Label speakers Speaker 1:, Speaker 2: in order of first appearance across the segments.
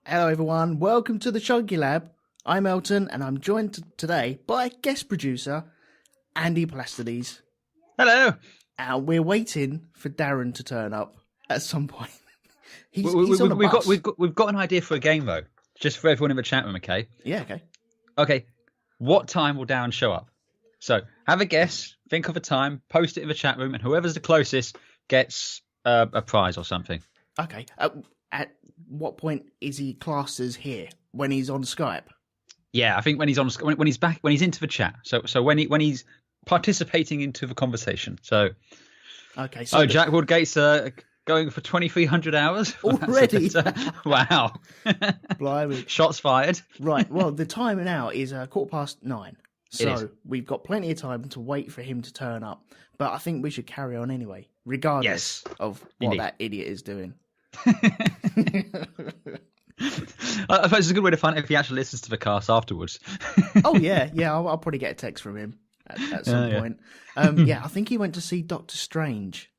Speaker 1: Hello everyone, welcome to the Chunky Lab. I'm Elton and I'm joined today by guest producer Andy Plastides.
Speaker 2: Hello.
Speaker 1: And we're waiting for Darren to turn up at some point.
Speaker 2: We've got an idea for a game though, just for everyone in the chat room, okay?
Speaker 1: Yeah, okay.
Speaker 2: Okay, what time will Darren show up? So have a guess, think of a time, post it in the chat room, and whoever's the closest gets a prize or something.
Speaker 1: Okay. At what point is he classed as here? When he's on Skype?
Speaker 2: Yeah, I think when he's on when he's back, when he's into the chat. So when he's participating into the conversation. So
Speaker 1: okay. So
Speaker 2: Jack Woodgate's going for 2,300 hours
Speaker 1: already.
Speaker 2: Wow.
Speaker 1: Blimey.
Speaker 2: Shots fired.
Speaker 1: Right. Well, the time now is 9:15. So we've got plenty of time to wait for him to turn up. But I think we should carry on anyway, regardless of what that idiot is doing.
Speaker 2: I suppose it's a good way to find out if he actually listens to the cast afterwards.
Speaker 1: Oh yeah, I'll probably get a text from him at some point. Yeah, I think he went to see Doctor Strange.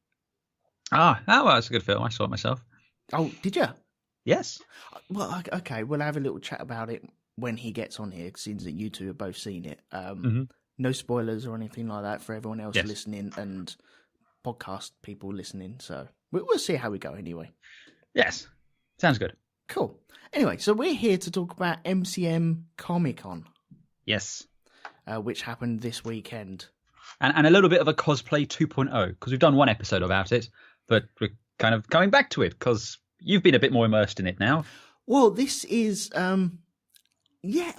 Speaker 2: Well, that's a good film. I saw it myself.
Speaker 1: Oh, did you?
Speaker 2: Yes.
Speaker 1: Well, okay, we'll have a little chat about it when he gets on here, since that you two have both seen it. No spoilers or anything like that for everyone else listening and podcast people listening. So we'll see how we go anyway.
Speaker 2: Yes, sounds good.
Speaker 1: Cool. Anyway, so we're here to talk about MCM Comic Con.
Speaker 2: Yes.
Speaker 1: Which happened this weekend.
Speaker 2: And a little bit of a cosplay 2.0, because we've done one episode about it, but we're kind of coming back to it, because you've been a bit more immersed in it now.
Speaker 1: Well, this is, I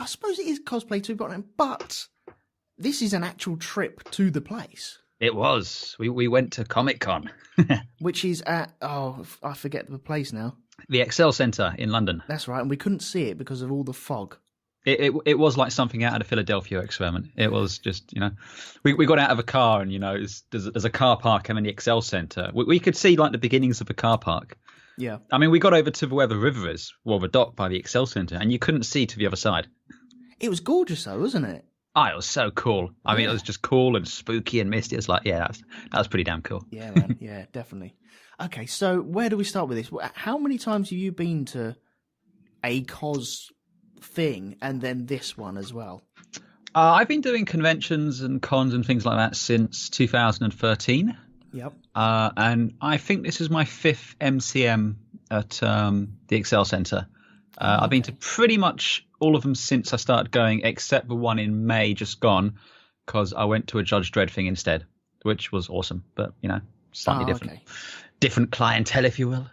Speaker 1: suppose it is cosplay 2.0, but this is an actual trip to the place.
Speaker 2: It was. We went to Comic Con.
Speaker 1: Which is at, I forget the place now.
Speaker 2: The Excel Centre in London.
Speaker 1: That's right, and we couldn't see it because of all the fog.
Speaker 2: It was like something out of the Philadelphia experiment. It was just, we got out of a car and, there's a car park in the Excel Centre. We could see like the beginnings of the car park.
Speaker 1: Yeah.
Speaker 2: I mean, we got over to where the river is, the dock by the Excel Centre, and you couldn't see to the other side. It
Speaker 1: was gorgeous though, wasn't it?
Speaker 2: It was so cool. I mean, it was just cool and spooky and misty. It's like, that was pretty damn cool.
Speaker 1: Yeah, man. Yeah, definitely. Okay, so where do we start with this? How many times have you been to a cos thing and then this one as well?
Speaker 2: I've been doing conventions and cons and things like that since 2013.
Speaker 1: Yep.
Speaker 2: And I think this is my 5th MCM at the Excel Centre. I've been to pretty much all of them since I started going, except the one in May just gone, because I went to a Judge Dredd thing instead, which was awesome, but, slightly different. Okay. Different clientele, if you will.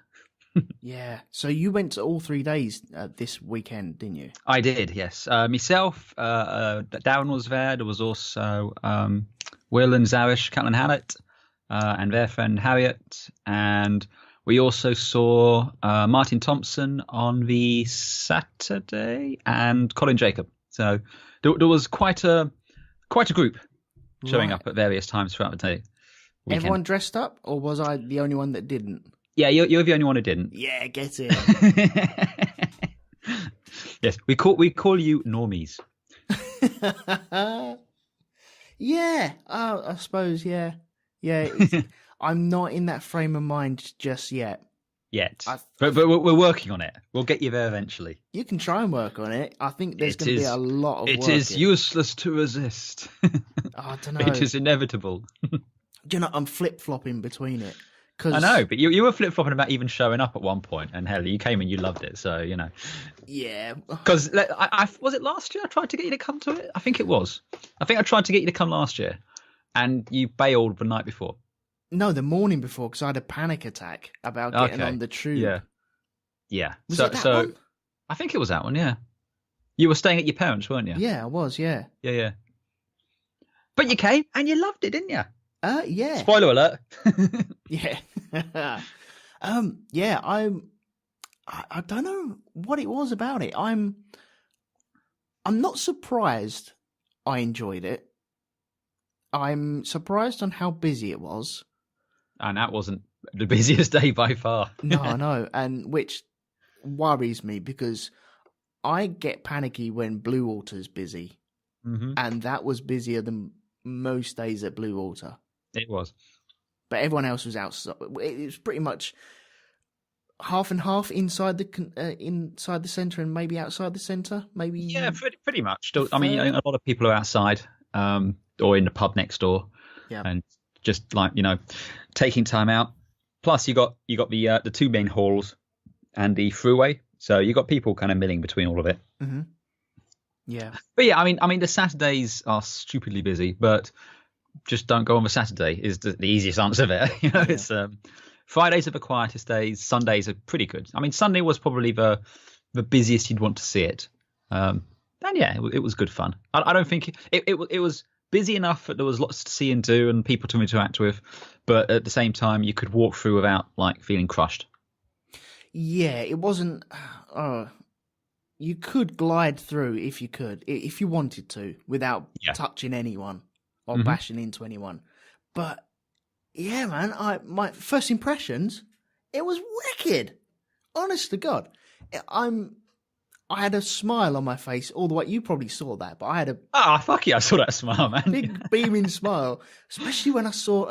Speaker 1: Yeah. So you went to all 3 days this weekend, didn't you?
Speaker 2: I did, yes. Myself, Darren was there. There was also Will and Zarish, Catelyn Hallett, and their friend Harriet. And we also saw Martin Thompson on the Saturday and Colin Jacob. So there was quite a group showing up at various times throughout the day. Weekend.
Speaker 1: Everyone dressed up, or was I the only one that didn't?
Speaker 2: Yeah, you're the only one who didn't.
Speaker 1: Yeah, get it.
Speaker 2: Yes, we call you normies.
Speaker 1: Yeah, I suppose. Yeah. I'm not in that frame of mind just yet.
Speaker 2: But we're working on it. We'll get you there eventually.
Speaker 1: You can try and work on it. I think there's going to be a lot of work.
Speaker 2: It is useless to resist.
Speaker 1: I don't know.
Speaker 2: It is inevitable.
Speaker 1: Do you know, I'm flip-flopping between it.
Speaker 2: I know, but you were flip-flopping about even showing up at one point, and hell, you came and you loved it, so,
Speaker 1: Yeah.
Speaker 2: Because, was it last year I tried to get you to come to it? I think it was. I think I tried to get you to come last year, and you bailed the night before.
Speaker 1: No, the morning before, because I had a panic attack about getting on the tube.
Speaker 2: Yeah.
Speaker 1: Was it that one?
Speaker 2: I think it was that one, yeah. You were staying at your parents', weren't you?
Speaker 1: Yeah, I was, yeah.
Speaker 2: Yeah. But you came, and you loved it, didn't you?
Speaker 1: Yeah.
Speaker 2: Spoiler alert.
Speaker 1: Yeah. Yeah, I don't know what it was about it. I'm not surprised I enjoyed it. I'm surprised on how busy it was.
Speaker 2: And that wasn't the busiest day by far.
Speaker 1: No, I know, and which worries me because I get panicky when Blue Water's busy.
Speaker 2: Mm-hmm.
Speaker 1: And that was busier than most days at Blue Water.
Speaker 2: It was.
Speaker 1: But everyone else was outside. It was pretty much half and half inside the centre and maybe outside the centre? Maybe.
Speaker 2: Yeah, pretty much. I mean, a lot of people are outside or in the pub next door, and just like taking time out. Plus, you got the two main halls and the throughway, so you got people kind of milling between all of it.
Speaker 1: Mm-hmm. Yeah,
Speaker 2: but yeah, I mean, the Saturdays are stupidly busy, but just don't go on the Saturday is the easiest answer there. It's Fridays are the quietest days. Sundays are pretty good. I mean, Sunday was probably the busiest you'd want to see it. And yeah, it was good fun. I don't think it was busy enough that there was lots to see and do and people to interact with, but at the same time, you could walk through without like feeling crushed.
Speaker 1: Yeah, it wasn't. You could glide through if you wanted to, without touching anyone or bashing into anyone. But yeah, man, my first impressions, it was wicked. Honest to God, I had a smile on my face all the way. You probably saw that, but I had a
Speaker 2: fuck yeah, I saw that smile, man.
Speaker 1: Big beaming smile, especially when I saw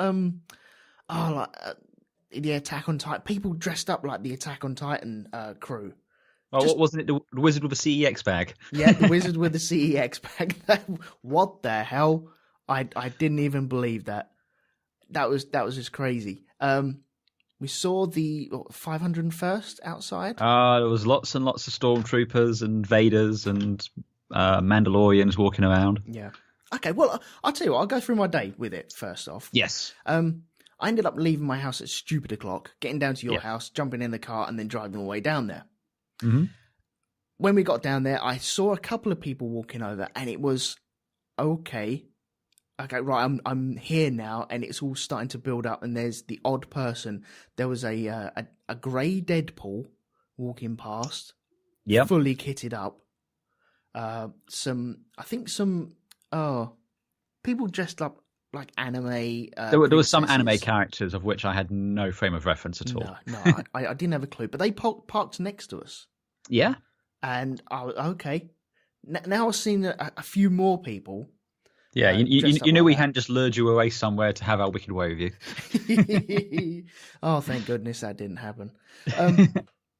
Speaker 1: the Attack on Titan people dressed up like the Attack on Titan crew.
Speaker 2: Oh, what wasn't it? The wizard with the CEX bag.
Speaker 1: Yeah, the wizard with the CEX bag. What the hell? I didn't even believe that. That was just crazy. We saw the 501st outside.
Speaker 2: There was lots and lots of stormtroopers and Vaders and Mandalorians walking around.
Speaker 1: Yeah. Okay, well, I'll tell you what. I'll go through my day with it first off.
Speaker 2: Yes.
Speaker 1: I ended up leaving my house at stupid o'clock, getting down to your house, jumping in the car, and then driving all the way down there.
Speaker 2: Mm-hmm.
Speaker 1: When we got down there, I saw a couple of people walking over, and it was okay, right, I'm here now, and it's all starting to build up, and there's the odd person. There was a grey Deadpool walking past, fully kitted up. Some people dressed up like anime.
Speaker 2: There was some anime characters of which I had no frame of reference at all.
Speaker 1: No, I didn't have a clue. But they parked next to us.
Speaker 2: Yeah.
Speaker 1: And I was okay. Now I've seen a few more people.
Speaker 2: Yeah, you knew we hadn't just lured you away somewhere to have our wicked way with
Speaker 1: you. Oh, thank goodness that didn't happen.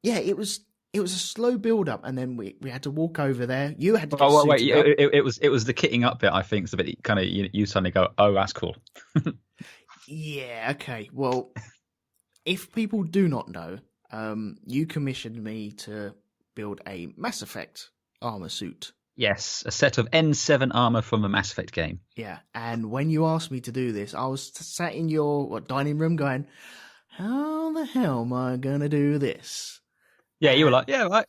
Speaker 1: Yeah, it was a slow build up, and then we had to walk over there. You had to.
Speaker 2: Wait, it was the kitting up bit. I think so, but kind of you suddenly go, oh, that's cool.
Speaker 1: Yeah. Okay. Well, if people do not know, you commissioned me to build a Mass Effect armor suit.
Speaker 2: Yes, a set of N7 armor from the Mass Effect game.
Speaker 1: Yeah, and when you asked me to do this, I was sat in your dining room going, how the hell am I going to do this?
Speaker 2: Yeah, you were like, yeah, right.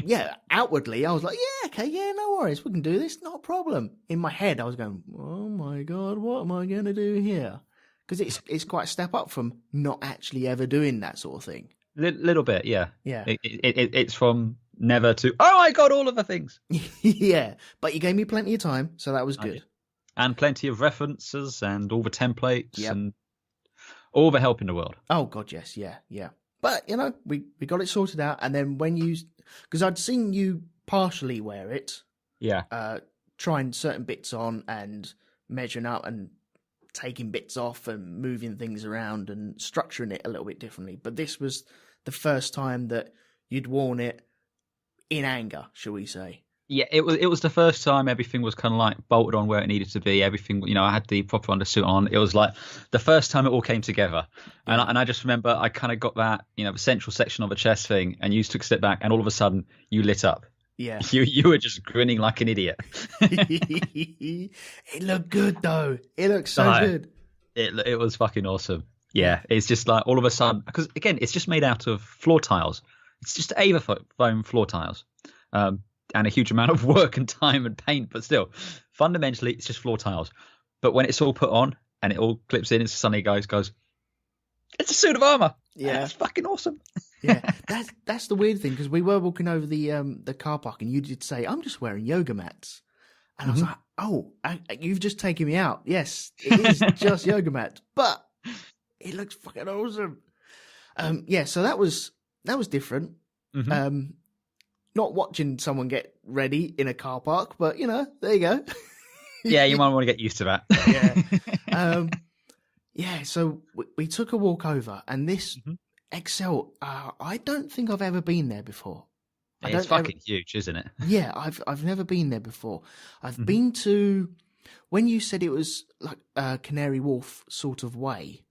Speaker 1: Yeah, outwardly, I was like, yeah, okay, yeah, no worries, we can do this, not a problem. In my head, I was going, oh my God, what am I going to do here? Because it's quite a step up from not actually ever doing that sort of thing.
Speaker 2: Little bit, yeah.
Speaker 1: Yeah.
Speaker 2: It's from never to, oh my God, all of the things.
Speaker 1: Yeah, but you gave me plenty of time, so that was good.
Speaker 2: And plenty of references and all the templates and all the help in the world.
Speaker 1: Oh God, yes, yeah. But, we got it sorted out, and then because I'd seen you partially wear it.
Speaker 2: Yeah.
Speaker 1: Trying certain bits on and measuring up and taking bits off and moving things around and structuring it a little bit differently. But this was the first time that you'd worn it in anger, shall we say.
Speaker 2: Yeah, it was the first time everything was kind of like bolted on where it needed to be. Everything, I had the proper undersuit on. It was like the first time it all came together. Yeah. And I just remember I kind of got that, the central section of the chest thing, and you took a step back, and all of a sudden you lit up.
Speaker 1: Yeah.
Speaker 2: You were just grinning like an idiot.
Speaker 1: It looked good though. It looked so good.
Speaker 2: It was fucking awesome. Yeah, it's just like all of a sudden, because again, it's just made out of floor tiles. It's just foam floor tiles. And a huge amount of work and time and paint, but still, fundamentally, it's just floor tiles. But when it's all put on and it all clips in, it's suddenly goes, it's a suit of armor.
Speaker 1: Yeah,
Speaker 2: it's fucking awesome.
Speaker 1: Yeah, that's the weird thing, because we were walking over the car park, and you did say, "I'm just wearing yoga mats," and I was like, "Oh, you've just taken me out." Yes, it is just yoga mats, but it looks fucking awesome. Yeah, so that was different. Mm-hmm. Not watching someone get ready in a car park, but there you go.
Speaker 2: Yeah, you might want to get used to that.
Speaker 1: Yeah. Yeah, so we took a walk over, and this Excel. I don't think I've ever been there before.
Speaker 2: It's fucking huge, isn't it?
Speaker 1: Yeah, I've never been there before. I've been to, when you said it was like a Canary Wharf sort of way,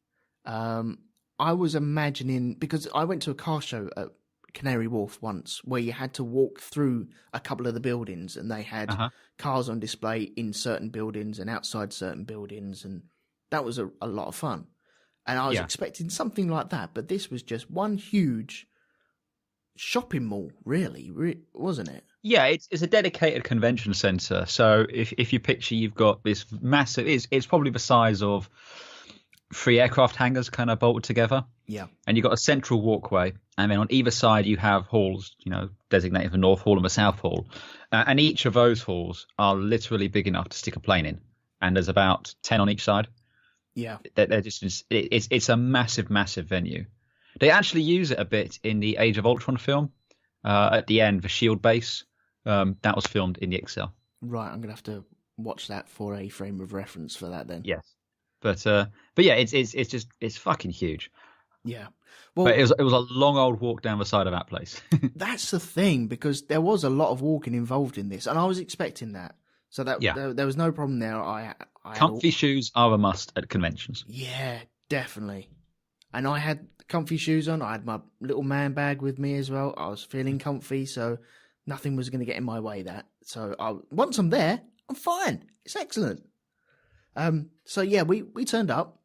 Speaker 1: I was imagining, because I went to a car show at Canary Wharf once where you had to walk through a couple of the buildings, and they had cars on display in certain buildings and outside certain buildings, and that was a lot of fun. And I was expecting something like that, but this was just one huge shopping mall, really, wasn't it?
Speaker 2: Yeah, it's a dedicated convention centre. So if you picture, you've got this massive, it's probably the size of 3 aircraft hangars kind of bolted together.
Speaker 1: Yeah.
Speaker 2: And you've got a central walkway, and then on either side you have halls, designated the North Hall and the South Hall. And each of those halls are literally big enough to stick a plane in. And there's about 10 on each side.
Speaker 1: Yeah.
Speaker 2: They're just, it's a massive, massive venue. They actually use it a bit in the Age of Ultron film. At the end, the SHIELD base, that was filmed in the Excel.
Speaker 1: Right, I'm going to have to watch that for a frame of reference for that then.
Speaker 2: Yes. But yeah, it's fucking huge.
Speaker 1: Yeah. Well,
Speaker 2: but it was a long old walk down the side of that place.
Speaker 1: That's the thing, because there was a lot of walking involved in this, and I was expecting that. So that there was no problem there.
Speaker 2: Comfy shoes are a must at conventions.
Speaker 1: Yeah, definitely. And I had comfy shoes on. I had my little man bag with me as well. I was feeling comfy, so nothing was going to get in my way. So once I'm there, I'm fine. It's excellent. So yeah, we turned up,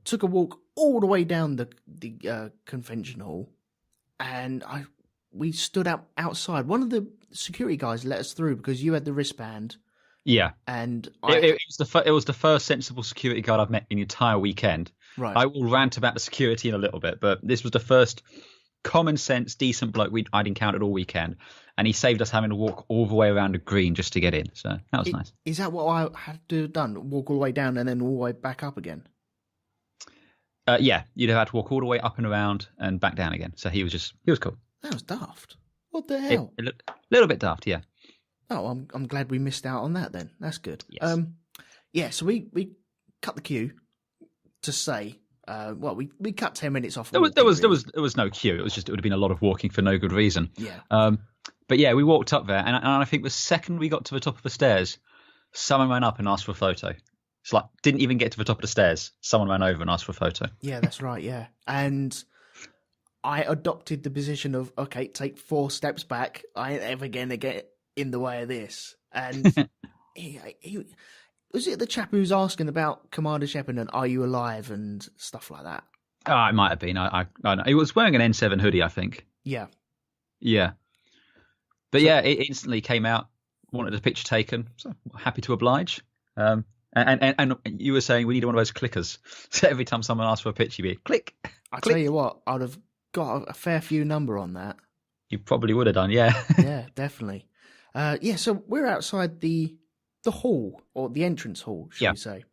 Speaker 1: took a walk all the way down the convention hall, and we stood outside. One of the security guys let us through because you had the wristband.
Speaker 2: Yeah,
Speaker 1: and
Speaker 2: it was the first sensible security guard I've met in the entire weekend.
Speaker 1: Right.
Speaker 2: I will rant about the security in a little bit, but this was the first common sense, decent bloke I'd encountered all weekend, and he saved us having to walk all the way around the green just to get in. So that was nice.
Speaker 1: Is that what I had to have done? Walk all the way down and then all the way back up again?
Speaker 2: Yeah, you'd have had to walk all the way up and around and back down again. So he was cool.
Speaker 1: That was daft. What the hell?
Speaker 2: A little bit daft, yeah.
Speaker 1: Oh, I'm glad we missed out on that then. That's good.
Speaker 2: Yes.
Speaker 1: Yeah, so we cut the queue to say, we cut 10 minutes off.
Speaker 2: There was no queue. It would have been a lot of walking for no good reason.
Speaker 1: Yeah.
Speaker 2: But yeah, we walked up there, and I think the second we got to the top of the stairs, someone ran up and asked for a photo. It's like, didn't even get to the top of the stairs. Someone ran over and asked for a photo.
Speaker 1: Yeah, that's right, yeah. And I adopted the position of, okay, take 4 steps back. I ain't ever going to get in the way of this. And he was it the chap who was asking about Commander Shepard and are you alive and stuff like that?
Speaker 2: Oh, it might have been. I know. He was wearing an N7 hoodie, I think.
Speaker 1: Yeah.
Speaker 2: Yeah. But yeah, it instantly came out, wanted a picture taken. So happy to oblige. And you were saying we need one of those clickers. So every time someone asks for a picture, you'd be click.
Speaker 1: I tell you what, I'd have got a fair few number on that.
Speaker 2: You probably would have done, yeah.
Speaker 1: Yeah, definitely. So we're outside the hall, or the entrance hall, should we say,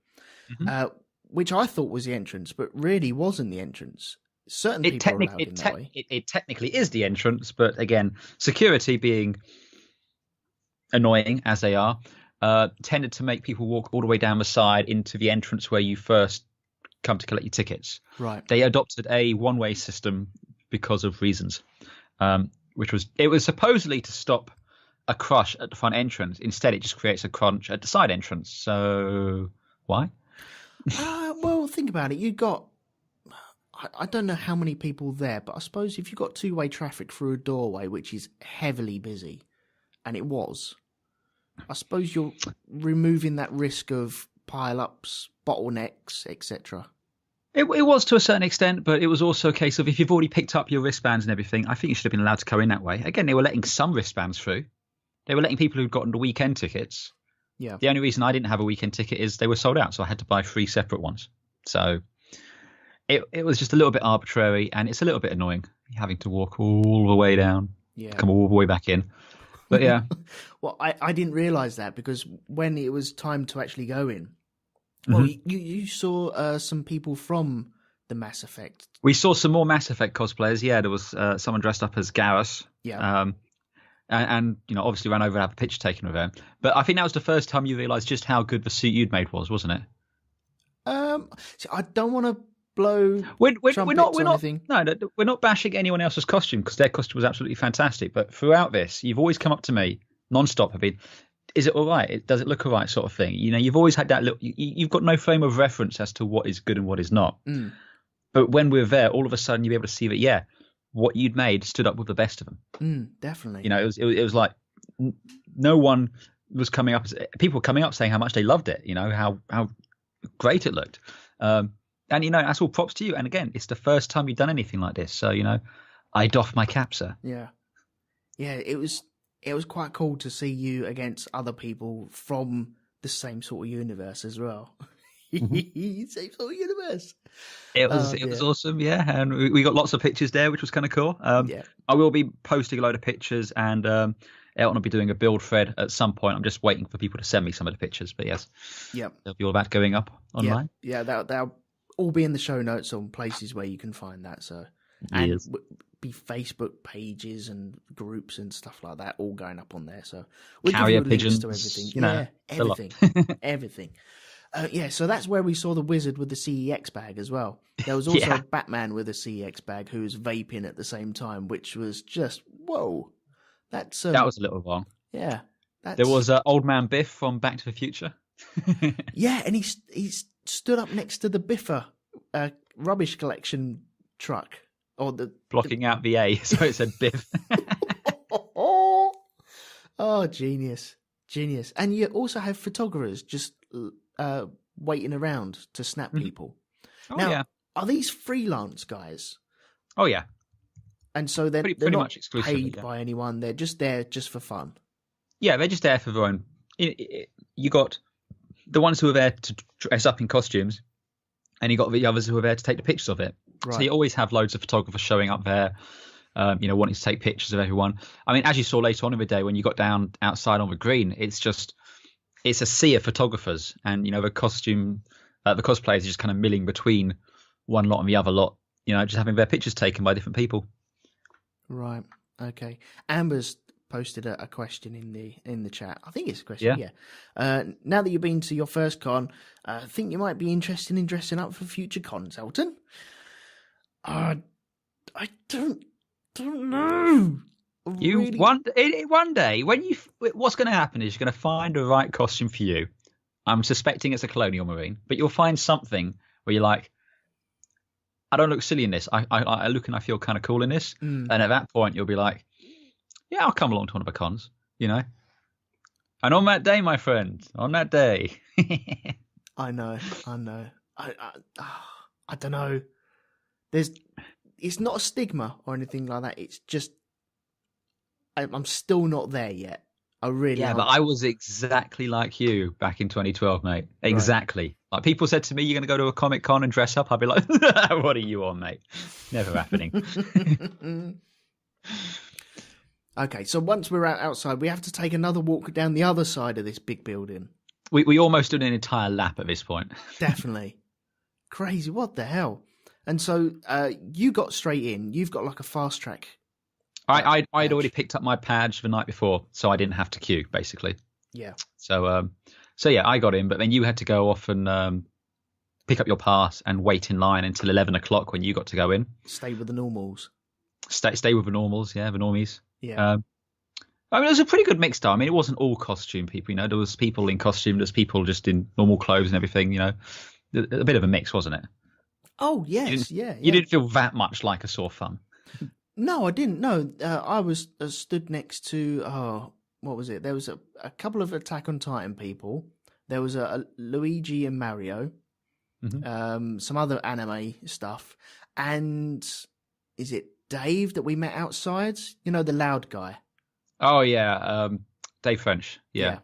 Speaker 1: which I thought was the entrance, but really wasn't the entrance. Certain people are allowed in that way.
Speaker 2: It technically is the entrance, but again, security being annoying as they are, tended to make people walk all the way down the side into the entrance where you first come to collect your tickets.
Speaker 1: Right.
Speaker 2: They adopted a one-way system because of reasons, it was supposedly to stop a crush at the front entrance. Instead, it just creates a crunch at the side entrance. So why?
Speaker 1: Well, think about it. You've got, I don't know how many people there, but I suppose if you've got two-way traffic through a doorway, which is heavily busy, and it was, I suppose you're removing that risk of pile-ups, bottlenecks, etc.
Speaker 2: It was to a certain extent, but it was also a case of if you've already picked up your wristbands and everything, I think you should have been allowed to go in that way. Again, they were letting some wristbands through. They were letting people who'd gotten the weekend tickets.
Speaker 1: Yeah.
Speaker 2: The only reason I didn't have a weekend ticket is they were sold out, so I had to buy 3 separate ones. So it was just a little bit arbitrary, and it's a little bit annoying having to walk all the way down, come all the way back in. But yeah.
Speaker 1: Well, I didn't realise that, because when it was time to actually go in, well, you saw some people from the Mass Effect.
Speaker 2: We saw some more Mass Effect cosplayers. Yeah, there was someone dressed up as Garrus.
Speaker 1: Yeah.
Speaker 2: And obviously ran over and had a picture taken with him. But I think that was the first time you realised just how good the suit you'd made was, wasn't it?
Speaker 1: See, I don't want to blow trumpets or anything?
Speaker 2: No, we're not bashing anyone else's costume because their costume was absolutely fantastic. But throughout this, you've always come up to me non-stop. I mean, is it all right? Does it look all right? Sort of thing. You know, you've always had that look. You've got no frame of reference as to what is good and what is not.
Speaker 1: Mm.
Speaker 2: But when we're there, all of a sudden you'll be able to see that, yeah, what you'd made stood up with the best of them.
Speaker 1: Definitely.
Speaker 2: You know, it was like no one was coming up. People were coming up saying how much they loved it. You know, how great it looked. And, you know, that's all props to you. And again, it's the first time you've done anything like this. So, you know, I doff my cap, sir.
Speaker 1: Yeah. Yeah, it was quite cool to see you against other people from the same sort of universe as well. Same sort of universe.
Speaker 2: It was awesome, yeah. And we got lots of pictures there, which was kind of cool. I will be posting a load of pictures, and Elton will be doing a build thread at some point. I'm just waiting for people to send me some of the pictures. But yes, they'll be all about going up online.
Speaker 1: Yeah, they'll all be in the show notes on places where you can find that. So, and be Facebook pages and groups and stuff like that, all going up on there. So we'll
Speaker 2: carrier
Speaker 1: give you links
Speaker 2: pigeons,
Speaker 1: to everything. Everything. So that's where we saw the wizard with the CEX bag as well. There was also Batman with a CEX bag who was vaping at the same time, which was just whoa. That
Speaker 2: was a little wrong.
Speaker 1: Yeah,
Speaker 2: there was Old Man Biff from Back to the Future.
Speaker 1: Yeah, and he stood up next to the Biffer rubbish collection truck, or
Speaker 2: blocking out the A, so it said Biff.
Speaker 1: Oh, genius! And you also have photographers just waiting around to snap people. Now, are these freelance guys?
Speaker 2: Oh yeah.
Speaker 1: And so they're
Speaker 2: pretty
Speaker 1: not
Speaker 2: much exclusively,
Speaker 1: paid by anyone. They're just there just for fun. Yeah,
Speaker 2: they're just there for their own. You got the ones who are there to dress up in costumes, and you got the others who are there to take the pictures of it. Right. So you always have loads of photographers showing up there, wanting to take pictures of everyone. I mean, as you saw later on in the day when you got down outside on the green, it's a sea of photographers, and the cosplayers are just kind of milling between one lot and the other lot. Just having their pictures taken by different people.
Speaker 1: Right. Okay. Amber's posted a question in the chat. I think it's a question. Yeah. Now that you've been to your first con, I think you might be interested in dressing up for future cons, Elton. I don't know.
Speaker 2: One day what's going to happen is you're going to find the right costume for you. I'm suspecting it's a colonial marine, but you'll find something where you're like, I don't look silly in this. I look and I feel kind of cool in this. And at that point, you'll be like, yeah, I'll come along to one of the cons, And on that day, my friend, on that day.
Speaker 1: I know. I don't know. It's not a stigma or anything like that. It's just, I'm still not there yet. I really am.
Speaker 2: But I was exactly like you back in 2012, mate. Exactly. Right. Like people said to me, "You're going to go to a Comic Con and dress up." I'd be like, "What are you on, mate? Never happening."
Speaker 1: Okay, so once we're outside, we have to take another walk down the other side of this big building.
Speaker 2: We almost did an entire lap at this point.
Speaker 1: Definitely. Crazy. What the hell? And so you got straight in. You've got like a fast track.
Speaker 2: I'd already picked up my badge the night before, so I didn't have to queue, basically.
Speaker 1: Yeah.
Speaker 2: So yeah, I got in, but then you had to go off and pick up your pass and wait in line until 11 o'clock when you got to go in.
Speaker 1: Stay with the normals.
Speaker 2: Stay with the normals, yeah, the normies.
Speaker 1: Yeah.
Speaker 2: I mean, it was a pretty good mix, though. I mean, it wasn't all costume people, There was people in costume, there's people just in normal clothes and everything, A bit of a mix, wasn't it?
Speaker 1: Oh, yes,
Speaker 2: You didn't feel that much like a sore thumb.
Speaker 1: No, I didn't. No, I was stood next to, what was it? There was a couple of Attack on Titan people. There was a Luigi and Mario, some other anime stuff. And is it Dave that we met outside? The loud guy.
Speaker 2: Oh, yeah. Dave French. Yeah.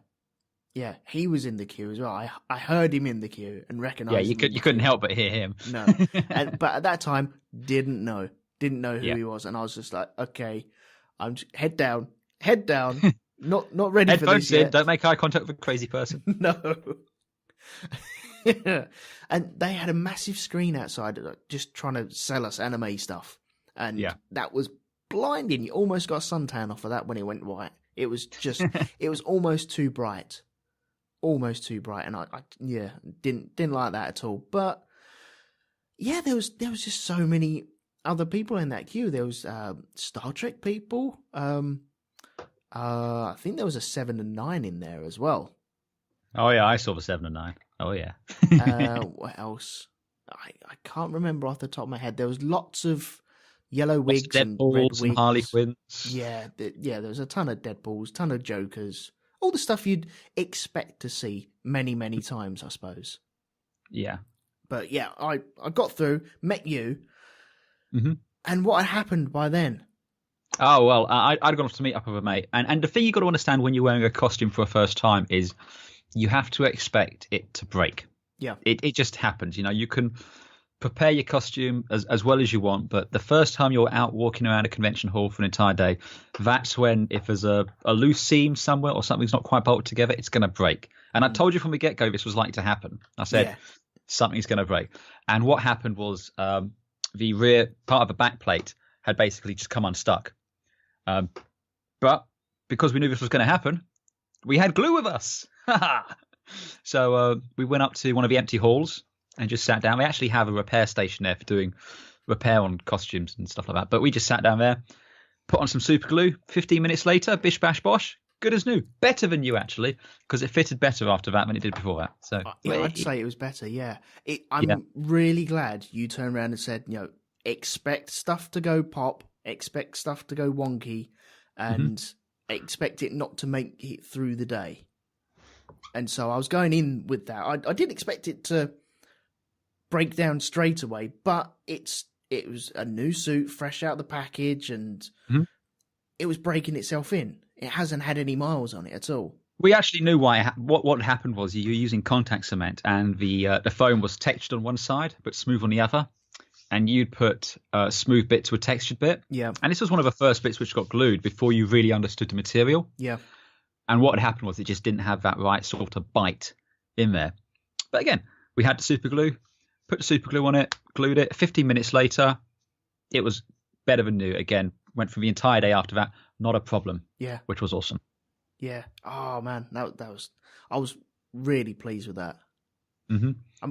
Speaker 1: Yeah, he was in the queue as well. I heard him in the queue and recognised him.
Speaker 2: Yeah, you couldn't help but hear him.
Speaker 1: No. But at that time, didn't know who he was, and I was just like, okay, I'm just, head down, not ready for this yet.
Speaker 2: Don't make eye contact with a crazy person.
Speaker 1: No. And they had a massive screen outside, just trying to sell us anime stuff, and that was blinding. You almost got a suntan off of that when it went white. It was just, it was almost too bright, and I didn't like that at all. But Yeah, there was just so many other people in that queue. There was Star Trek people. I think there was a 7 and 9 in there as well.
Speaker 2: Oh yeah, I saw the 7 and 9. Oh yeah.
Speaker 1: What else? I can't remember off the top of my head. There was lots of yellow wigs and red wigs.
Speaker 2: And Harley Quinns.
Speaker 1: Yeah, there was a ton of Deadpools, ton of Jokers, all the stuff you'd expect to see many, many times, I suppose.
Speaker 2: Yeah.
Speaker 1: But yeah, I got through, met you, and what had happened by then?
Speaker 2: Oh, well, I'd gone off to meet up with a mate. And the thing you've got to understand when you're wearing a costume for a first time is you have to expect it to break.
Speaker 1: Yeah.
Speaker 2: It just happens. You know, you can prepare your costume as well as you want, but the first time you're out walking around a convention hall for an entire day, that's when, if there's a loose seam somewhere or something's not quite bolted together, it's going to break. And I told you from the get-go this was likely to happen. I said, something's going to break. And what happened was the rear part of the back plate had basically just come unstuck. But because we knew this was going to happen, we had glue with us. So we went up to one of the empty halls and just sat down. We actually have a repair station there for doing repair on costumes and stuff like that. But we just sat down there, put on some super glue. 15 minutes later, bish, bash, bosh, good as new. Better than new, actually, because it fitted better after that than it did before that. So
Speaker 1: yeah, I'd say it was better, yeah. I'm really glad you turned around and said, expect stuff to go pop, expect stuff to go wonky, and expect it not to make it through the day. And so I was going in with that. I didn't expect it to break down straight away, but it was a new suit, fresh out the package, and it was breaking itself in. It hasn't had any miles on it at all.
Speaker 2: We actually knew why. What happened was you were using contact cement, and the foam was textured on one side but smooth on the other. And you'd put a smooth bit to a textured bit. Yeah. And this was one of the first bits which got glued before you really understood the material.
Speaker 1: Yeah.
Speaker 2: And what had happened was it just didn't have that right sort of bite in there. But again, we had the super glue, put the super glue on it, glued it. 15 minutes later, it was better than new. Again, went for the entire day after that, not a problem.
Speaker 1: Yeah.
Speaker 2: Which was awesome.
Speaker 1: Yeah. Oh man, I was really pleased with that.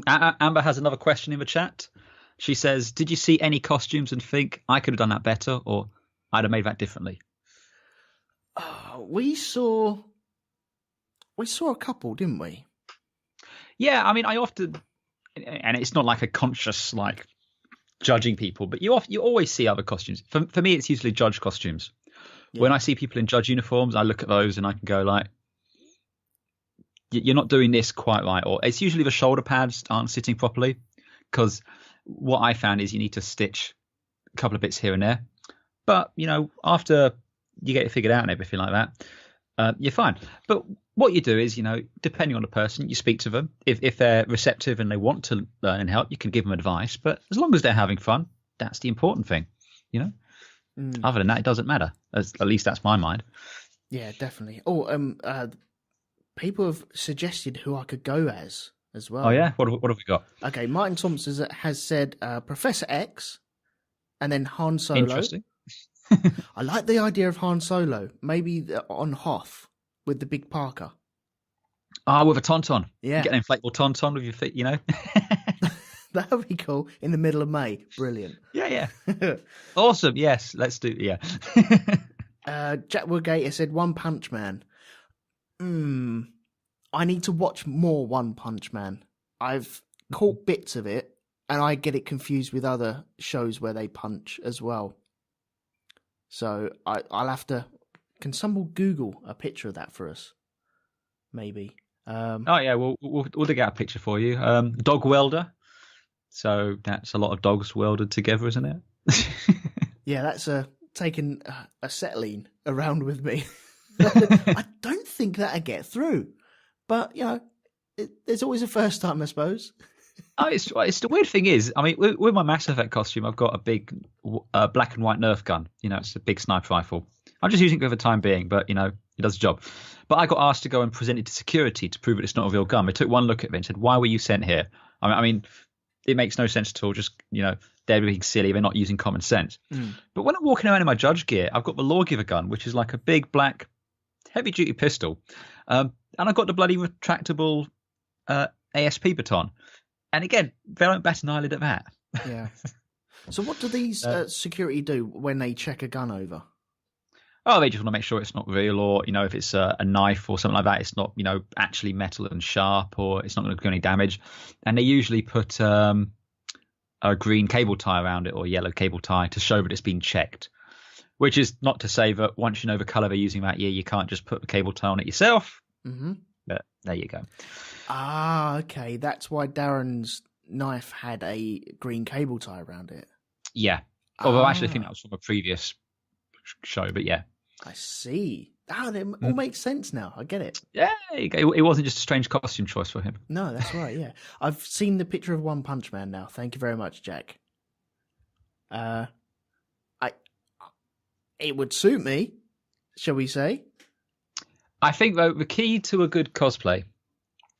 Speaker 2: Amber has another question in the chat. She says, did you see any costumes and think I could have done that better, or I'd have made that differently?
Speaker 1: We saw a couple, didn't we?
Speaker 2: Yeah, I mean, I often, and it's not like a conscious like judging people, but you always see other costumes. For me, it's usually judge costumes. Yeah. When I see people in judge uniforms, I look at those and I can go like, you're not doing this quite right. Or it's usually the shoulder pads aren't sitting properly, because what I found is you need to stitch a couple of bits here and there. But, after you get it figured out and everything like that, you're fine. But what you do is, depending on the person, you speak to them. If they're receptive and they want to learn and help, you can give them advice. But as long as they're having fun, that's the important thing, Other than that, it doesn't matter. At least that's my mind.
Speaker 1: Yeah, definitely. Oh, people have suggested who I could go as well.
Speaker 2: Oh, yeah? What have we got?
Speaker 1: Okay, Martin Thompson has said Professor X and then Han Solo.
Speaker 2: Interesting.
Speaker 1: I like the idea of Han Solo. Maybe on Hoth with the big Parker.
Speaker 2: With a tauntaun.
Speaker 1: Yeah.
Speaker 2: Get an inflatable tauntaun with your feet,
Speaker 1: That would be cool in the middle of May. Brilliant.
Speaker 2: Yeah. Awesome. Yes, let's do. Yeah.
Speaker 1: Jack Woodgate said One Punch Man. I need to watch more One Punch Man. I've caught bits of it, and I get it confused with other shows where they punch as well. So I'll have to. Can someone Google a picture of that for us? Maybe.
Speaker 2: We'll dig out a picture for you. Dog welder. So that's a lot of dogs welded together, isn't it?
Speaker 1: Yeah, that's taking acetylene around with me. I don't think that'd get through, but there's always a first time, I suppose.
Speaker 2: It's the weird thing is, I mean, with my Mass Effect costume, I've got a big black and white Nerf gun. It's a big sniper rifle. I'm just using it for the time being, but it does the job. But I got asked to go and present it to security to prove that it's not a real gun. They took one look at me and said, "Why were you sent here?" I mean, it makes no sense at all. Just they're being silly. They're not using common sense. But when I'm walking around in my judge gear, I've got the Lawgiver gun, which is like a big black heavy duty pistol, and I've got the bloody retractable ASP baton. And again, they don't bat an eyelid at that.
Speaker 1: Yeah. So what do these security do when they check a gun over?
Speaker 2: Oh, they just want to make sure it's not real, or if it's a knife or something like that, it's not actually metal and sharp, or it's not going to do any damage. And they usually put a green cable tie around it or yellow cable tie to show that it's been checked. Which is not to say that once you know the color they're using that year, you can't just put the cable tie on it yourself.
Speaker 1: Mm-hmm.
Speaker 2: But there you go.
Speaker 1: Ah, okay. That's why Darren's knife had a green cable tie around it.
Speaker 2: Yeah. Although I actually think that was from a previous show, but yeah.
Speaker 1: I see. Oh, it all makes sense now. I get it.
Speaker 2: Yeah, it wasn't just a strange costume choice for him.
Speaker 1: No, that's right, yeah. I've seen the picture of One Punch Man now. Thank you very much, Jack. It would suit me, shall we say?
Speaker 2: I think, though, the key to a good cosplay,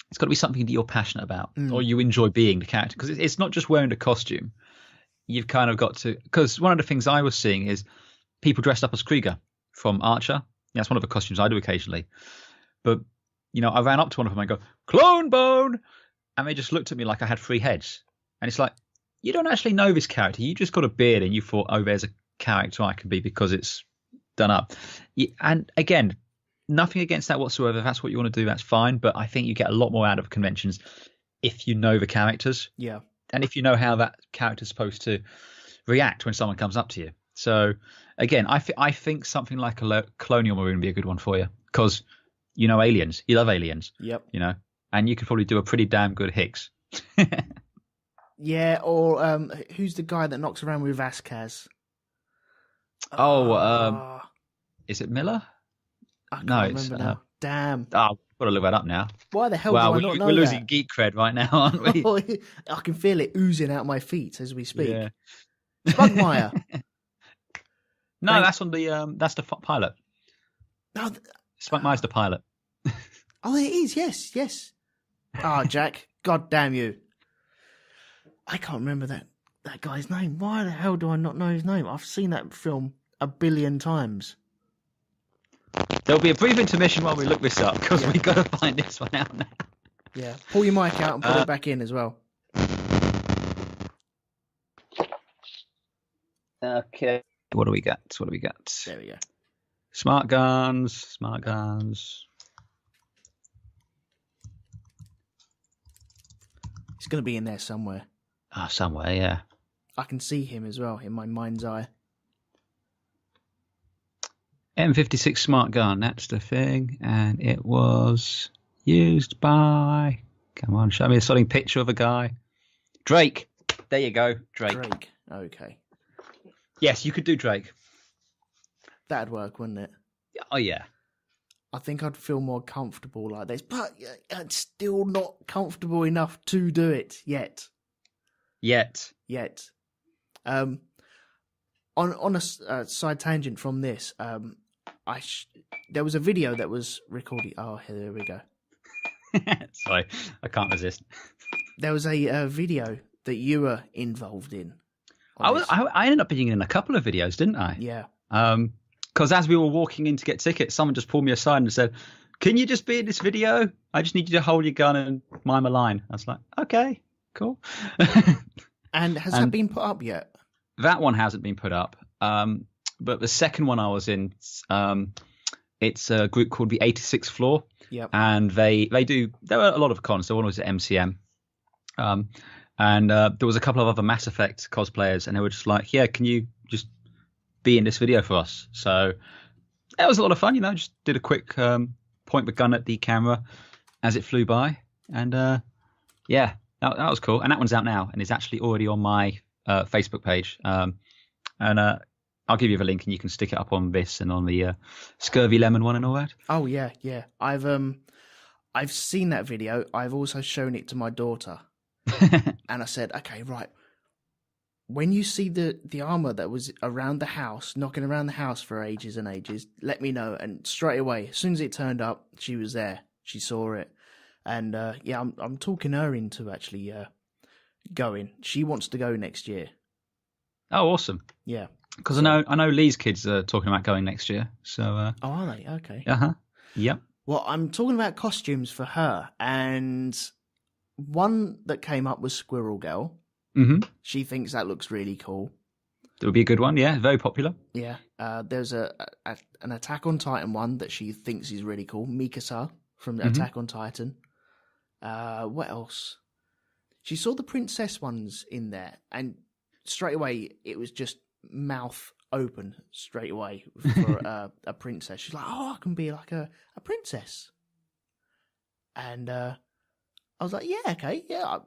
Speaker 2: it's got to be something that you're passionate about or you enjoy being the character. Because it's not just wearing the costume. You've kind of got to... Because one of the things I was seeing is people dressed up as Krieger from Archer. That's one of the costumes I do occasionally. But, I ran up to one of them and I go, "Clone Bone!" And they just looked at me like I had 3 heads. And it's like, you don't actually know this character. You just got a beard and you thought, oh, there's a character I can be because it's done up. And again, nothing against that whatsoever. If that's what you want to do, that's fine. But I think you get a lot more out of conventions if you know the characters.
Speaker 1: Yeah.
Speaker 2: And if you know how that character's supposed to react when someone comes up to you. So again, I think something like a Colonial Marine would be a good one for you because aliens. You love aliens.
Speaker 1: Yep.
Speaker 2: And you could probably do a pretty damn good Hicks.
Speaker 1: Yeah, or who's the guy that knocks around with Vasquez?
Speaker 2: Is it Miller?
Speaker 1: I can't remember now. Damn.
Speaker 2: I've got to look that up now.
Speaker 1: Why the hell do I not know
Speaker 2: we're losing geek cred right now, aren't we?
Speaker 1: I can feel it oozing out my feet as we speak. Yeah. Spugmire.
Speaker 2: No, that's on the that's the pilot.
Speaker 1: No,
Speaker 2: Spugmire's the pilot.
Speaker 1: Oh, it is. Yes. Ah, Jack. God damn you. I can't remember that guy's name. Why the hell do I not know his name? I've seen that film 1 billion times.
Speaker 2: There'll be a brief intermission while we look this up because we've got to find this one out now.
Speaker 1: Yeah, pull your mic out and put it back in as well.
Speaker 2: Okay. What do we got?
Speaker 1: There we go.
Speaker 2: Smart guns.
Speaker 1: It's going to be in there somewhere.
Speaker 2: Somewhere, yeah.
Speaker 1: I can see him as well in my mind's eye.
Speaker 2: M56 smart gun, that's the thing. And it was used by... Come on, show me a solid picture of a guy. Drake. There you go, Drake.
Speaker 1: Okay.
Speaker 2: Yes, you could do Drake.
Speaker 1: That'd work, wouldn't it?
Speaker 2: Oh, yeah.
Speaker 1: I think I'd feel more comfortable like this, but it's still not comfortable enough to do it yet. On a side tangent from this, there was a video that was recorded. Oh, here we go.
Speaker 2: Sorry, I can't resist.
Speaker 1: There was a video that you were involved in.
Speaker 2: I ended up being in a couple of videos, didn't I?
Speaker 1: Yeah.
Speaker 2: Because as we were walking in to get tickets, someone just pulled me aside and said, "Can you just be in this video? I just need you to hold your gun and mime a line." I was like, "Okay, cool."
Speaker 1: And has that been put up yet?
Speaker 2: That one hasn't been put up. But the second one I was in, it's a group called the 86th Floor.
Speaker 1: Yep.
Speaker 2: And there are a lot of cons. So one was at MCM. And there was a couple of other Mass Effect cosplayers, and they were just like, "Yeah, can you just be in this video for us?" So that was a lot of fun, just did a quick point the gun at the camera as it flew by. And that was cool. And that one's out now and is actually already on my Facebook page. And I'll give you the link and you can stick it up on this and on the Scurvy Lemon one and all that.
Speaker 1: Oh, yeah. I've seen that video. I've also shown it to my daughter. And I said, okay, right. When you see the armor that was around the house, knocking around the house for ages and ages, let me know. And straight away, as soon as it turned up, she was there. She saw it. And I'm talking her into actually going. She wants to go next year.
Speaker 2: Oh, awesome.
Speaker 1: Yeah.
Speaker 2: Because I know Lee's kids are talking about going next year. So.
Speaker 1: Oh, are they? Okay.
Speaker 2: Yep.
Speaker 1: Well, I'm talking about costumes for her, and one that came up was Squirrel Girl.
Speaker 2: Mm-hmm.
Speaker 1: She thinks that looks really cool.
Speaker 2: It would be a good one, yeah. Very popular.
Speaker 1: Yeah. There's an Attack on Titan one that she thinks is really cool. Mikasa from Attack on Titan. What else? She saw the princess ones in there, and straight away it was just mouth open straight away for a princess. She's like, "Oh, I can be like a princess," and I was like, "Yeah, okay, yeah,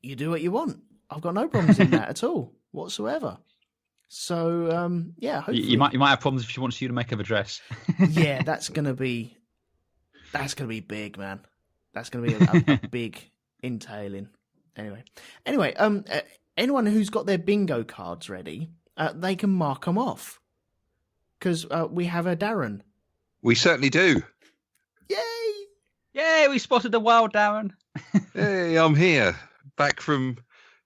Speaker 1: you do what you want. I've got no problems in that at all whatsoever." So yeah, hopefully...
Speaker 2: you might have problems if she wants you to make her a dress.
Speaker 1: Yeah, that's gonna be big, man. That's gonna be a big entailing. Anyway, anyone who's got their bingo cards ready, they can mark them off because we have a Darren.
Speaker 3: We certainly do.
Speaker 1: Yay!
Speaker 2: Yay! We spotted the wild Darren.
Speaker 3: Hey, I'm here, back from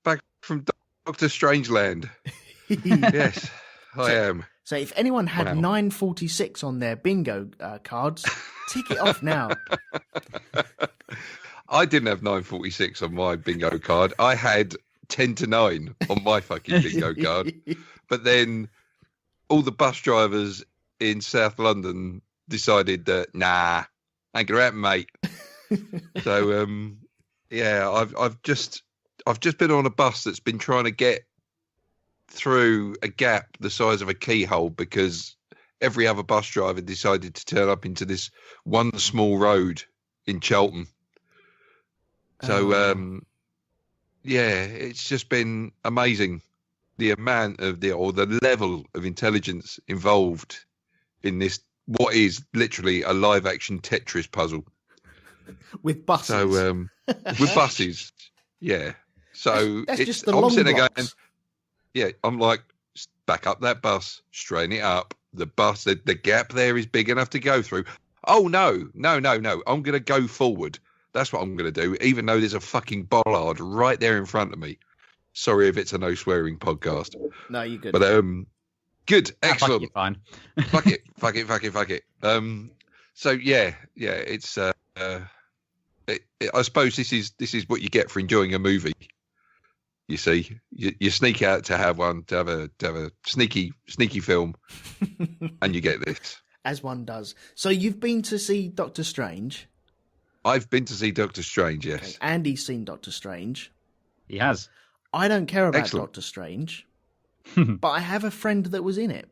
Speaker 3: Doctor Strangeland. Yes, I am.
Speaker 1: So if anyone had 946 on their bingo cards, tick it off now.
Speaker 3: I didn't have 946 on my bingo card. I had 10 to 9 on my fucking bingo card. But then all the bus drivers in South London decided that, nah, ain't gonna happen, mate. So yeah, I've just been on a bus that's been trying to get through a gap the size of a keyhole because every other bus driver decided to turn up into this one small road in Cheltenham. So yeah, it's just been amazing the amount of the level of intelligence involved in this, what is literally a live action Tetris puzzle
Speaker 1: with buses.
Speaker 3: So with buses, yeah. So
Speaker 1: that's
Speaker 3: it's
Speaker 1: just the
Speaker 3: I'm
Speaker 1: long
Speaker 3: sitting there
Speaker 1: blocks.
Speaker 3: going, yeah, I'm like, back up that bus, straighten it up. The bus, the gap there is big enough to go through. Oh no. I'm going to go forward. That's what I'm going to do, even though there's a fucking bollard right there in front of me. Sorry if it's a no swearing podcast.
Speaker 1: No, you're good.
Speaker 3: But good, excellent.
Speaker 2: Fine.
Speaker 3: Fuck it. So yeah, it's. I suppose this is what you get for enjoying a movie. You see, you sneak out to have a sneaky film, and you get this.
Speaker 1: As one does. So you've been to see Doctor Strange.
Speaker 3: I've been to see Doctor Strange, yes.
Speaker 1: Okay. Andy's seen Doctor Strange.
Speaker 2: He has.
Speaker 1: I don't care about
Speaker 3: Excellent.
Speaker 1: Doctor Strange, but I have a friend that was in it.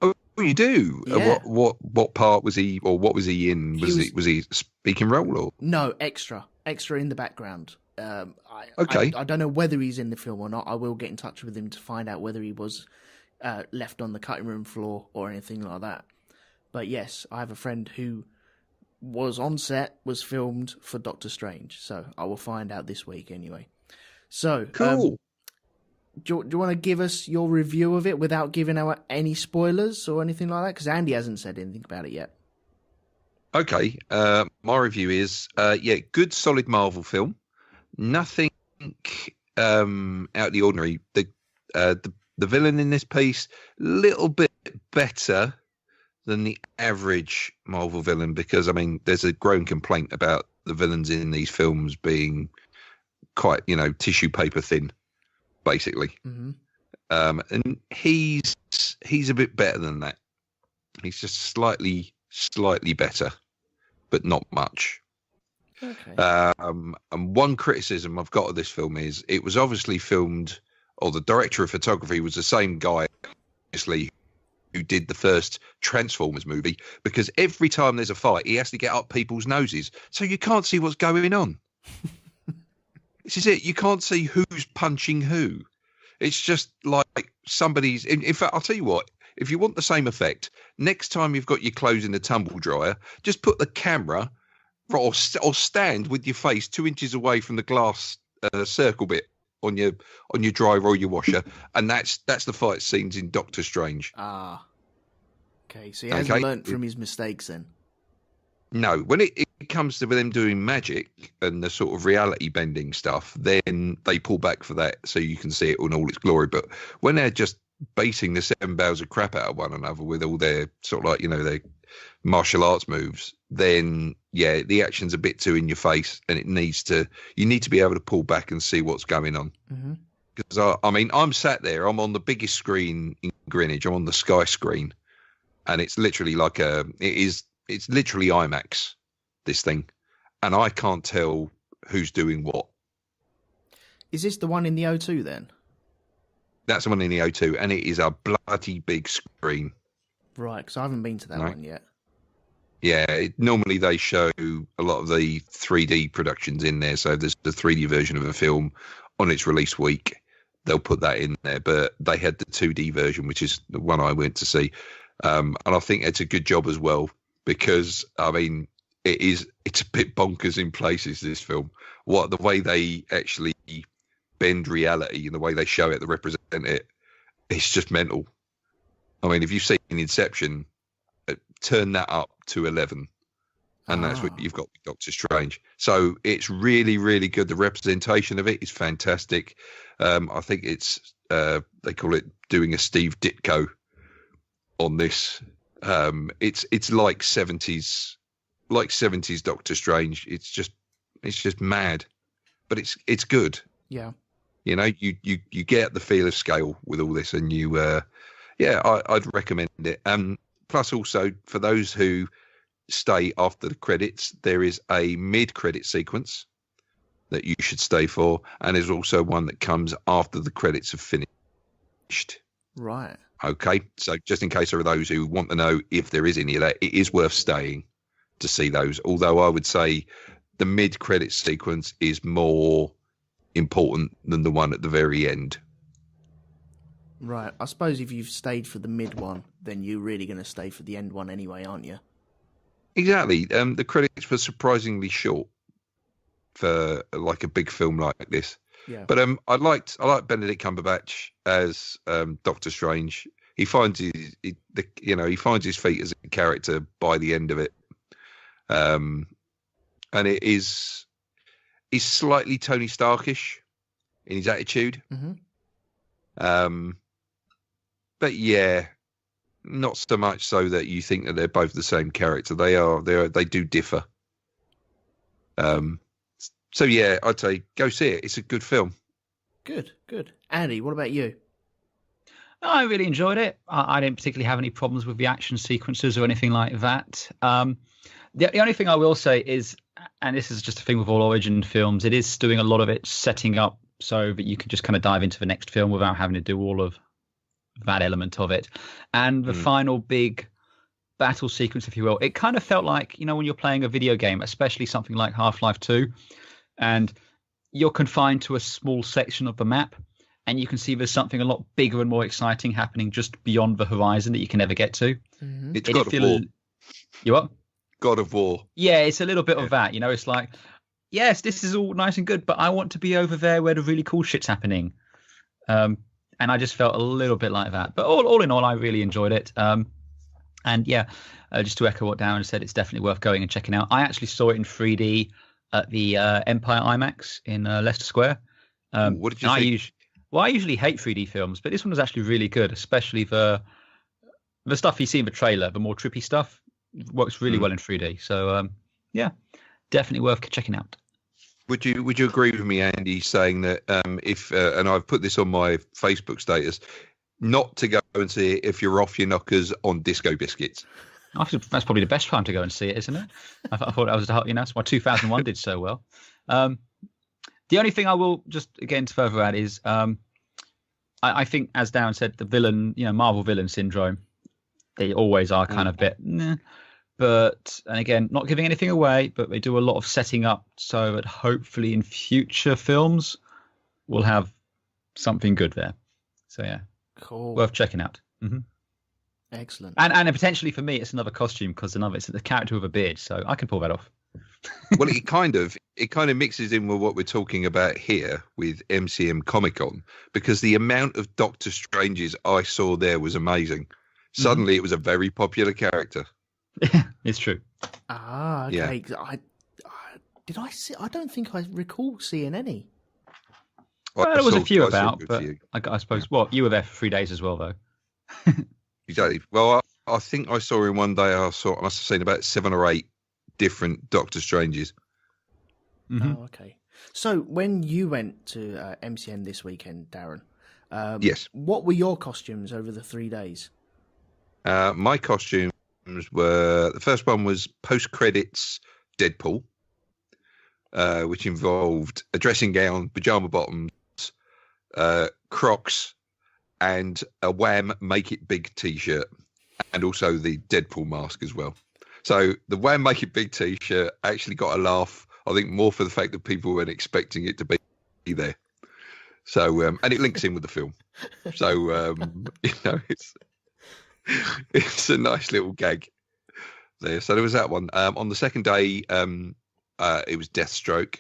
Speaker 3: Oh, you do?
Speaker 1: Yeah.
Speaker 3: What part was he, or what was he in? Was he speaking role or?
Speaker 1: No, extra in the background.
Speaker 3: Okay.
Speaker 1: I don't know whether he's in the film or not. I will get in touch with him to find out whether he was left on the cutting room floor or anything like that. But yes, I have a friend who was on set, was filmed for Doctor Strange. So I will find out this week anyway. So,
Speaker 3: cool.
Speaker 1: Do you want to give us your review of it without giving out any spoilers or anything like that? Because Andy hasn't said anything about it yet.
Speaker 3: Okay. My review is, good, solid Marvel film. Nothing out of the ordinary. The villain in this piece, little bit better than the average Marvel villain, because I mean, there's a growing complaint about the villains in these films being quite, tissue paper thin, basically.
Speaker 1: Mm-hmm.
Speaker 3: And he's a bit better than that. He's just slightly better, but not much.
Speaker 1: Okay.
Speaker 3: And one criticism I've got of this film is it was obviously filmed, or the director of photography was the same guy, obviously, who did the first Transformers movie, because every time there's a fight, he has to get up people's noses, so you can't see what's going on. This is it. You can't see who's punching who. It's just like somebody's... In fact, I'll tell you what, if you want the same effect, next time you've got your clothes in the tumble dryer, just put the camera or stand with your face 2 inches away from the glass circle bit on your dryer or your washer, and that's the fight scenes in Doctor Strange.
Speaker 1: Ah, okay. So he hasn't learnt from his mistakes then.
Speaker 3: No, when it comes to them doing magic and the sort of reality bending stuff, then they pull back for that so you can see it in all its glory. But when they're just basing the seven bells of crap out of one another with all their sort of like, their martial arts moves, then yeah, the action's a bit too in your face, and you need to be able to pull back and see what's going on. Because I mean, I'm sat there, I'm on the biggest screen in Greenwich, I'm on the Sky screen, and it's literally it's literally IMAX, this thing, and I can't tell who's doing what.
Speaker 1: Is this the one in the O2 then? That's
Speaker 3: the one in the O2, and it is a bloody big screen.
Speaker 1: Right, because I haven't been to that one yet.
Speaker 3: Yeah, normally they show a lot of the 3D productions in there. So there's the 3D version of a film on its release week. They'll put that in there. But they had the 2D version, which is the one I went to see. And I think it's a good job as well, because, I mean, it's a bit bonkers in places, this film. The way they actually bend reality and the way they show it, they represent it, it's just mental. I mean, if you've seen Inception, turn that up to 11, and that's what you've got with Doctor Strange. So it's really, really good. The representation of it is fantastic. I think it's they call it doing a Steve Ditko on this. It's like 70s Doctor Strange. It's just mad, but it's good.
Speaker 1: Yeah.
Speaker 3: You get the feel of scale with all this, and I'd recommend it. Plus, also, for those who stay after the credits, there is a mid-credit sequence that you should stay for, and there's also one that comes after the credits have finished.
Speaker 1: Right.
Speaker 3: Okay, so just in case there are those who want to know if there is any of that, it is worth staying to see those. Although I would say the mid-credit sequence is more important than the one at the very end.
Speaker 1: Right. I suppose if you've stayed for the mid one, then you're really going to stay for the end one anyway, aren't you?
Speaker 3: Exactly. The credits were surprisingly short for like a big film like this.
Speaker 1: Yeah.
Speaker 3: But I like Benedict Cumberbatch as Doctor Strange. He finds his feet as a character by the end of it. And he's slightly Tony Starkish in his attitude.
Speaker 1: Mm-hmm.
Speaker 3: But yeah, not so much so that you think that they're both the same character. They do differ. So yeah, I'd say go see it. It's a good film.
Speaker 1: Good. Andy, what about you?
Speaker 2: I really enjoyed it. I didn't particularly have any problems with the action sequences or anything like that. The only thing I will say is, and this is just a thing with all Origin films, it is doing a lot of it setting up so that you can just kind of dive into the next film without having to do all of that element of it. And the final big battle sequence, if you will, it kind of felt like, when you're playing a video game, especially something like Half-Life 2, and you're confined to a small section of the map, and you can see there's something a lot bigger and more exciting happening just beyond the horizon that you can never get to.
Speaker 3: Mm-hmm. It's God of War.
Speaker 2: You what?
Speaker 3: God of War.
Speaker 2: Yeah, it's a little bit of that. It's like, yes, this is all nice and good, but I want to be over there where the really cool shit's happening. And I just felt a little bit like that. But all in all, I really enjoyed it. And yeah, just to echo what Darren said, it's definitely worth going and checking out. I actually saw it in 3D at the Empire IMAX in Leicester Square.
Speaker 3: What did you think?
Speaker 2: I usually hate 3D films, but this one was actually really good, especially the stuff you see in the trailer, the more trippy stuff. Works really well in 3D. So yeah, definitely worth checking out.
Speaker 3: Would you agree with me, Andy, saying that if and I've put this on my Facebook status, not to go and see it if you're off your knockers on disco biscuits?
Speaker 2: I think that's probably the best time to go and see it, isn't it? I thought that was that's why 2001 did so well. The only thing I will just again to further add is I think, as Darren said, the villain, Marvel villain syndrome, they always are kind of a bit. But, and again, not giving anything away, but they do a lot of setting up so that hopefully in future films we'll have something good there. So yeah,
Speaker 1: cool,
Speaker 2: worth checking out. Mm-hmm.
Speaker 1: Excellent.
Speaker 2: And potentially for me, it's another costume because it's the character with a beard, so I can pull that off.
Speaker 3: Well, it kind of mixes in with what we're talking about here with MCM Comic Con, because the amount of Doctor Stranges I saw there was amazing. Suddenly, it was a very popular character.
Speaker 2: Yeah, it's true.
Speaker 1: Ah, okay. Yeah. I don't think I recall seeing any.
Speaker 2: Well, there was a few about, but
Speaker 3: few.
Speaker 2: I suppose, you were there for 3 days as well, though.
Speaker 3: Exactly. Well, I think I saw in one day, I must have seen about 7 or 8 different Doctor Stranges.
Speaker 1: Mm-hmm. Oh, okay. So when you went to MCM this weekend, Darren,
Speaker 3: yes,
Speaker 1: what were your costumes over the 3 days?
Speaker 3: My costumes were, the first one was post-credits Deadpool, which involved a dressing gown, pajama bottoms, Crocs, and a Wham! Make It Big t-shirt, and also the Deadpool mask as well. So the Wham! Make It Big t-shirt actually got a laugh, I think more for the fact that people weren't expecting it to be there. So, and it links in with the film. So, it's a nice little gag there. So there was that one. On the second day, it was Deathstroke.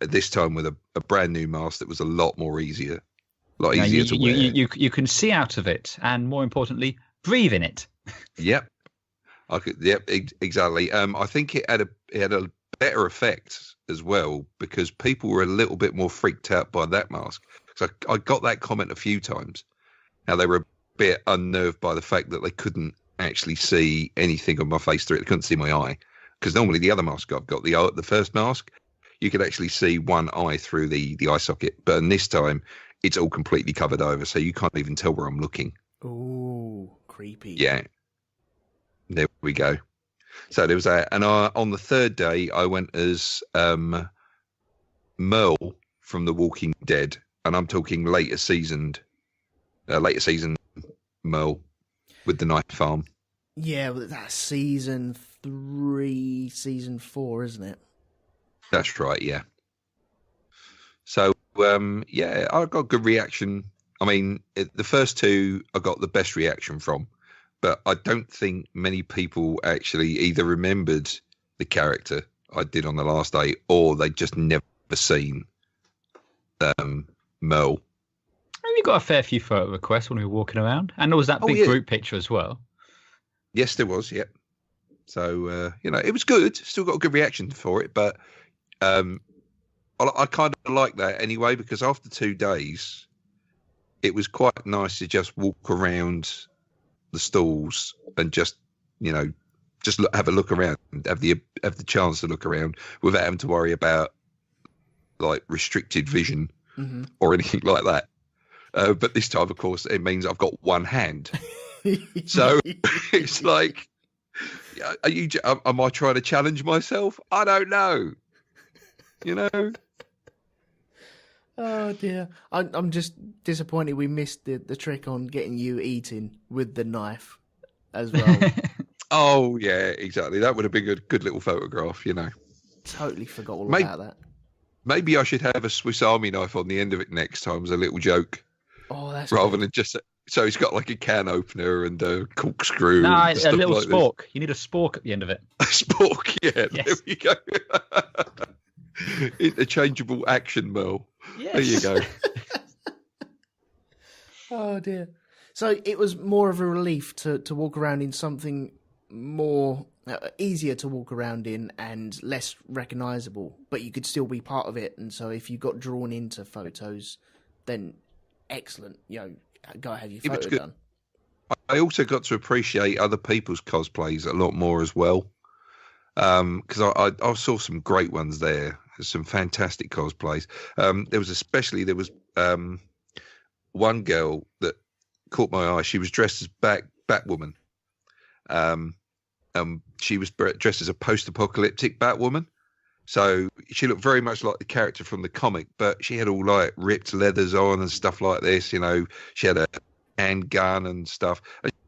Speaker 3: This time with a brand new mask that was a lot easier to wear.
Speaker 2: You can see out of it, and more importantly, breathe in it.
Speaker 3: Yep. Exactly. I think it had a better effect as well because people were a little bit more freaked out by that mask. So I got that comment a few times. Now they were a bit unnerved by the fact that they couldn't actually see anything on my face through it. They couldn't see my eye because normally the other mask I've got, the first mask, you could actually see one eye through the eye socket, but in this time it's all completely covered over, so you can't even tell where I'm looking.
Speaker 1: Ooh, creepy.
Speaker 3: Yeah. There we go. So there was that. And on the third day, I went as Merle from The Walking Dead. And I'm talking later season Merle with the knife arm.
Speaker 1: Yeah, but that's season 3, season 4, isn't it?
Speaker 3: That's right, yeah. So, I got good reaction. I mean, the first 2, I got the best reaction from. But I don't think many people actually either remembered the character I did on the last day or they'd just never seen Merle.
Speaker 2: We got a fair few photo requests when we were walking around. And there was that big group picture as well.
Speaker 3: Yes, there was, yeah. So, it was good. Still got a good reaction for it. But I kind of like that anyway because after 2 days, it was quite nice to just walk around the stalls and just have a look around, have the chance to look around without having to worry about like restricted vision or anything like that. But this time, of course, it means I've got one hand, so it's like, am I trying to challenge myself? I don't know.
Speaker 1: Oh dear, I'm just disappointed we missed the trick on getting you eating with the knife as well.
Speaker 3: Oh yeah, exactly. That would have been a good little photograph,
Speaker 1: Totally forgot all about that.
Speaker 3: Maybe I should have a Swiss Army knife on the end of it next time as a little joke.
Speaker 1: Oh, that's
Speaker 3: rather than just so it's got like a can opener and a corkscrew.
Speaker 2: No, a little spork. This. You need a spork at the end of it.
Speaker 3: A spork, yeah. Yes. There we go. Interchangeable action, Mel.
Speaker 1: Yes.
Speaker 3: There you go.
Speaker 1: Oh dear. So it was more of a relief to walk around in something more easier to walk around in and less recognisable, but you could still be part of it. And so if you got drawn into photos, then excellent. Go have your photo done.
Speaker 3: I also got to appreciate other people's cosplays a lot more as well. Because I saw some great ones there. There's some fantastic cosplays. There was one girl that caught my eye. She was dressed as Batwoman. She was dressed as a post-apocalyptic Batwoman. So she looked very much like the character from the comic, but she had all like ripped leathers on and stuff like this. She had a handgun and stuff.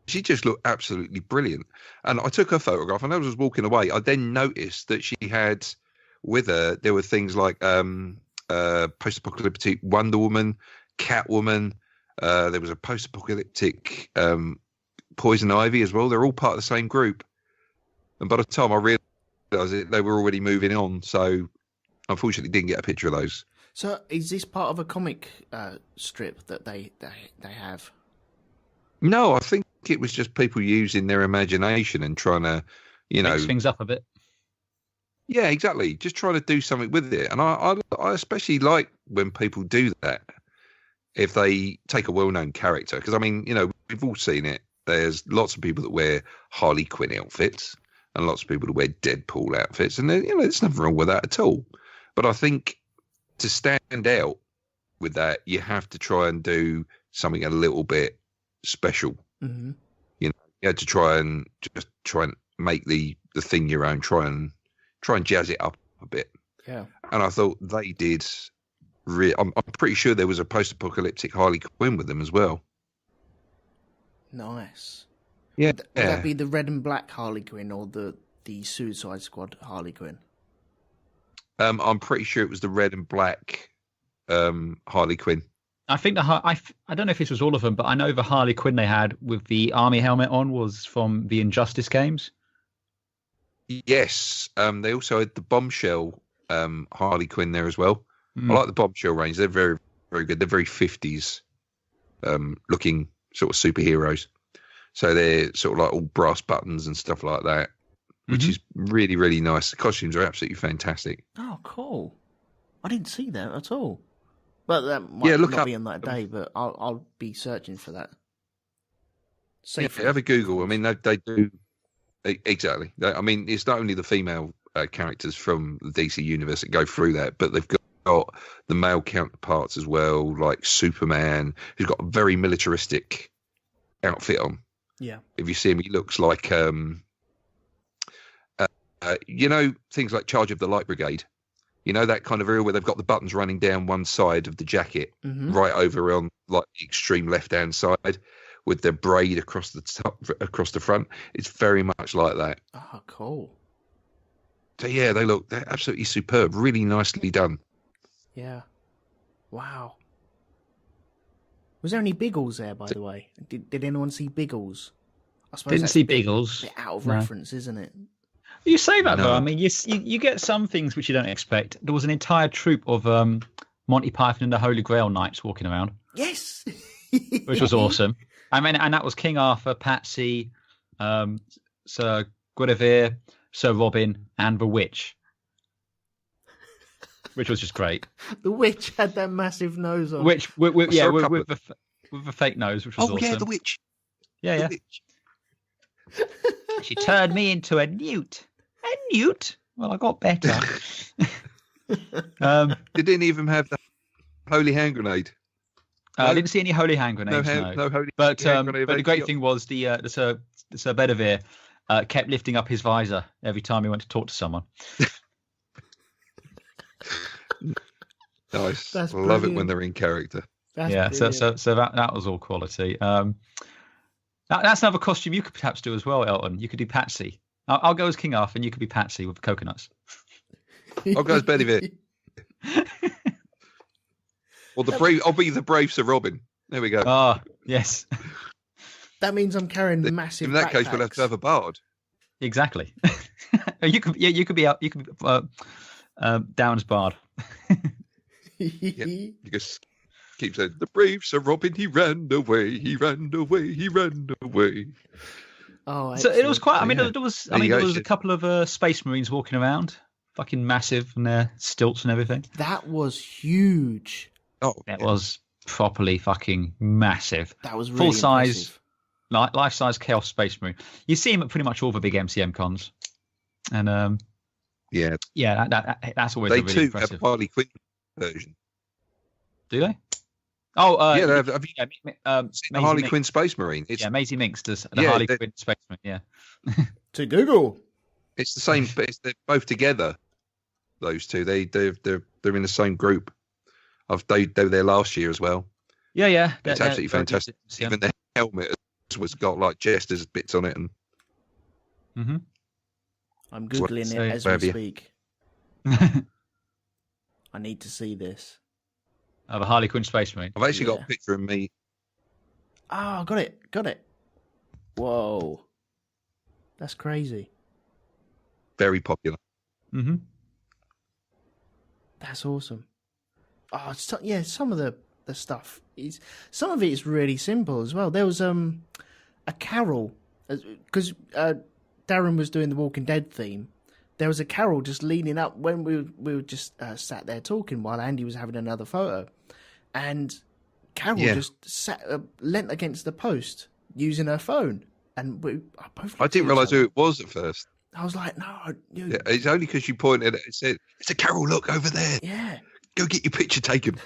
Speaker 3: She just looked absolutely brilliant. And I took her photograph, and as I was walking away, I then noticed that she had with her, there were things like post-apocalyptic Wonder Woman, Catwoman. There was a post-apocalyptic Poison Ivy as well. They're all part of the same group. And by the time I realised it, they were already moving on. So unfortunately, didn't get a picture of those.
Speaker 1: So is this part of a comic strip that they have?
Speaker 3: No, I think it was just people using their imagination and trying to,
Speaker 2: mix things up a bit.
Speaker 3: Yeah, exactly. Just trying to do something with it. And I especially like when people do that. If they take a well-known character, because I mean, we've all seen it. There's lots of people that wear Harley Quinn outfits and lots of people that wear Deadpool outfits. And, there's nothing wrong with that at all. But I think to stand out with that, you have to try and do something a little bit special.
Speaker 1: Mm-hmm.
Speaker 3: You have to try and make the thing your own, try and jazz it up a bit.
Speaker 1: Yeah.
Speaker 3: And I thought they did. I'm pretty sure there was a post-apocalyptic Harley Quinn with them as well.
Speaker 1: Nice.
Speaker 3: Yeah.
Speaker 1: Would that be the red and black Harley Quinn or the Suicide Squad Harley Quinn?
Speaker 3: I'm pretty sure it was the red and black Harley Quinn.
Speaker 2: I think I don't know if this was all of them, but I know the Harley Quinn they had with the army helmet on was from the Injustice games.
Speaker 3: Yes. They also had the Bombshell Harley Quinn there as well. I like the Bombshell range. They're very, very good. They're very 50s looking sort of superheroes. So they're sort of like all brass buttons and stuff like that, which is really, really nice. The costumes are absolutely fantastic.
Speaker 1: Oh, cool. I didn't see that at all. But that might not be on that day, but I'll be searching for that.
Speaker 3: Yeah, have a Google. I mean, they do. Exactly. I mean, it's not only the female characters from the DC universe that go through that, but they've got the male counterparts as well, like Superman, who's got a very militaristic outfit on.
Speaker 1: Yeah.
Speaker 3: If you see him, he looks like, things like Charge of the Light Brigade. That kind of area where they've got the buttons running down one side of the jacket, right over on like the extreme left-hand side, with the braid across the top, across the front. It's very much like that.
Speaker 1: Oh, cool.
Speaker 3: So yeah, they're absolutely superb, really nicely done.
Speaker 1: Yeah. Wow. Was there any Biggles there, by the way? Did anyone see Biggles? I suppose
Speaker 2: didn't see Biggles.
Speaker 1: A bit out of reference, isn't it?
Speaker 2: You say that though. I mean, you get some things which you don't expect. There was an entire troop of Monty Python and the Holy Grail knights walking around.
Speaker 1: Yes.
Speaker 2: Which was awesome. I mean, and that was King Arthur, Patsy, Sir Guinevere, Sir Robin, and the Witch. Which was just great.
Speaker 1: The witch had that massive nose on.
Speaker 2: With the fake nose, which was awesome.
Speaker 3: Oh yeah, the witch.
Speaker 2: Yeah. She turned me into a newt. A newt? Well, I got better.
Speaker 3: They didn't even have the holy hand grenade.
Speaker 2: I didn't see any holy hand grenades.
Speaker 3: No holy
Speaker 2: but
Speaker 3: hand grenade.
Speaker 2: But the great thing was the Sir Bedivere kept lifting up his visor every time he went to talk to someone.
Speaker 3: Nice. I love it when they're in character.
Speaker 2: So that was all quality. That's another costume you could perhaps do as well, Elton. You could do Patsy. I'll go as King Arthur, and you could be Patsy with the coconuts.
Speaker 3: I'll go as Bedivere. Or I'll be the brave Sir Robin. There we go.
Speaker 2: Ah, yes.
Speaker 1: That means I'm carrying massive.
Speaker 3: In that case, we'll have to have a bard.
Speaker 2: Exactly. You could be Down's bard.
Speaker 3: You just keep saying, the brave Sir Robin, he ran away, he ran away, he ran away.
Speaker 1: Oh,
Speaker 2: so it was quite. I mean, there was a couple of Space Marines walking around, fucking massive, and their stilts and everything.
Speaker 1: That was huge.
Speaker 3: Oh,
Speaker 2: that was properly fucking massive.
Speaker 1: That was really
Speaker 2: full size, life size Chaos Space Marine. You see him at pretty much all the big MCM cons, and that's always
Speaker 3: they
Speaker 2: really
Speaker 3: too
Speaker 2: impressive.
Speaker 3: have Harley Quinn version.
Speaker 2: Do they? Oh,
Speaker 3: yeah, they have Harley Quinn Space Marine.
Speaker 2: Maisie Minx does the Harley Quinn Space Marine. Yeah.
Speaker 1: To Google.
Speaker 3: It's the same, but they're both together. Those two, they're in the same group. They were there last year as well.
Speaker 2: Yeah.
Speaker 3: It's absolutely fantastic. Even the helmet was got like Jester's bits on it, and
Speaker 1: I'm googling it as we speak. I need to see this.
Speaker 2: Of a Harley Quinn Space Marine.
Speaker 3: I've actually got a picture of me.
Speaker 1: Oh, got it. Whoa. That's crazy.
Speaker 3: Very popular.
Speaker 2: Mm-hmm.
Speaker 1: That's awesome. Oh, some of the stuff is, some of it is really simple as well. There was a carol, because Darren was doing the Walking Dead theme, there was a Carol just leaning up when we were just sat there talking while Andy was having another photo, and Carol just sat leant against the post using her phone, and
Speaker 3: I didn't realise who it was at first.
Speaker 1: I was like, no,
Speaker 3: it's only because you pointed at it and said, "It's a Carol, look over there.
Speaker 1: Yeah,
Speaker 3: go get your picture taken."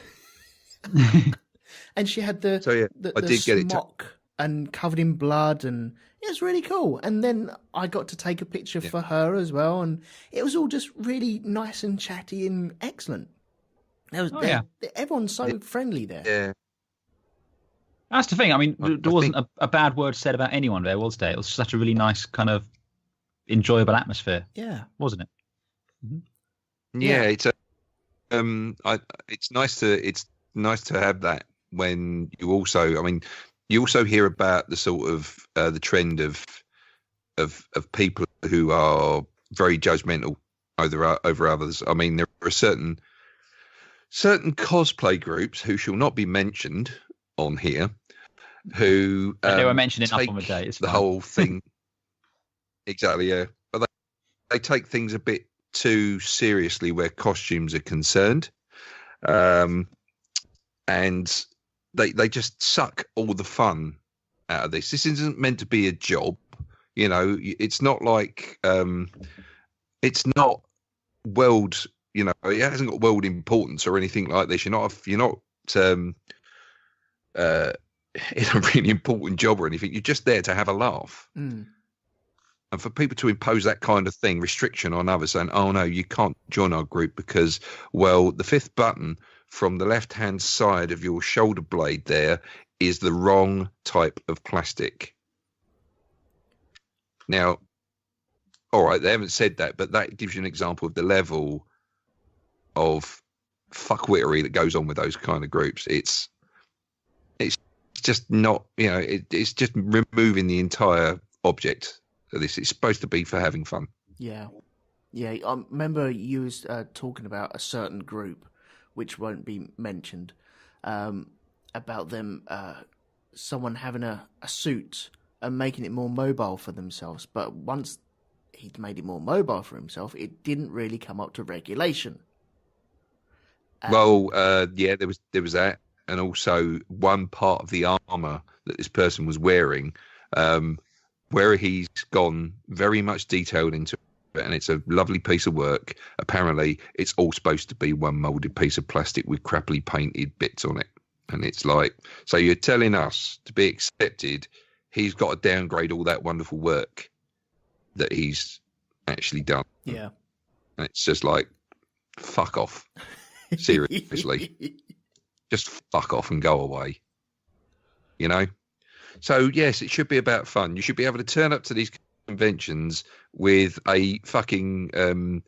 Speaker 1: And she had the
Speaker 3: I did get it
Speaker 1: and covered in blood, and it was really cool. And then I got to take a picture for her as well, and it was all just really nice and chatty and excellent. Everyone's so friendly there.
Speaker 3: Yeah.
Speaker 2: That's the thing. I mean, there wasn't a bad word said about anyone there, was there? It was such a really nice kind of enjoyable atmosphere.
Speaker 1: Yeah.
Speaker 2: Wasn't it?
Speaker 3: Mm-hmm. Yeah, it's it's nice to have that when you also, I mean, you also hear about the sort of the trend of people who are very judgmental over others. I mean, there are certain cosplay groups who shall not be mentioned on here who
Speaker 2: they were mentioning up on the day. It's
Speaker 3: the whole thing. Exactly, yeah. But they take things a bit too seriously where costumes are concerned, and they just suck all the fun out of this. This isn't meant to be a job, you know. It's not like it's not world, you know. It hasn't got world importance or anything like this. You're not it's a really important job or anything. You're just there to have a laugh.
Speaker 1: Mm.
Speaker 3: And for people to impose that kind of thing, restriction on others, saying, "Oh no, you can't join our group because, well, the fifth button from the left-hand side of your shoulder blade there is the wrong type of plastic." Now, all right, they haven't said that, but that gives you an example of the level of fuckwittery that goes on with those kind of groups. It's just not, you know, it's just removing the entire object of this. It's supposed to be for having fun.
Speaker 1: Yeah. I remember you was talking about a certain group, which won't be mentioned, about them, someone having a suit and making it more mobile for themselves. But once he'd made it more mobile for himself, it didn't really come up to regulation.
Speaker 3: Well, yeah, there was that. And also one part of the armor that this person was wearing, where he's gone very much detailed into it, and it's a lovely piece of work. Apparently, it's all supposed to be one molded piece of plastic with crappily painted bits on it. And it's like, so you're telling us to be accepted, he's got to downgrade all that wonderful work that he's actually done.
Speaker 1: Yeah.
Speaker 3: And it's just like, fuck off. Seriously. Just fuck off and go away. You know? So, yes, it should be about fun. You should be able to turn up to these conventions with a fucking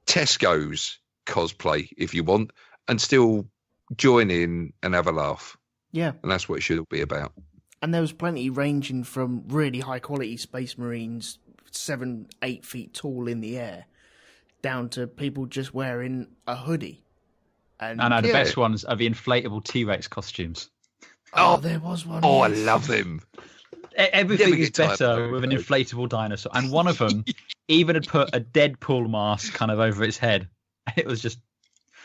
Speaker 3: Tesco's cosplay, if you want, and still join in and have a laugh.
Speaker 1: Yeah.
Speaker 3: And that's what it should be about.
Speaker 1: And there was plenty ranging from really high-quality Space Marines, 7-8 feet tall in the air, down to people just wearing a hoodie. And
Speaker 2: no, the best ones are the inflatable T-Rex costumes.
Speaker 1: Oh, there was one.
Speaker 3: Oh, yes. I love them.
Speaker 2: Everything is better with an inflatable dinosaur. And one of them even had put a Deadpool mask kind of over its head. It was just,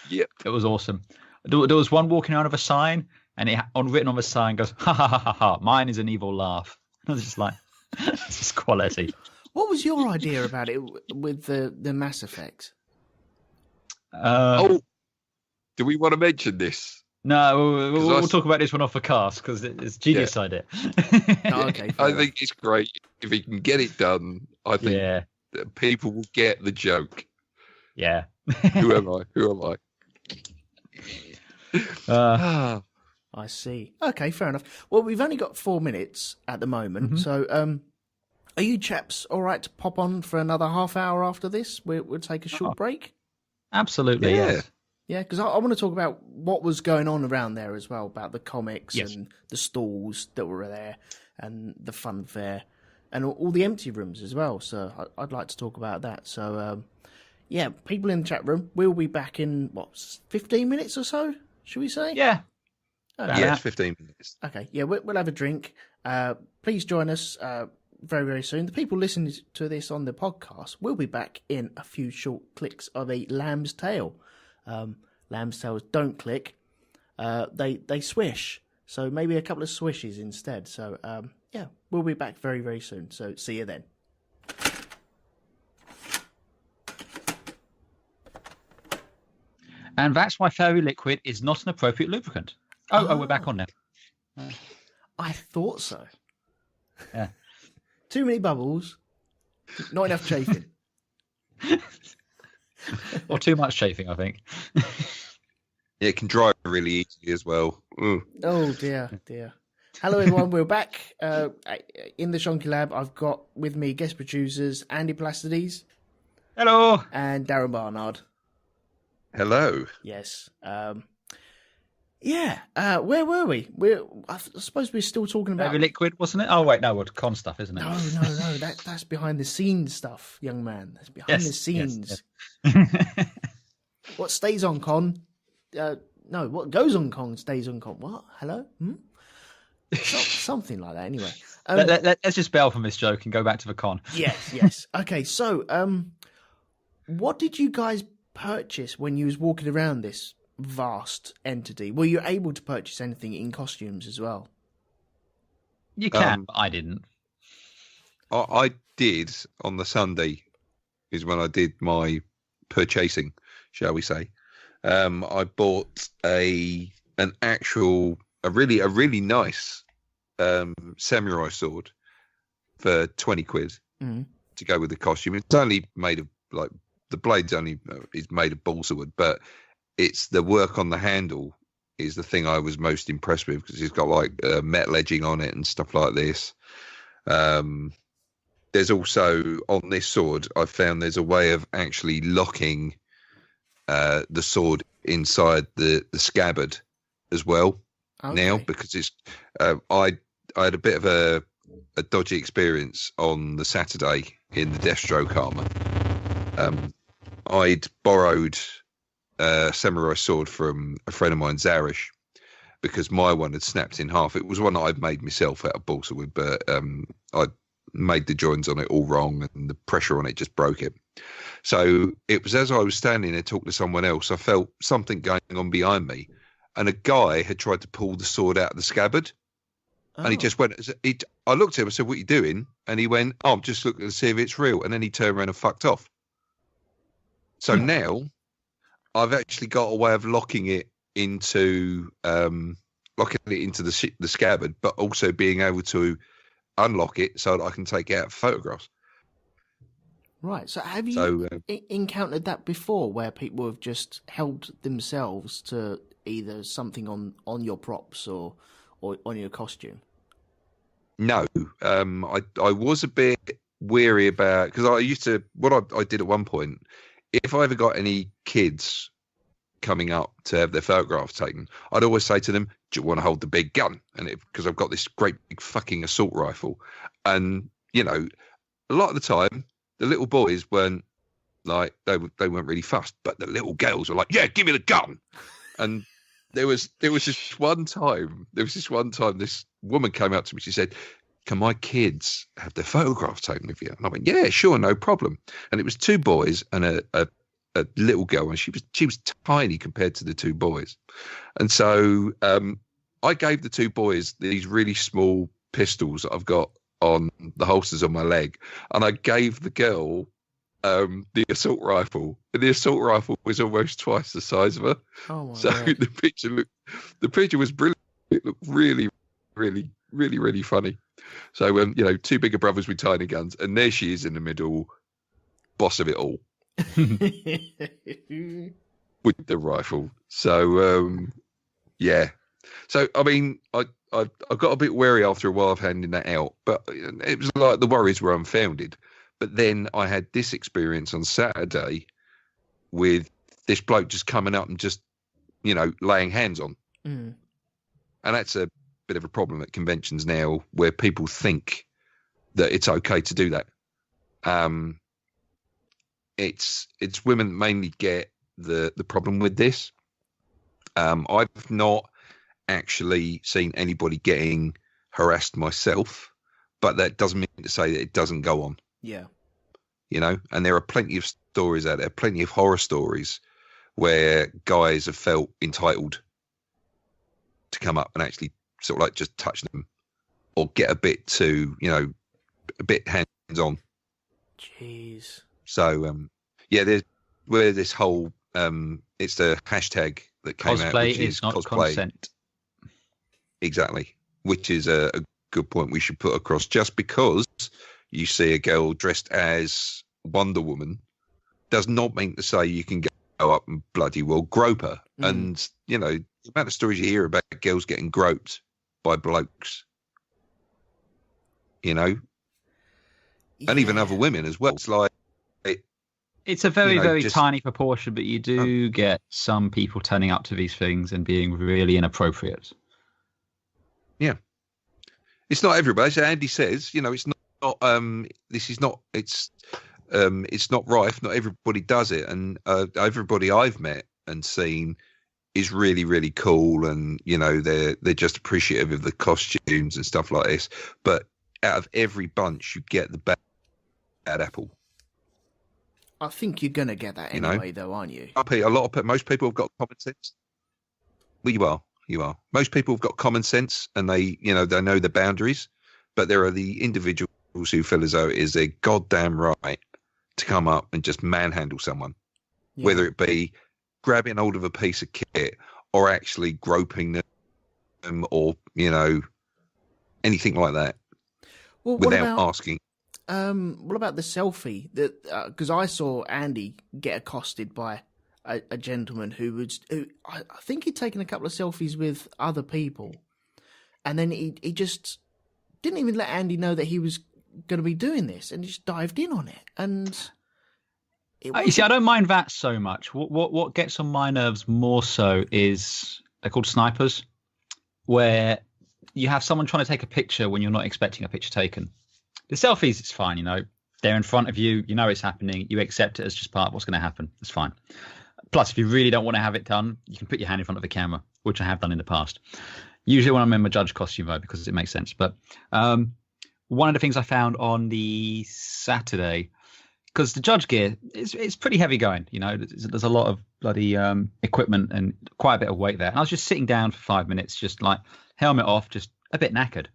Speaker 2: it was awesome. There was one walking around with a sign, and written on the sign goes, "Ha ha ha ha ha, mine is an evil laugh." I was just like, it's just quality.
Speaker 1: What was your idea about it with the Mass Effect?
Speaker 3: Do we want to mention this?
Speaker 2: No, we'll talk about this one off the cast because it's genius idea.
Speaker 1: Okay,
Speaker 3: I think it's great if he can get it done. I think that people will get the joke.
Speaker 2: Yeah.
Speaker 3: Who am I?
Speaker 1: I see. Okay, fair enough. Well, we've only got 4 minutes at the moment, so are you chaps all right to pop on for another half hour after this? We'll take a short break.
Speaker 2: Absolutely, yes.
Speaker 1: Yeah, because I want to talk about what was going on around there as well, about the comics and the stalls that were there and the fun fair and all the empty rooms as well. So I'd like to talk about that. So, yeah, people in the chat room, we'll be back in, 15 minutes or so, should we say?
Speaker 2: Yeah.
Speaker 3: Okay. Yeah, it's 15 minutes.
Speaker 1: Okay, yeah, we'll have a drink. Please join us. very, very soon. The people listening to this on the podcast will be back in a few short clicks of a lamb's tail. Lamb's tails don't click. They swish. So maybe a couple of swishes instead. So, yeah, we'll be back very, very soon. So see you then.
Speaker 2: And that's why fairy liquid is not an appropriate lubricant. Oh, we're back on now.
Speaker 1: I thought so.
Speaker 2: Yeah.
Speaker 1: Too many bubbles, not enough chafing.
Speaker 2: Or too much chafing, I think.
Speaker 3: Yeah, it can dry really easily as well.
Speaker 1: Oh, dear. Hello, everyone. We're back in the Shonky Lab. I've got with me guest producers Andy Plastides.
Speaker 2: Hello.
Speaker 1: And Darren Barnard.
Speaker 3: Hello.
Speaker 1: Yes. Where were we? I suppose we're still talking about...
Speaker 2: Fairy liquid, wasn't it? Oh, wait, no, it's con stuff, isn't it?
Speaker 1: No. That's behind the scenes stuff, young man. That's behind the scenes.
Speaker 2: Yes.
Speaker 1: What stays on con... no, what goes on con stays on con. What? Hello? Something like that, anyway.
Speaker 2: Let's just bail from this joke and go back to the con.
Speaker 1: Yes. Okay, so what did you guys purchase when you was walking around this vast entity? Were you able to purchase anything in costumes as well?
Speaker 2: You can, but I didn't.
Speaker 3: I did on the Sunday, is when I did my purchasing, shall we say. I bought a really nice samurai sword for 20 quid to go with the costume. It's only made of the blade's only is made of balsa wood, but it's the work on the handle is the thing I was most impressed with, because it's got metal edging on it and stuff like this. There's also on this sword, I found there's a way of actually locking the sword inside the scabbard as well. Now, because it's I had a bit of a dodgy experience on the Saturday in the Deathstroke armor. I'd borrowed a samurai sword from a friend of mine, Zarish, because my one had snapped in half. It was one that I'd made myself out of balsa wood, but I made the joins on it all wrong, and the pressure on it just broke it. So it was as I was standing there talking to someone else, I felt something going on behind me, and a guy had tried to pull the sword out of the scabbard. And he just went, I looked at him, I said, "What are you doing?" And he went, "Oh, I'm just looking to see if it's real." And then he turned around and fucked off. So now I've actually got a way of locking it into the scabbard, but also being able to unlock it so that I can take out photographs.
Speaker 1: Right. So have you encountered that before, where people have just held themselves to either something on your props or on your costume?
Speaker 3: No. I was a bit weary about, because I used to, what I did at one point, if I ever got any kids coming up to have their photographs taken, I'd always say to them, "Do you want to hold the big gun?" And because I've got this great big fucking assault rifle, and a lot of the time the little boys weren't like, they weren't really fussed, but the little girls were like, "Yeah, give me the gun." And there was this one time this woman came up to me, she said, "Can my kids have their photographs taken with you?" And I went, "Yeah, sure, no problem." And it was two boys and a little girl, and she was tiny compared to the two boys. And so I gave the two boys these really small pistols that I've got on the holsters on my leg, and I gave the girl the assault rifle, and the assault rifle was almost twice the size of her.
Speaker 1: Oh my
Speaker 3: so
Speaker 1: God.
Speaker 3: the picture was brilliant. It looked really, really, really, really funny. So two bigger brothers with tiny guns, and there she is in the middle, boss of it all. With the rifle. So yeah. So I mean, I got a bit wary after a while of handing that out, but it was like the worries were unfounded. But then I had this experience on Saturday with this bloke just coming up and just laying hands on. And that's a bit of a problem at conventions now, where people think that it's okay to do that. It's women that mainly get the problem with this. I've not actually seen anybody getting harassed myself, but that doesn't mean to say that it doesn't go on.
Speaker 1: Yeah.
Speaker 3: You know, and there are plenty of stories out there, plenty of horror stories where guys have felt entitled to come up and actually sort of like just touch them or get a bit too, you know, a bit hands-on.
Speaker 1: Jeez.
Speaker 3: So, yeah, there's where this whole, it's the hashtag that came out, which is
Speaker 2: not
Speaker 3: cosplay.
Speaker 2: Consent.
Speaker 3: Exactly, which is a good point we should put across. Just because you see a girl dressed as Wonder Woman does not mean to say you can go up and bloody well grope her. And, you know, the amount of stories you hear about girls getting groped by blokes, you know, and even other women as well. It's like,
Speaker 2: it's a very, very tiny proportion, but you do get some people turning up to these things and being really inappropriate.
Speaker 3: Yeah. It's not everybody. So Andy says, you know, it's not this is not, it's not rife. Not everybody does it. And everybody I've met and seen is really, really cool. And, you know, they're just appreciative of the costumes and stuff like this. But out of every bunch, you get the bad apple.
Speaker 1: I think you're going to get that anyway, though, aren't you?
Speaker 3: Most people have got common sense. Well, you are. Most people have got common sense, and they know the boundaries. But there are the individuals who feel as though it is their goddamn right to come up and just manhandle someone, whether it be grabbing hold of a piece of kit or actually groping them, or anything like that, without asking.
Speaker 1: What about the selfie? Because I saw Andy get accosted by a gentleman who I think he'd taken a couple of selfies with other people, and then he just didn't even let Andy know that he was going to be doing this, and he just dived in on it. And
Speaker 2: you see, I don't mind that so much. What gets on my nerves more so is they're called snipers, where you have someone trying to take a picture when you're not expecting a picture taken. The selfies, it's fine, they're in front of you, it's happening, you accept it as just part of what's going to happen. It's fine. Plus, if you really don't want to have it done, you can put your hand in front of the camera, which I have done in the past. Usually when I'm in my judge costume, though, because it makes sense. But one of the things I found on the Saturday, because the judge gear, it's pretty heavy going, there's a lot of bloody equipment and quite a bit of weight there. And I was just sitting down for 5 minutes, just like helmet off, just a bit knackered.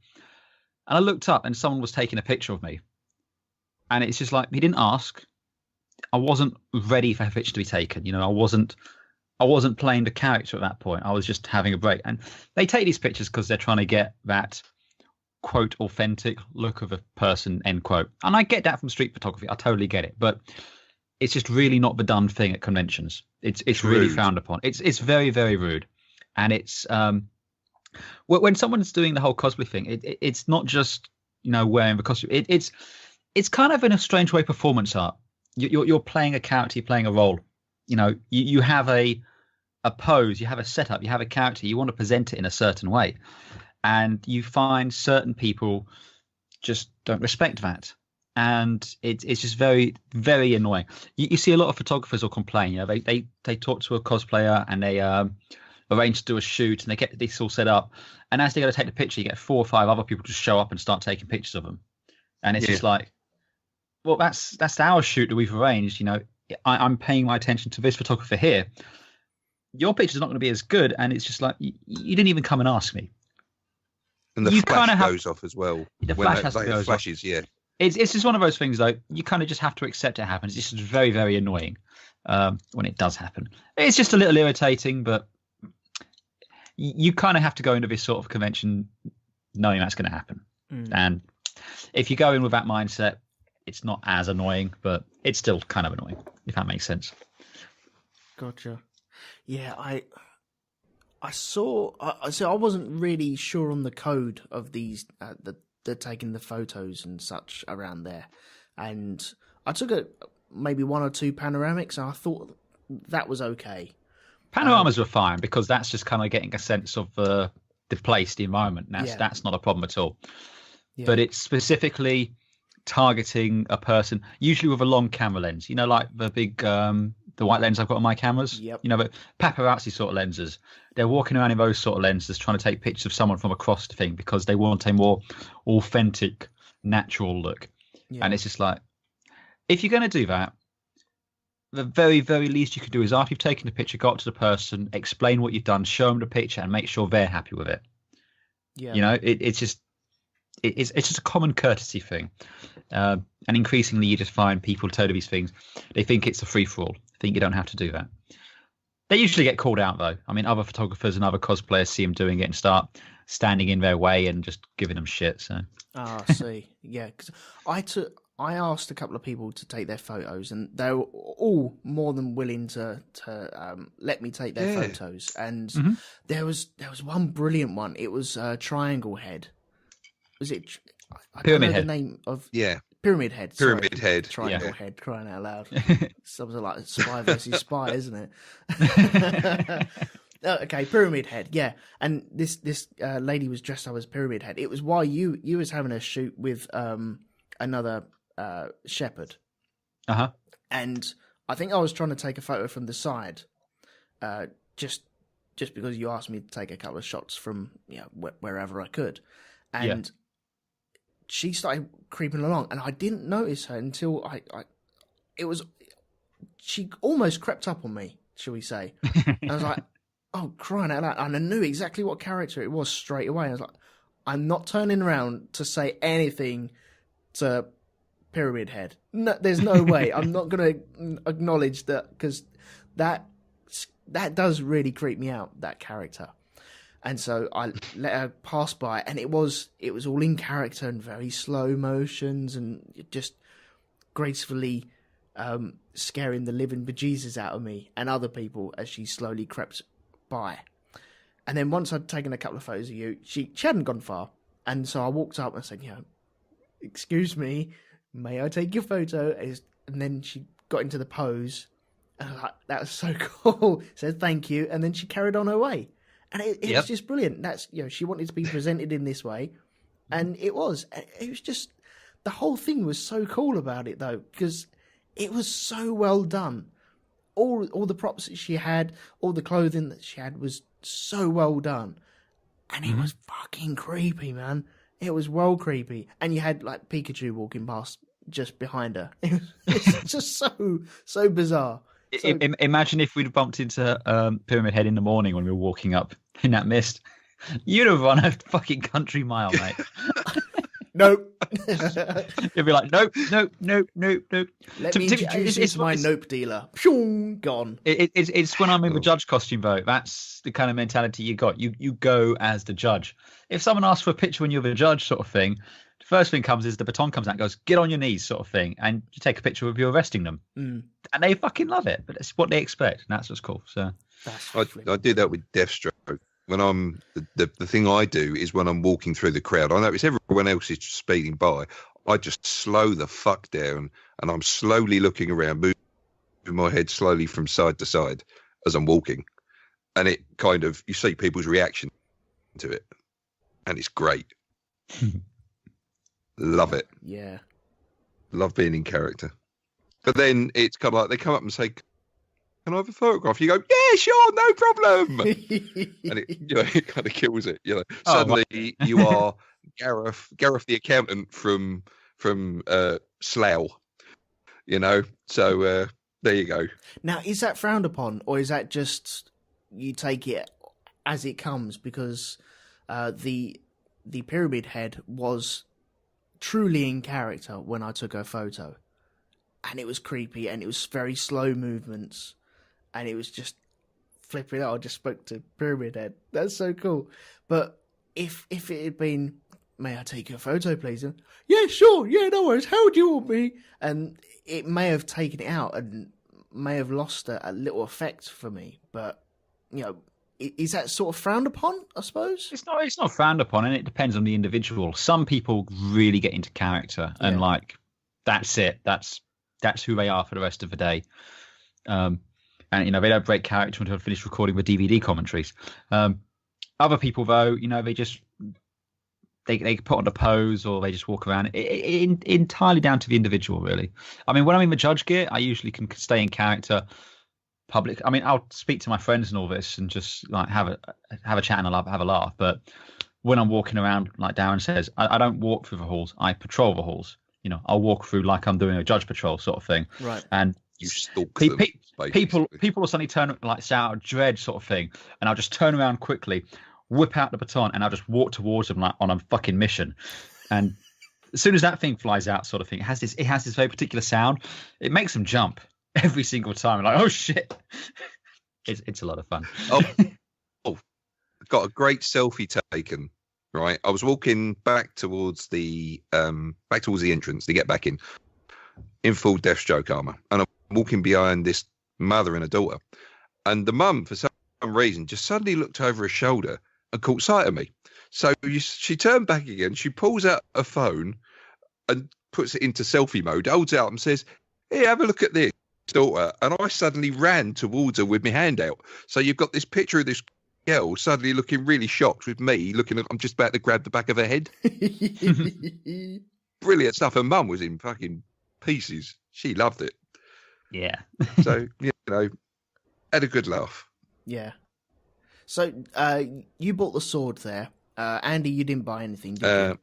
Speaker 2: And I looked up and someone was taking a picture of me. And it's just like, he didn't ask. I wasn't ready for a picture to be taken. I wasn't playing the character at that point. I was just having a break. And they take these pictures because they're trying to get that, quote, authentic look of a person, end quote. And I get that from street photography. I totally get it. But it's just really not the done thing at conventions. It's really frowned upon. It's very, very rude. And it's... when someone's doing the whole cosplay thing, it's not just wearing the costume. It's kind of in a strange way performance art. You're playing a character, you're playing a role. You have a pose, you have a setup, you have a character. You want to present it in a certain way, and you find certain people just don't respect that, and it's just very, very annoying. You see a lot of photographers will complain. They talk to a cosplayer and they arrange to do a shoot, and they get this all set up, and as they go to take the picture, you get 4 or 5 other people just show up and start taking pictures of them, and it's just like, well, that's our shoot that we've arranged. I'm paying my attention to this photographer here. Your picture's not going to be as good, and it's just like you didn't even come and ask me.
Speaker 3: And the flash goes off as well.
Speaker 2: The flash has to go
Speaker 3: flashes,
Speaker 2: off.
Speaker 3: Yeah.
Speaker 2: It's just one of those things, though. You kind of just have to accept it happens. It's just very, very annoying when it does happen. It's just a little irritating, but you kind of have to go into this sort of convention knowing that's going to happen. And if you go in with that mindset, it's not as annoying, but it's still kind of annoying, if that makes sense.
Speaker 1: Gotcha. Yeah, I wasn't really sure on the code of these, they're taking the photos and such around there. And I took maybe 1 or 2 panoramics, and I thought that was okay.
Speaker 2: Panoramas were fine, because that's just kind of getting a sense of the place, the environment. That's not a problem at all. Yeah. But it's specifically targeting a person, usually with a long camera lens. Like the big, the white lens I've got on my cameras.
Speaker 1: Yep.
Speaker 2: But paparazzi sort of lenses. They're walking around in those sort of lenses, trying to take pictures of someone from across the thing because they want a more authentic natural look. And it's just like, if you're going to do that, the very, very least you can do is after you've taken the picture, go up to the person, explain what you've done, show them the picture, and make sure they're happy with it.
Speaker 1: Yeah.
Speaker 2: You know, it's just a common courtesy thing. And increasingly, you just find people tell you these things. They think it's a free-for-all. They think you don't have to do that. They usually get called out, though. I mean, other photographers and other cosplayers see them doing it and start standing in their way and just giving them shit. So.
Speaker 1: Ah, see. Yeah, because I asked a couple of people to take their photos, and they were all more than willing to let me take their photos. And there was one brilliant one. It was Triangle Head. Was it? I
Speaker 2: Pyramid
Speaker 1: don't know
Speaker 2: Head.
Speaker 1: the name of
Speaker 3: Pyramid
Speaker 1: Head.
Speaker 3: Pyramid Head.
Speaker 1: Triangle Head. Crying out loud. Something like Spy versus Spy, isn't it? Okay, Pyramid Head. Yeah, and this lady was dressed up as Pyramid Head. It was while you was having a shoot with another shepherd. And I think I was trying to take a photo from the side, just because you asked me to take a couple of shots from wherever I could, and she started creeping along, and I didn't notice her until she almost crept up on me, shall we say? And I was like, oh, crying out loud, and I knew exactly what character it was straight away. I was like, I'm not turning around to say anything to Pyramid Head. No, there's no way. I'm not going to acknowledge that, because that does really creep me out, that character. And so I let her pass by, and it was all in character and very slow motions and just gracefully scaring the living bejesus out of me and other people as she slowly crept by. And then once I'd taken a couple of photos of you, she hadn't gone far, and so I walked up and said, excuse me, may I take your photo? And then she got into the pose, and I was like, that was so cool. Said thank you, and then she carried on her way. And it was just brilliant. That's she wanted to be presented in this way, and it was. It was just, the whole thing was so cool about it, though, because it was so well done. All the props that she had, all the clothing that she had was so well done, and it was fucking creepy, man. It was well creepy, and you had like Pikachu walking past just behind her. It was just so bizarre.
Speaker 2: Imagine if we'd bumped into Pyramid Head in the morning when we were walking up in that mist. You'd have run a fucking country mile, mate.
Speaker 1: Nope.
Speaker 2: You'd be like, nope.
Speaker 1: Let me introduce my nope dealer. Pshung, gone.
Speaker 2: It's when I'm in the judge costume, though. That's the kind of mentality you got. You go as the judge. If someone asks for a picture when you're the judge, sort of thing, the first thing comes is the baton comes out and goes, get on your knees, sort of thing, and you take a picture of you arresting them. And they fucking love it, but it's what they expect, and that's what's cool. So
Speaker 3: I do that with Deathstroke. When I'm the thing I do is when I'm walking through the crowd, I notice everyone else is just speeding by. I just slow the fuck down, and I'm slowly looking around, moving my head slowly from side to side as I'm walking, and it kind of, you see people's reaction to it, and it's great. Love it.
Speaker 1: Yeah.
Speaker 3: Love being in character. But then it's kind of like they come up and say, can I have a photograph? You go, yeah, sure, no problem. And it kind of kills it. Suddenly you are Gareth the accountant from Slough. So there you go.
Speaker 1: Now, is that frowned upon, or is that just you take it as it comes? Because the Pyramid Head was truly in character when I took her photo, and it was creepy, and it was very slow movements, and it was just flipping out. I just spoke to Pyramid Head. That's so cool. But if it had been, may I take your photo, please? And, yeah, sure. Yeah, no worries. How would you want me? And it may have taken it out and may have lost a little effect for me. But, is that sort of frowned upon, I suppose?
Speaker 2: It's not frowned upon, and it depends on the individual. Some people really get into character and that's it. That's who they are for the rest of the day. And they don't break character until they finish recording the DVD commentaries. Other people, though, they just they put on a pose or they just walk around. Entirely down to the individual, really. I mean, when I'm in the judge gear, I usually can stay in character. I'll speak to my friends and all this and just like have a chat and have a laugh. But when I'm walking around, like Darren says, I don't walk through the halls. I patrol the halls. I'll walk through like I'm doing a judge patrol sort of thing.
Speaker 1: Right.
Speaker 2: And
Speaker 3: you stalk them,
Speaker 2: people will suddenly turn like say out of dread sort of thing, and I'll just turn around quickly, whip out the baton, and I'll just walk towards them like on a fucking mission. And as soon as that thing flies out, sort of thing, it has this very particular sound. It makes them jump every single time. Like, oh shit! It's a lot of fun.
Speaker 3: Got a great selfie taken. Right, I was walking back towards the entrance to get back in full Deathstroke armor, and I'm walking behind this mother and a daughter, and the mum, for some reason, just suddenly looked over her shoulder and caught sight of me. So she turned back again. She pulls out a phone and puts it into selfie mode, holds it out and says, "Hey, have a look at this, daughter." And I suddenly ran towards her with my hand out. So you've got this picture of this girl suddenly looking really shocked with me looking at, I'm just about to grab the back of her head. Brilliant stuff. Her mum was in fucking pieces. She loved it.
Speaker 2: Yeah.
Speaker 3: So, had a good laugh.
Speaker 1: Yeah. So, you bought the sword there. Andy, you didn't buy anything, did you?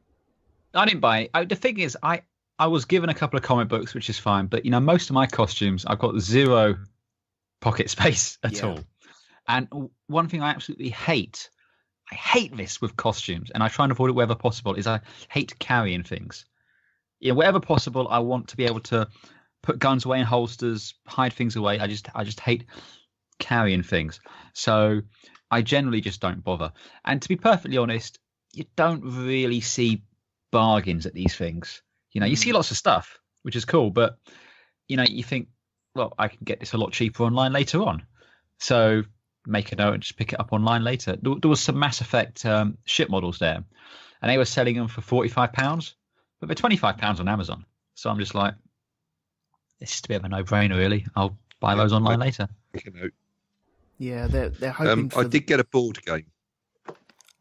Speaker 2: I didn't buy it. The thing is, I was given a couple of comic books, which is fine, but, most of my costumes, I've got zero pocket space at all. And one thing I absolutely hate, I hate this with costumes, and I try and avoid it wherever possible, is I hate carrying things. Wherever possible, I want to be able to put guns away in holsters, hide things away. I just hate carrying things. So I generally just don't bother. And to be perfectly honest, you don't really see bargains at these things. You see lots of stuff, which is cool, but, you think, well, I can get this a lot cheaper online later on. So make a note and just pick it up online later. There was some Mass Effect ship models there, and they were selling them for £45, but they're £25 on Amazon. So I'm just like, it's just a bit of a no-brainer, really. I'll buy those online later.
Speaker 3: Make a note.
Speaker 1: Yeah, they're hoping for...
Speaker 3: I did get a board game.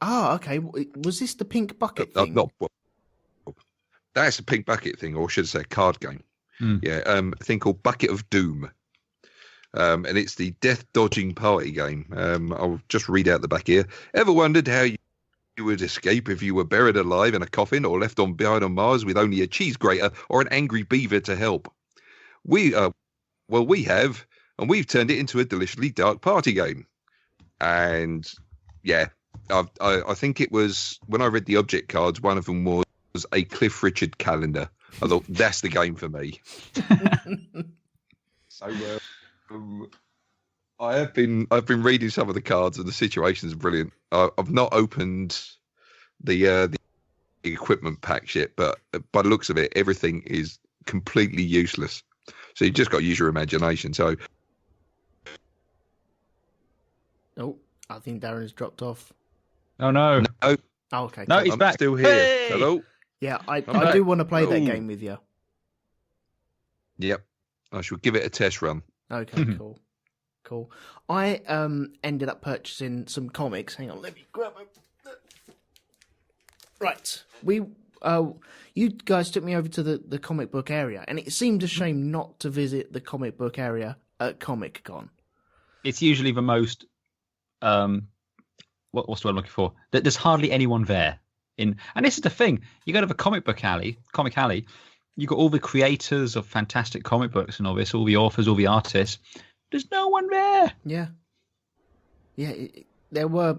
Speaker 1: Ah, okay. Was this the pink bucket thing?
Speaker 3: That's a pink bucket thing, or should I say a card game. Yeah, a thing called Bucket of Doom. And it's the death dodging party game. I'll just read out the back here. Ever wondered how you would escape if you were buried alive in a coffin or left behind on Mars with only a cheese grater or an angry beaver to help? We have, and we've turned it into a deliciously dark party game. And yeah, I think it was, when I read the object cards, one of them was a Cliff Richard calendar. I thought, that's the game for me. So I've been reading some of the cards, and the situation's brilliant. I've not opened the equipment pack yet, but by the looks of it, everything is completely useless. So you just got to use your imagination. So,
Speaker 1: oh, I think Darren has dropped off.
Speaker 2: Oh no!
Speaker 1: Oh, okay.
Speaker 2: No, he's back.
Speaker 3: Still here.
Speaker 2: Hey!
Speaker 3: Hello.
Speaker 1: Yeah, I do want to play that game with you.
Speaker 3: Yep, I shall give it a test run.
Speaker 1: Okay, cool. I ended up purchasing some comics. Hang on, let me grab it. Right, you guys took me over to the comic book area, and it seemed a shame not to visit the comic book area at Comic Con.
Speaker 2: It's usually the most what's the word I'm looking for? There's hardly anyone there. And this is the thing: you go to the comic alley, you got all the creators of fantastic comic books and all this, all the authors, all the artists. There's no one there.
Speaker 1: Yeah. There were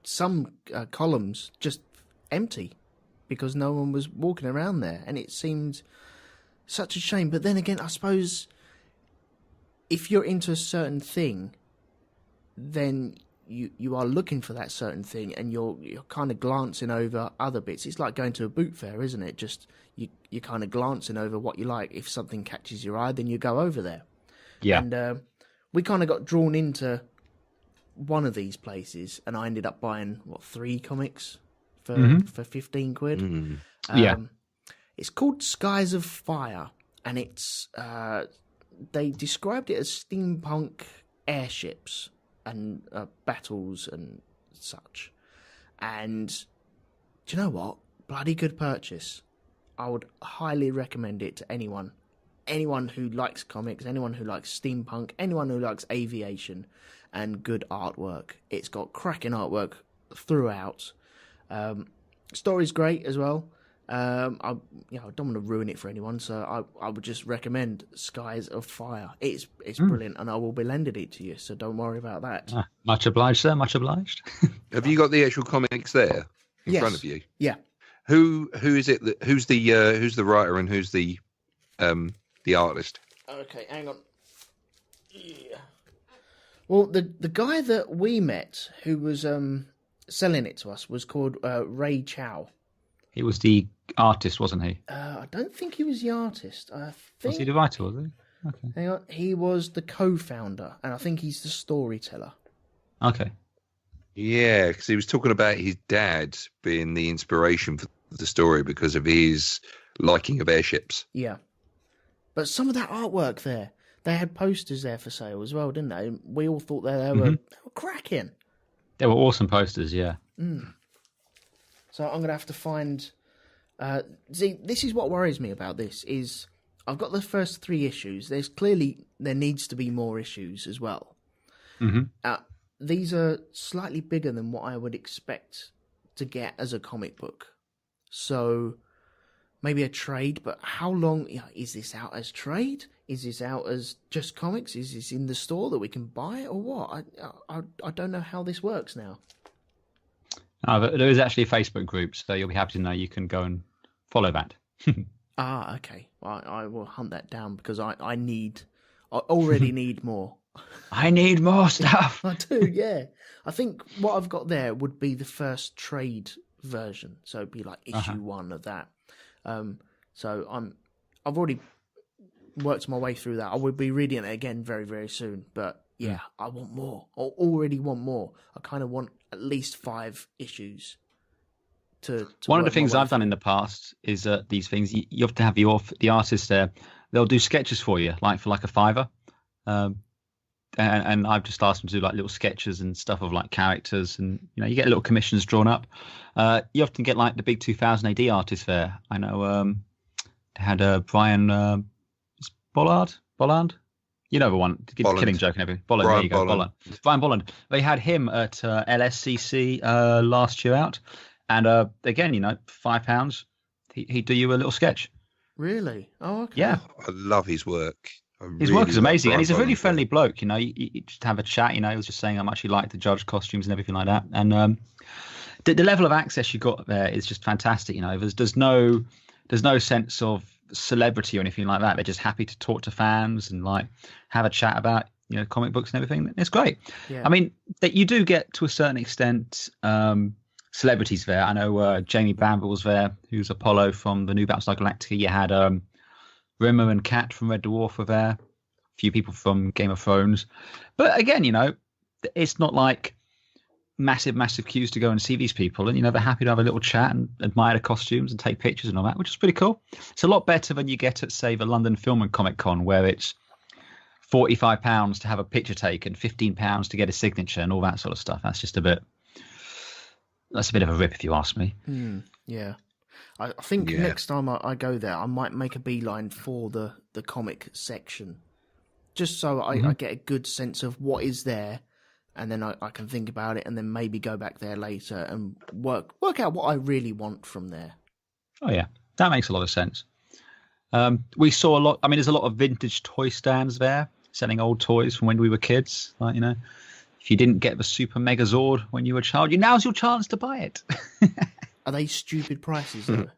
Speaker 1: some columns just empty because no one was walking around there, and it seemed such a shame. But then again, I suppose if you're into a certain thing, then you are looking for that certain thing, and you're kind of glancing over other bits. It's like going to a boot fair, isn't it? Just you're kind of glancing over what you like. If something catches your eye, then you go over there.
Speaker 2: Yeah.
Speaker 1: And we kind of got drawn into one of these places, and I ended up buying 3 comics for £15.
Speaker 2: Yeah.
Speaker 1: It's called Skies of Fire, and it's they described it as steampunk airships and battles and such. And do you know what? Bloody good purchase. I would highly recommend it to anyone. Anyone who likes comics, anyone who likes steampunk, anyone who likes aviation and good artwork. It's got cracking artwork throughout. Story's great as well. I don't want to ruin it for anyone, so I would just recommend Skies of Fire. It's brilliant, and I will be lending it to you, so don't worry about that.
Speaker 2: Much obliged, sir. Much obliged.
Speaker 3: Have you got the actual comics there in front of you?
Speaker 1: Yeah.
Speaker 3: Who is it? Who's the writer and who's the artist?
Speaker 1: Okay, hang on. Yeah. Well, the guy that we met who was selling it to us was called Ray Chow.
Speaker 2: He was the artist, wasn't he?
Speaker 1: I don't think he was the artist. I think...
Speaker 2: Was he the writer, was he? Okay.
Speaker 1: Hang on. He was the co-founder, and I think he's the storyteller.
Speaker 2: Okay.
Speaker 3: Yeah, because he was talking about his dad being the inspiration for the story because of his liking of airships.
Speaker 1: Yeah. But some of that artwork there, they had posters there for sale as well, didn't they? We all thought they were cracking.
Speaker 2: They were awesome posters, yeah.
Speaker 1: Mm. So I'm going to have to find... see, this is what worries me about this, is I've got the first 3 issues. There needs to be more issues as well.
Speaker 2: Mm-hmm.
Speaker 1: These are slightly bigger than what I would expect to get as a comic book. So maybe a trade, but how long... is this out as trade? Is this out as just comics? Is this in the store that we can buy or what? I don't know how this works now.
Speaker 2: But there is actually a Facebook group, so you'll be happy to know you can go and follow that.
Speaker 1: Okay. I will hunt that down because I already need more.
Speaker 2: I need more stuff.
Speaker 1: I do, yeah. I think what I've got there would be the first trade version, so it'd be like issue 1 of that. So I've already worked my way through that. I will be reading it again very, very soon, but yeah, I want more. I already want more. I kind of want at least 5 issues.
Speaker 2: One of the things I've done in the past is these things you have to have the artist there. They'll do sketches for you, like for like a $5. And I've just asked them to do like little sketches and stuff of like characters, and you get little commissions drawn up. You often get like the big 2000 AD artists there. I know they had Brian Bollard. You know the one, Killing Joke and everything. Bollard, there you go, Bollard. Brian Bollard. They had him at LSCC last year out. And again, £5, he'd do you a little sketch.
Speaker 1: Really? Oh, okay.
Speaker 2: Yeah.
Speaker 3: I love his work.
Speaker 2: His work is amazing. And he's a really friendly bloke. You just have a chat. He was just saying how much he liked the judge costumes and everything like that. And the level of access you got there is just fantastic. There's no sense of celebrity or anything like that. They're just happy to talk to fans and like have a chat about comic books and everything. It's great. Yeah. I mean, that you do get to a certain extent celebrities there. I know Jamie Bamble was there, who's Apollo from the New Battlestar Galactica. You had Rimmer and Kat from Red Dwarf were there. A few people from Game of Thrones. But again, it's not like massive queues to go and see these people. And, they're happy to have a little chat and admire the costumes and take pictures and all that, which is pretty cool. It's a lot better than you get at, say, the London Film and Comic Con, where it's £45 to have a picture taken, £15 to get a signature and all that sort of stuff. That's a bit of a rip, if you ask me.
Speaker 1: Yeah. I think next time I go there, I might make a beeline for the comic section, just so I get a good sense of what is there, and then I can think about it, and then maybe go back there later and work out what I really want from there. Oh yeah,
Speaker 2: that makes a lot of sense. We saw a lot. I mean, there's a lot of vintage toy stands there selling old toys from when we were kids. Like, if you didn't get the Super Megazord when you were a child, now's your chance to buy it.
Speaker 1: Are they stupid prices though?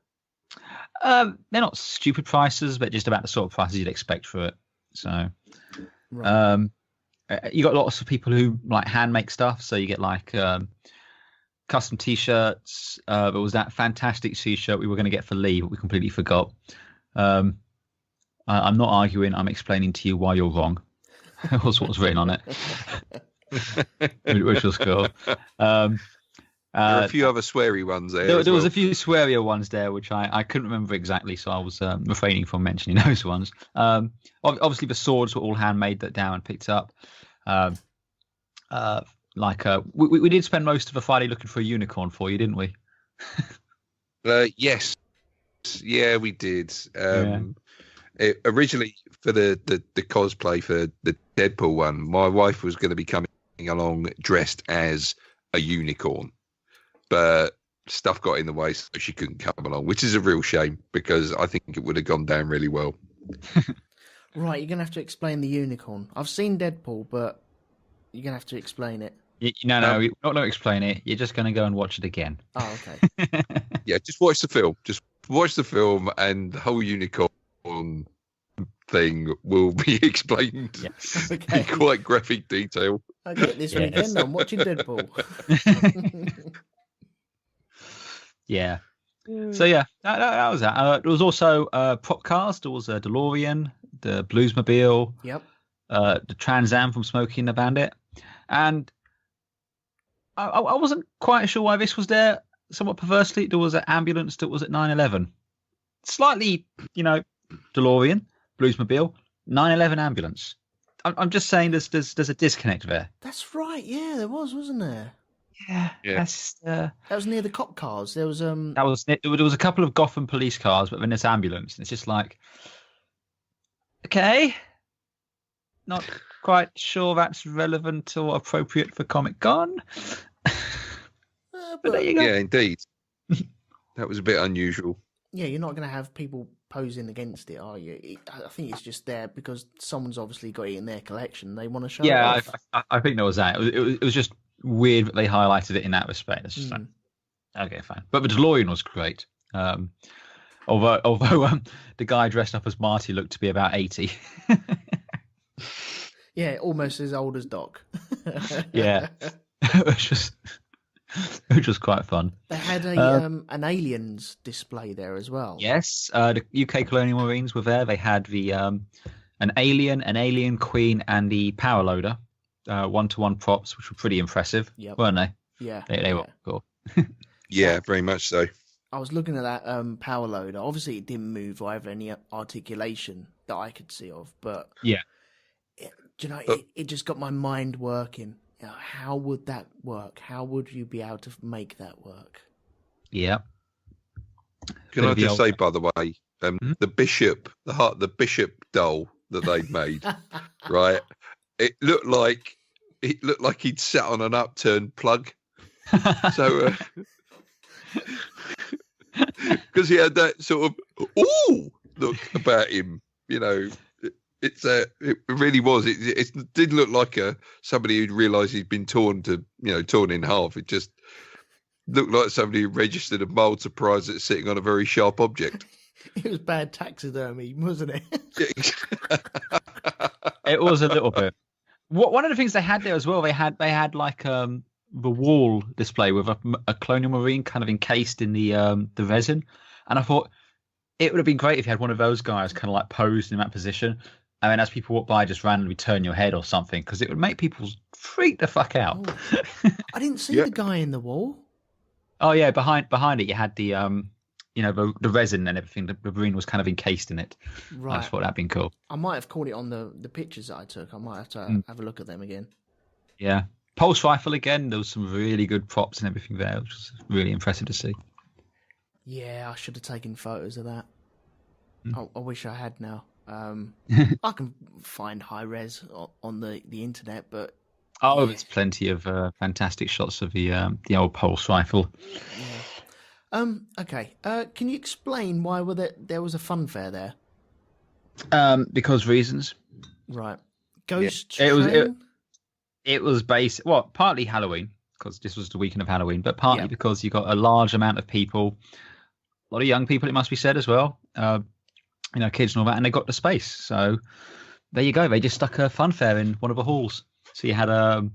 Speaker 2: They're not stupid prices, but just about the sort of prices you'd expect for it. So,
Speaker 1: right.
Speaker 2: You got lots of people who like hand make stuff. So you get like custom T-shirts. There was that fantastic T-shirt we were going to get for Lee, but we completely forgot. I'm not arguing. I'm explaining to you why you're wrong. That was what was written on it, which was cool.
Speaker 3: There are a few other sweary ones there.
Speaker 2: There was a few swearier ones there, which I couldn't remember exactly, so I was refraining from mentioning those ones. Obviously, the swords were all handmade that Darren picked up. We did spend most of the Friday looking for a unicorn for you, didn't we?
Speaker 3: Yes. Yeah, we did. Originally, for the cosplay for the Deadpool one, my wife was going to be coming along dressed as a unicorn. but stuff got in the way, so she couldn't come along, which is a real shame because I think it would have gone down really well.
Speaker 1: Right, you're going to have to explain the unicorn. I've seen Deadpool, but you're going to have to explain it.
Speaker 2: No, you're not going to explain it. You're just going to go and watch it again.
Speaker 1: Oh, okay.
Speaker 3: Yeah, just watch the film. Just watch the film, and the whole unicorn thing will be explained in quite graphic detail.
Speaker 1: Okay, this weekend I'm watching Deadpool.
Speaker 2: Yeah. So yeah, that was that. There was also prop cars. There was a DeLorean, the Bluesmobile, the Trans Am from Smokey and the Bandit, and I wasn't quite sure why this was there. Somewhat perversely, there was an ambulance that was at 9/11. Slightly, DeLorean, Bluesmobile, 9/11 ambulance. I'm just saying there's a disconnect there.
Speaker 1: That's right. Yeah, there was, wasn't there?
Speaker 2: Yeah.
Speaker 1: That was near the cop cars. There was
Speaker 2: there was a couple of Gotham police cars, but then this ambulance. It's just like, okay, not quite sure that's relevant or appropriate for Comic Con. But there you go.
Speaker 3: Yeah, indeed. That was a bit unusual.
Speaker 1: Yeah, you're not going to have people posing against it, are you? I think it's just there because someone's obviously got it in their collection. They want to show it off.
Speaker 2: I think there was that. It was just weird that they highlighted it in that respect. It's just like, okay, fine. But the DeLorean was great. Although the guy dressed up as Marty looked to be about 80.
Speaker 1: Yeah, almost as old as Doc.
Speaker 2: Yeah, which was quite fun.
Speaker 1: They had an aliens display there as well.
Speaker 2: Yes, the UK Colonial Marines were there. They had the an alien queen, and the power loader, 1-to-1 props, which were pretty impressive, weren't they?
Speaker 1: Yeah,
Speaker 2: they were cool.
Speaker 3: Yeah, very much so.
Speaker 1: I was looking at that power loader. Obviously, it didn't move or have any articulation that I could see of, but it just got my mind working. How would that work? How would you be able to make that work?
Speaker 2: Yeah.
Speaker 3: Can I just say, by the way, the bishop doll that they'd made, right? It looked like he'd sat on an upturned plug. So, because he had that sort of look about him, it really was. It did look like somebody who'd realised he'd been torn in half. It just looked like somebody who registered a mild surprise at sitting on a very sharp object.
Speaker 1: It was bad taxidermy, wasn't it?
Speaker 2: It was a little bit. One of the things they had there as well, they had like the wall display with a Colonial Marine kind of encased in the resin, and I thought it would have been great if you had one of those guys kind of like posed in that position. I mean, as people walk by, just randomly turn your head or something, because it would make people freak the fuck out.
Speaker 1: Oh, I didn't see the guy in the wall.
Speaker 2: Oh yeah, behind it, you had the the resin and everything. The marine was kind of encased in it. Right. I just thought that'd been cool.
Speaker 1: I might have caught it on the pictures that I took. I might have to have a look at them again.
Speaker 2: Yeah, pulse rifle again. There was some really good props and everything there, which was really impressive to see.
Speaker 1: Yeah, I should have taken photos of that. I wish I had now. I can find high res on the internet, but
Speaker 2: there's plenty of fantastic shots of the old pulse rifle.
Speaker 1: Yeah. Okay. Can you explain why there was a fun fair there?
Speaker 2: Because reasons.
Speaker 1: Right. Ghost train?
Speaker 2: It was based partly Halloween, because this was the weekend of Halloween, but partly because you got a large amount of people, a lot of young people, it must be said as well. Kids and all that, and they got the space. So there you go. They just stuck a fun fair in one of the halls. So you had a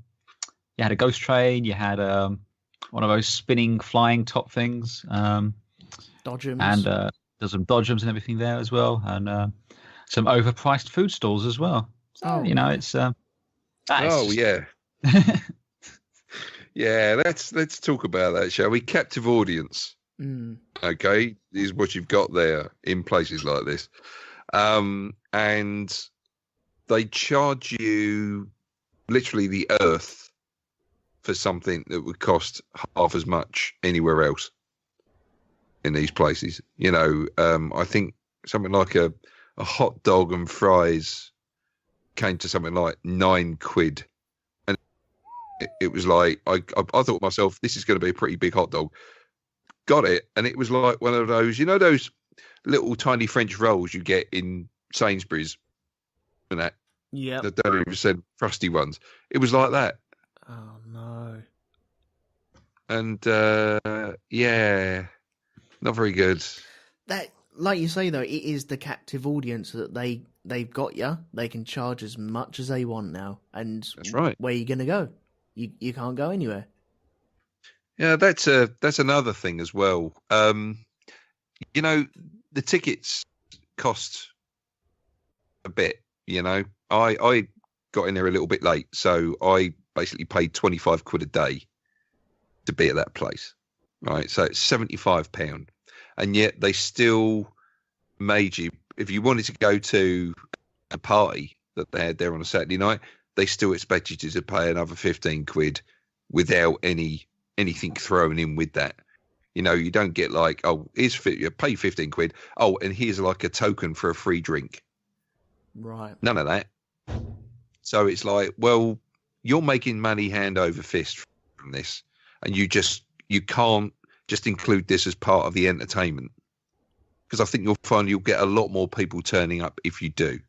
Speaker 2: ghost train, you had one of those spinning, flying top things,
Speaker 1: dodgems,
Speaker 2: and there's some dodgems and everything there as well, and some overpriced food stalls as well. So it's
Speaker 3: yeah. Yeah, let's talk about that, shall we? Captive audience. Okay, is what you've got there in places like this, and they charge you literally the earth for something that would cost half as much anywhere else in these places. I think something like a hot dog and fries came to something like £9, and It was like I thought to myself, this is going to be a pretty big hot dog. Got it, and it was like one of those, those little tiny French rolls you get in Sainsbury's, and that.
Speaker 1: Yeah.
Speaker 3: The 30% frosty ones. It was like that.
Speaker 1: Oh no.
Speaker 3: And yeah, not very good.
Speaker 1: That, like you say though, it is the captive audience that they've got you. They can charge as much as they want now, and
Speaker 3: that's right.
Speaker 1: Where are you going to go? You can't go anywhere.
Speaker 3: Yeah, that's another thing as well. The tickets cost a bit. I got in there a little bit late, so I basically paid £25 a day to be at that place, right? So it's £75, and yet they still made you, if you wanted to go to a party that they had there on a Saturday night, they still expect you to pay another £15 without anything thrown in with that. You don't get like, oh, you pay £15. Oh, and here's like a token for a free drink.
Speaker 1: Right.
Speaker 3: None of that. So it's like, well, you're making money hand over fist from this, and you can't just include this as part of the entertainment, because I think you'll find you'll get a lot more people turning up if you do.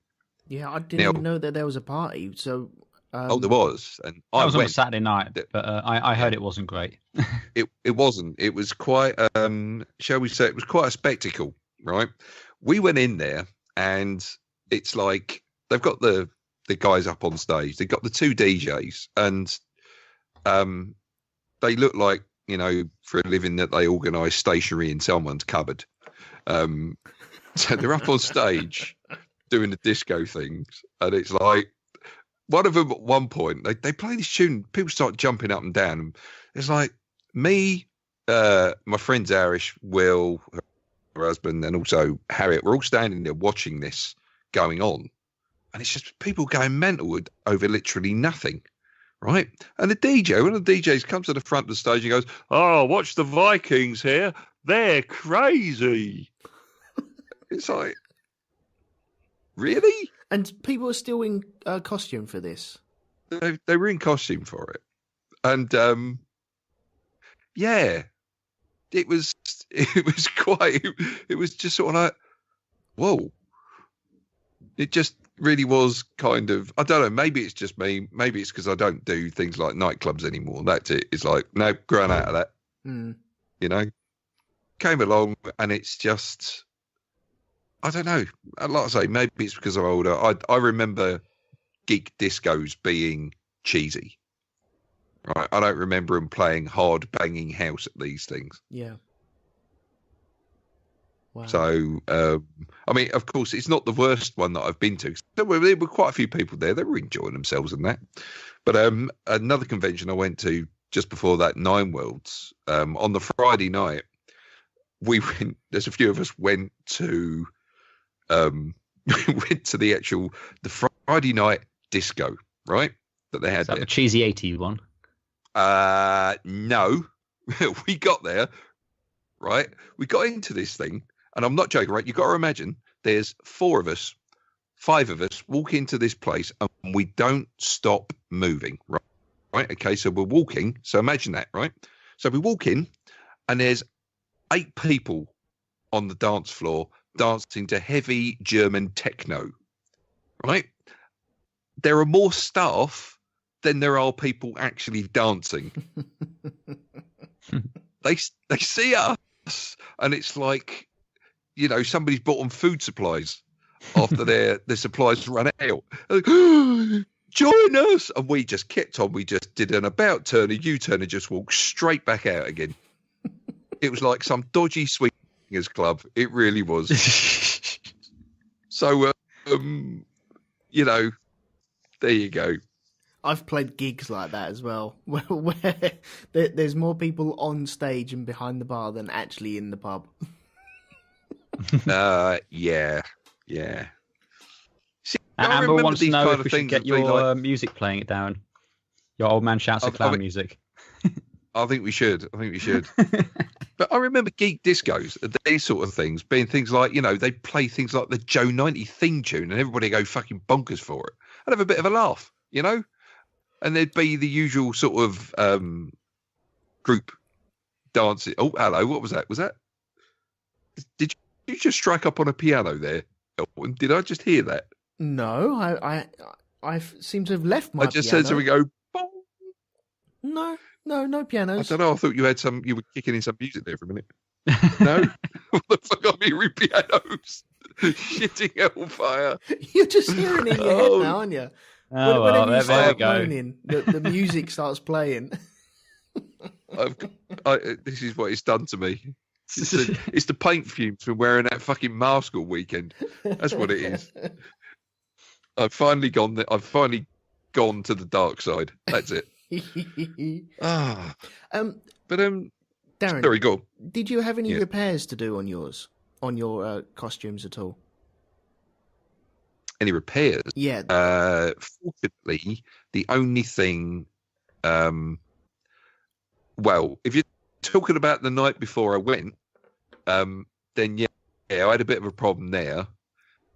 Speaker 1: Yeah, I didn't even know that there was a party. So
Speaker 3: there was, and
Speaker 2: I was on a Saturday night, but I heard it wasn't great.
Speaker 3: It wasn't. It was quite, shall we say, it was quite a spectacle, right? We went in there, and it's like they've got the guys up on stage. They've got the two DJs, and they look like, for a living that they organise stationery in someone's cupboard. So they're up on stage doing the disco things, and it's like one of them at one point they play this tune. People start jumping up and down. And it's like me, my friends Arish, Will, her husband, and also Harriet. We're all standing there watching this going on, and it's just people going mental over literally nothing, right? And one of the DJs comes to the front of the stage and goes, "Oh, watch the Vikings here. They're crazy." It's like, really?
Speaker 1: And people are still in costume for this.
Speaker 3: They were in costume for it, and yeah, it was quite. It was just sort of like, whoa. It just really was kind of, I don't know, maybe it's just me. Maybe it's because I don't do things like nightclubs anymore. That's it. It's like, no, growing out of that. Came along, and it's just, I don't know. Like I say, maybe it's because I'm older. I remember geek discos being cheesy. Right? I don't remember them playing hard banging house at these things.
Speaker 1: Yeah. Wow.
Speaker 3: So, I mean, of course, it's not the worst one that I've been to. There were quite a few people there. They were enjoying themselves and that. But another convention I went to just before that, Nine Worlds, on the Friday night, there's a few of us went to the Friday night disco, right? That they had.
Speaker 2: Is that the cheesy 80s one?
Speaker 3: No. We got there, right? We got into this thing. And I'm not joking, right? You've got to imagine there's 5 of us walk into this place, and we don't stop moving, right? Right? Okay, so we're walking. So imagine that, right? So we walk in, and there's 8 people on the dance floor dancing to heavy German techno, right? There are more staff than there are people actually dancing. They see us, and it's like, somebody's bought them food supplies after their supplies run out. Like, oh, join us. And we just kept on. We just did an about turn, a U-turn, and just walked straight back out again. It was like some dodgy swingers club. It really was. So, there you go.
Speaker 1: I've played gigs like that as well, where there's more people on stage and behind the bar than actually in the pub.
Speaker 3: Yeah. See,
Speaker 2: Amber wants to know if we should get your music playing it down. Your old man shouts at clown music.
Speaker 3: I think we should. But I remember geek discos, these sort of things, being things like, they play things like the Joe 90 theme tune, and everybody go fucking bonkers for it. I'd have a bit of a laugh, And and there'd be the usual sort of group dancing. Oh, hello, what was that? Did you just strike up on a piano there, Elton? Did I just hear that?
Speaker 1: No, I seem to have left my.
Speaker 3: I just
Speaker 1: piano.
Speaker 3: heard something go. Bong.
Speaker 1: No pianos.
Speaker 3: I don't know. I thought you were kicking in some music there for a minute. No, what the fuck? I'm hearing pianos. Shitting hellfire.
Speaker 1: You're just hearing it in your head now, aren't you?
Speaker 2: Oh,
Speaker 1: Whenever you
Speaker 2: there we
Speaker 1: start
Speaker 2: go.
Speaker 1: moaning, the music starts playing.
Speaker 3: This is what it's done to me. It's the paint fumes from wearing that fucking mask all weekend. That's what it is. I've finally gone to the dark side. That's it. But
Speaker 1: Darren,
Speaker 3: sorry, go on.
Speaker 1: Did you have any
Speaker 3: Yes.
Speaker 1: repairs to do on your costumes at all?
Speaker 3: Any repairs?
Speaker 1: Yeah.
Speaker 3: Fortunately, the only thing, well, if you're talking about the night before I went, then yeah, I had a bit of a problem there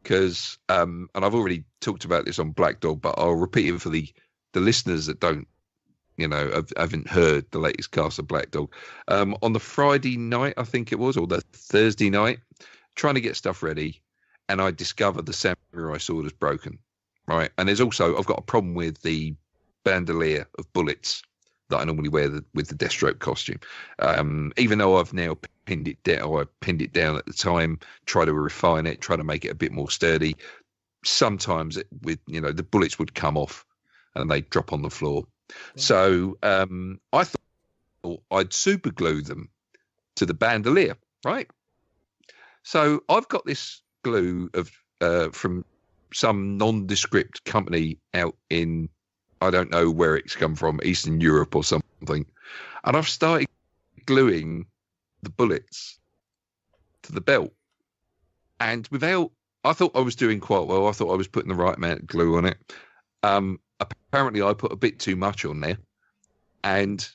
Speaker 3: because, and I've already talked about this on Black Dog, but I'll repeat it for the listeners that don't, haven't heard the latest cast of Black Dog. On the Friday night, I think it was, or the Thursday night, trying to get stuff ready, and I discovered the samurai sword is broken, right? And there's also, I've got a problem with the bandolier of bullets that I normally wear with the Deathstroke costume. Even though I've now pinned it down, or I pinned it down at the time, try to refine it, try to make it a bit more sturdy. Sometimes the bullets would come off and they'd drop on the floor. Yeah. So I thought I'd super glue them to the bandolier, right? So I've got this glue from some nondescript company out in, I don't know where it's come from, Eastern Europe or something. And I've started gluing the bullets to the belt. And I thought I was doing quite well. I thought I was putting the right amount of glue on it. Apparently I put a bit too much on there. And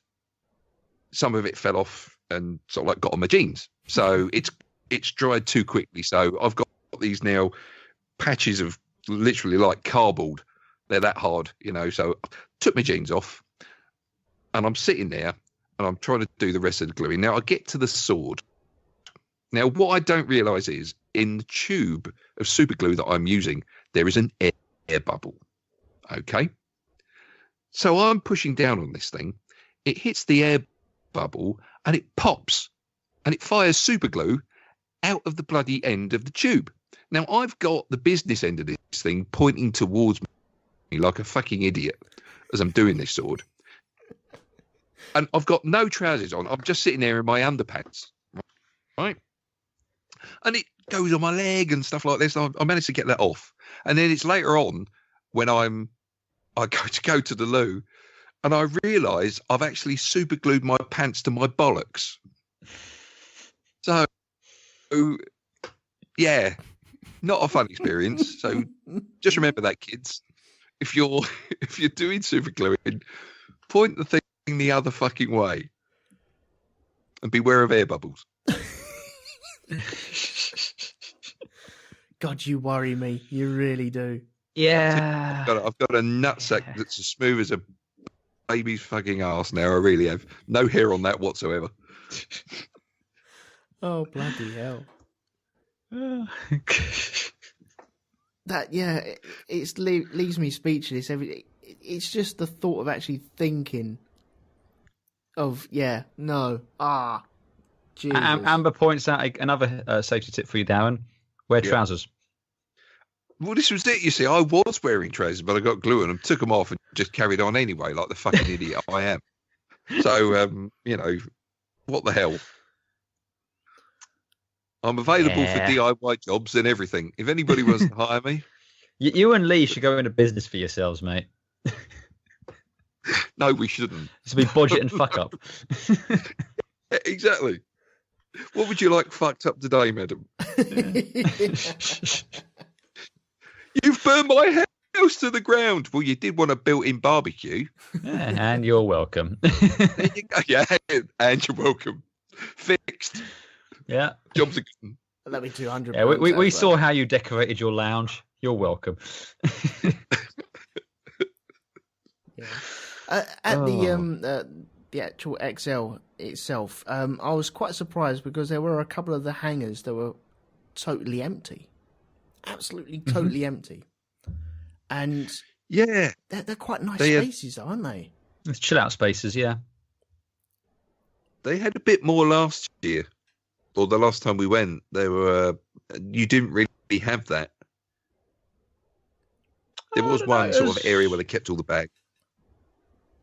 Speaker 3: some of it fell off and sort of like got on my jeans. So it's dried too quickly. So I've got these now patches of literally like cardboard. They're that hard, so I took my jeans off and I'm sitting there and I'm trying to do the rest of the gluing. Now I get to the sword. Now, what I don't realize is in the tube of super glue that I'm using, there is an air bubble. Okay. So I'm pushing down on this thing. It hits the air bubble and it pops and it fires super glue out of the bloody end of the tube. Now I've got the business end of this thing pointing towards me like a fucking idiot as I'm doing this sword, and I've got no trousers on. I'm just sitting there in my underpants, right? And it goes on my leg and stuff like this. I managed to get that off, and then it's later on when I go to the loo, and I realise I've actually super glued my pants to my bollocks. So, yeah, not a fun experience. So just remember that, kids. If you're doing super gluing, point the thing the other fucking way and beware of air bubbles.
Speaker 1: God, you worry me. You really do.
Speaker 2: Yeah.
Speaker 3: I've got a nutsack that's as smooth as a baby's fucking arse now. I really have. No hair on that whatsoever.
Speaker 1: Oh, bloody hell. It leaves me speechless. It's just the thought of actually thinking of, Jesus.
Speaker 2: Amber points out another safety tip for you, Darren. Wear trousers.
Speaker 3: Well, this was it. You see, I was wearing trousers, but I got glue on them, took them off and just carried on anyway, like the fucking idiot I am. So, what the hell? I'm available for DIY jobs and everything. If anybody wants to hire me.
Speaker 2: You and Lee should go into business for yourselves, mate.
Speaker 3: No, we shouldn't.
Speaker 2: This will be budget and fuck up.
Speaker 3: Yeah, exactly. What would you like fucked up today, madam? You've burned my house to the ground. Well, you did want a built-in barbecue.
Speaker 2: Yeah, and you're welcome.
Speaker 3: There you go. Yeah, and you're welcome. Fixed.
Speaker 2: Yeah.
Speaker 3: Jobs again.
Speaker 1: Let me £200.
Speaker 2: Yeah, we saw how you decorated your lounge. You're welcome.
Speaker 1: Yeah. At the actual XL itself, I was quite surprised because there were a couple of the hangars that were totally empty, absolutely totally empty, and
Speaker 3: yeah,
Speaker 1: they're quite nice spaces, aren't they?
Speaker 2: It's chill out spaces, yeah.
Speaker 3: They had a bit more last year, or the last time we went. They were you didn't really have that. There was one sort of area where they kept all the bags.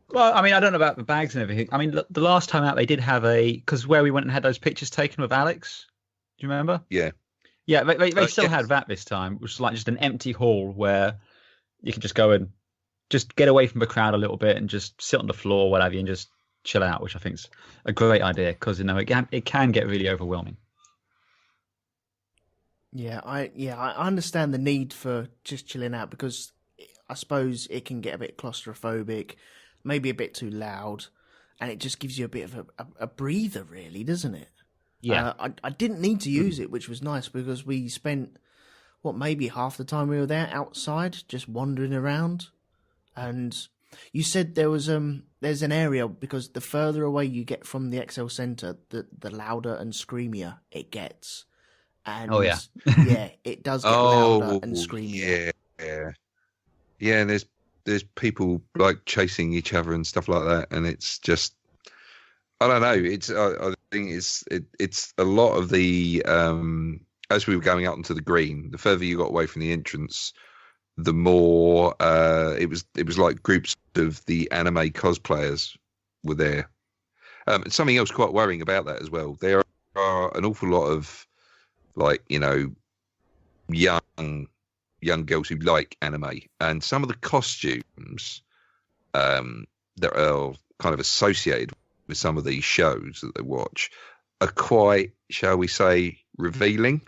Speaker 2: Well, I mean, I don't know about the bags and everything. I mean, the last time out they did have because where we went and had those pictures taken with Alex. Do you remember?
Speaker 3: Yeah.
Speaker 2: Yeah, they still had that this time, which was like just an empty hall where you could just go and just get away from the crowd a little bit and just sit on the floor, whatever, and just chill out, which I think is a great idea because it can get really overwhelming.
Speaker 1: Yeah, I understand the need for just chilling out because I suppose it can get a bit claustrophobic, maybe a bit too loud, and it just gives you a bit of a breather, really, doesn't it?
Speaker 2: Yeah.
Speaker 1: I didn't need to use it, which was nice because we spent maybe half the time we were there outside, just wandering around. And you said there's an area because the further away you get from the XL Centre, the louder and screamier it gets. And yeah, it does get louder and screamier.
Speaker 3: Yeah. And there's people like chasing each other and stuff like that, and it's just I don't know. It's I think it's a lot of the as we were going out onto the green, the further you got away from the entrance, the more it was like groups of the anime cosplayers were there. Something else quite worrying about that as well. There are an awful lot of young girls who like anime, and some of the costumes that are kind of associated with some of these shows that they watch are quite, shall we say, revealing.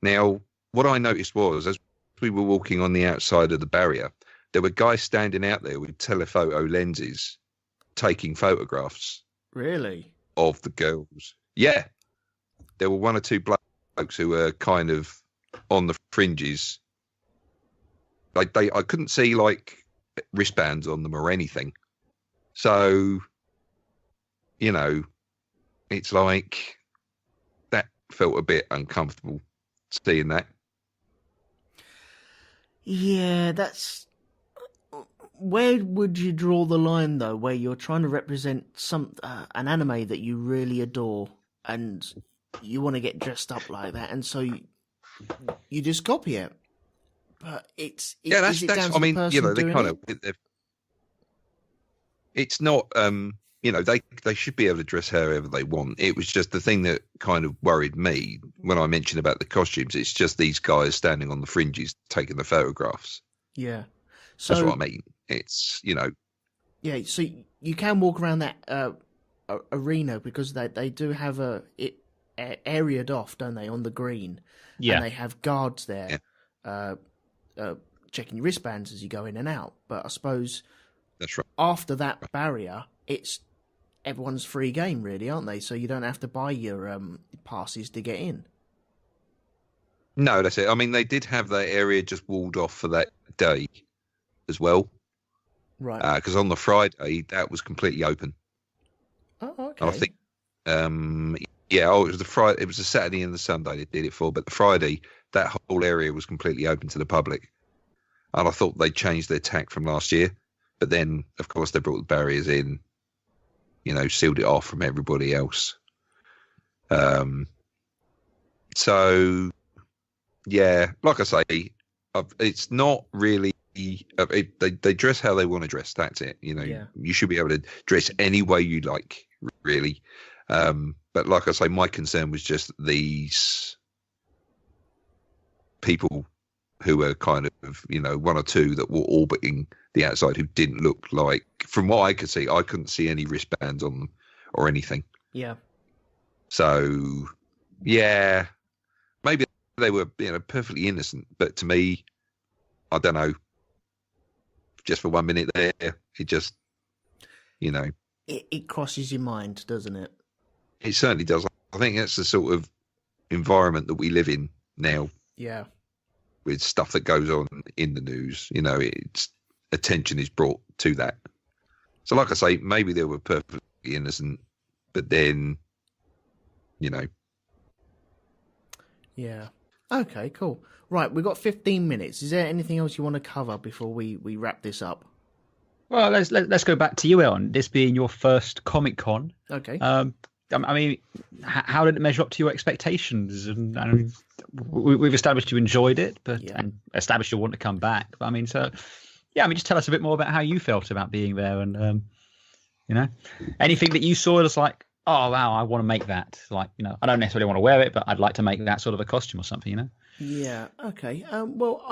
Speaker 3: Now, what I noticed was, as we were walking on the outside of the barrier, there were guys standing out there with telephoto lenses taking photographs.
Speaker 1: Really?
Speaker 3: Of the girls. Yeah. There were one or two blokes who were kind of on the fringes. I couldn't see like wristbands on them or anything. So, it's like that felt a bit uncomfortable seeing that.
Speaker 1: Yeah, that's... Where would you draw the line, though, where you're trying to represent an anime that you really adore and you want to get dressed up like that, and so you just copy it? But that's I mean, they kind of... It's not... they should be able to dress however they want. It was just the thing that kind of worried me when I mentioned about the costumes. It's just these guys standing on the fringes taking the photographs. Yeah. So,
Speaker 3: that's what I mean. It's,
Speaker 1: Yeah, so you can walk around that arena because they do have it areaed off, don't they, on the green?
Speaker 2: Yeah.
Speaker 1: And they have guards there checking your wristbands as you go in and out. But I suppose
Speaker 3: that's right.
Speaker 1: After that barrier, it's everyone's free game, really, aren't they? So you don't have to buy your passes to get in.
Speaker 3: No, that's it. I mean, they did have that area just walled off for that day as well.
Speaker 1: Right.
Speaker 3: Because on the Friday, that was completely open.
Speaker 1: Oh, okay.
Speaker 3: I think, it was the Friday. It was the Saturday and the Sunday they did it for, but the Friday, that whole area was completely open to the public. And I thought they changed their tack from last year. But then, of course, they brought the barriers in, sealed it off from everybody else. So, yeah, like I say, it's not really... they dress how they want to dress. That's it. You should be able to dress any way you like, really. But like I say, my concern was just these people who were kind of, one or two that were orbiting the outside who didn't look like, from what I could see, I couldn't see any wristbands on them or anything.
Speaker 1: Yeah.
Speaker 3: So, yeah, maybe they were, perfectly innocent. But to me, I don't know, just for 1 minute there, it just,
Speaker 1: It crosses your mind, doesn't it?
Speaker 3: It certainly does. I think that's the sort of environment that we live in now.
Speaker 1: Yeah.
Speaker 3: With stuff that goes on in the news, it's attention is brought to that. So, like I say, maybe they were perfectly innocent, but then, you know.
Speaker 1: Yeah. Okay, cool. Right, we've got 15 minutes. Is there anything else you want to cover before we wrap this up?
Speaker 2: Well, let's go back to you, Elton. This being your first Comic Con.
Speaker 1: Okay.
Speaker 2: I mean, how did it measure up to your expectations? And we've established you enjoyed it, and established you want to come back. But I mean, just tell us a bit more about how you felt about being there, and anything that you saw that's like, oh wow, I want to make that. Like, I don't necessarily want to wear it, but I'd like to make that sort of a costume or something.
Speaker 1: Yeah. Okay. Well,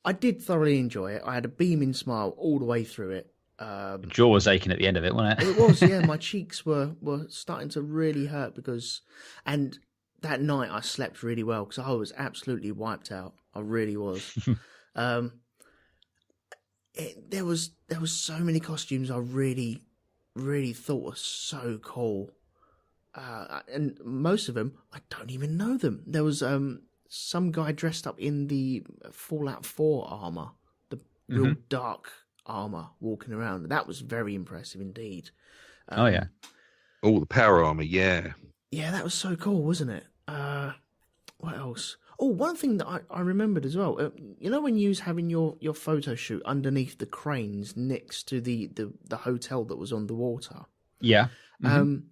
Speaker 1: I did thoroughly enjoy it. I had a beaming smile all the way through it.
Speaker 2: The jaw was aching at the end of it, wasn't it?
Speaker 1: It was, yeah. My cheeks were starting to really hurt and that night I slept really well because I was absolutely wiped out. I really was. There was so many costumes I really, really thought were so cool. And most of them, I don't even know them. There was some guy dressed up in the Fallout 4 armor, the real dark armor, walking around. That was very impressive indeed.
Speaker 2: The
Speaker 3: power armor, yeah.
Speaker 1: Yeah, that was so cool, wasn't it? What else? Oh, one thing that I remembered as well. When you was having your photo shoot underneath the cranes next to the hotel that was on the water.
Speaker 2: Yeah. Mm-hmm.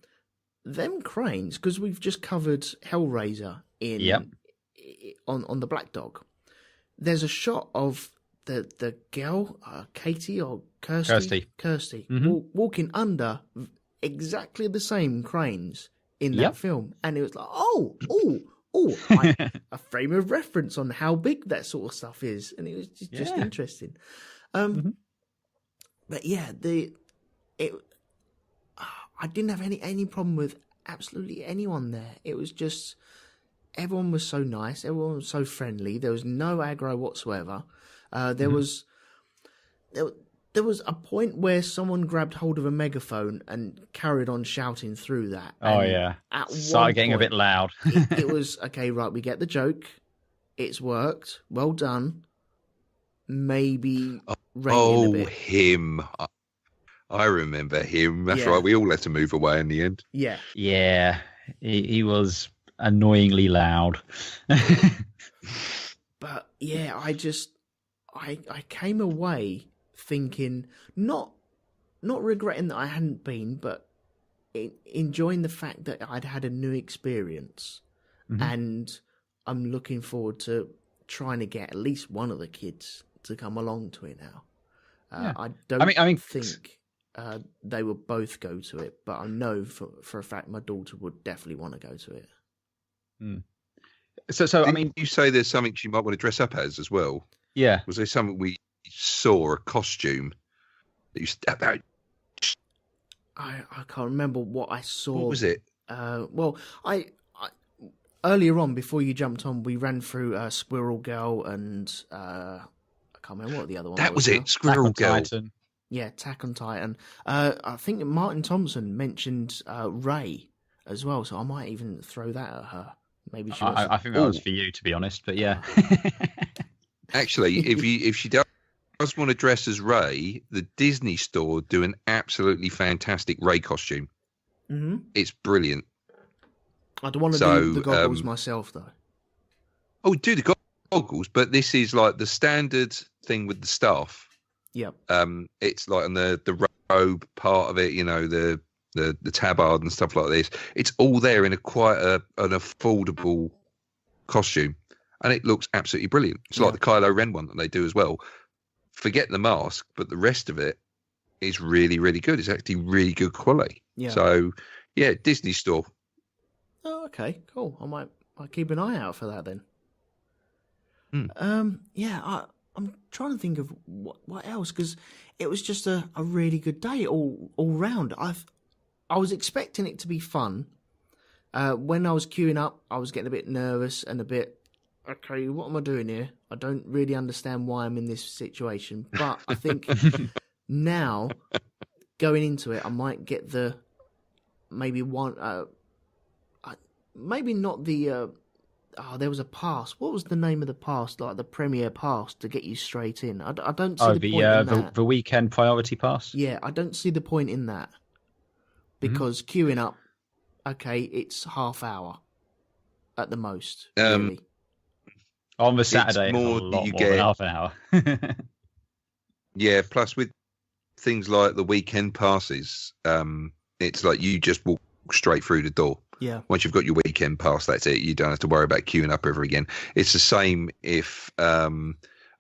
Speaker 1: Them cranes, because we've just covered Hellraiser on the Black Dog. There's a shot of the girl, Katie or Kirsty, walking under exactly the same cranes in that film, and it was like, a frame of reference on how big that sort of stuff is, and it was just interesting. But yeah, I didn't have any problem with absolutely anyone there. It was just everyone was so nice, everyone was so friendly. There was no aggro whatsoever. There was a point where someone grabbed hold of a megaphone and carried on shouting through that.
Speaker 2: Started getting a bit loud.
Speaker 1: it was, okay, right, we get the joke. It's worked. Well done. Maybe rein in a bit.
Speaker 3: Him. I remember him. That's right. We all had to move away in the end.
Speaker 1: Yeah.
Speaker 2: Yeah. He was annoyingly loud.
Speaker 1: But yeah, I came away thinking, not regretting that I hadn't been, but enjoying the fact that I'd had a new experience, and I'm looking forward to trying to get at least one of the kids to come along to it now. I don't think they will both go to it, but I know for a fact my daughter would definitely want to go to it.
Speaker 2: So I mean,
Speaker 3: you say there's something she might want to dress up as well.
Speaker 2: Yeah.
Speaker 3: Was there something we saw, a costume that you about?
Speaker 1: I can't remember what I saw.
Speaker 3: What was it?
Speaker 1: Well, I earlier on, before you jumped on, we ran through Squirrel Girl and I can't remember what the other one was.
Speaker 3: That was it, Squirrel Girl.
Speaker 2: Titan.
Speaker 1: Yeah, Attack on Titan. I think Martin Thompson mentioned Ray as well, so I might even throw that at her. Maybe she wants
Speaker 2: I think that was for you, to be honest, but yeah.
Speaker 3: Actually, if she does want to dress as Ray, the Disney store do an absolutely fantastic Ray costume. Mm-hmm. It's brilliant.
Speaker 1: I don't want to do the goggles myself, though.
Speaker 3: Oh, do the goggles, but this is like the standard thing with the staff.
Speaker 1: Yep.
Speaker 3: It's like on the robe part of it, the tabard and stuff like this. It's all there in quite an affordable costume, and it looks absolutely brilliant. It's like the Kylo Ren one that they do as well. Forget the mask, but the rest of it is really, really good. It's actually really good quality. Yeah. So, yeah, Disney store.
Speaker 1: Oh, okay, cool. I'll keep an eye out for that then. I'm trying to think of what else, because it was just a really good day all round. I was expecting it to be fun. When I was queuing up, I was getting a bit nervous and a bit, okay, what am I doing here? I don't really understand why I'm in this situation. But I think now, going into it, I might get maybe not the there was a pass. What was the name of the pass? Like the Premier Pass to get you straight in. I don't see the point in that.
Speaker 2: The weekend priority pass.
Speaker 1: Yeah, I don't see the point in that because queuing up, okay, it's half hour at the most. Really.
Speaker 2: On the Saturday, it's more than half an hour.
Speaker 3: Yeah, plus with things like the weekend passes, it's like you just walk straight through the door.
Speaker 1: Yeah.
Speaker 3: Once you've got your weekend pass, that's it. You don't have to worry about queuing up ever again. It's the same if I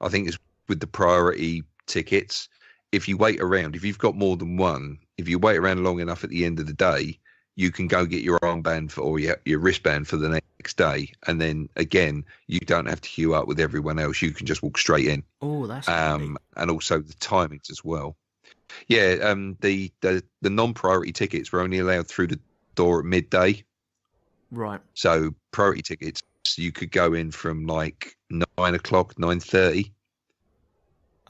Speaker 3: think it's with the priority tickets. If you wait around, if you've got more than one, if you wait around long enough at the end of the day, you can go get your armband or your wristband for the next day, and then again, you don't have to queue up with everyone else. You can just walk straight in.
Speaker 1: Oh, that's handy.
Speaker 3: And also the timings as well. Yeah, the non-priority tickets were only allowed through the door at midday.
Speaker 1: Right.
Speaker 3: So priority tickets, you could go in from like 9 o'clock, 9:30.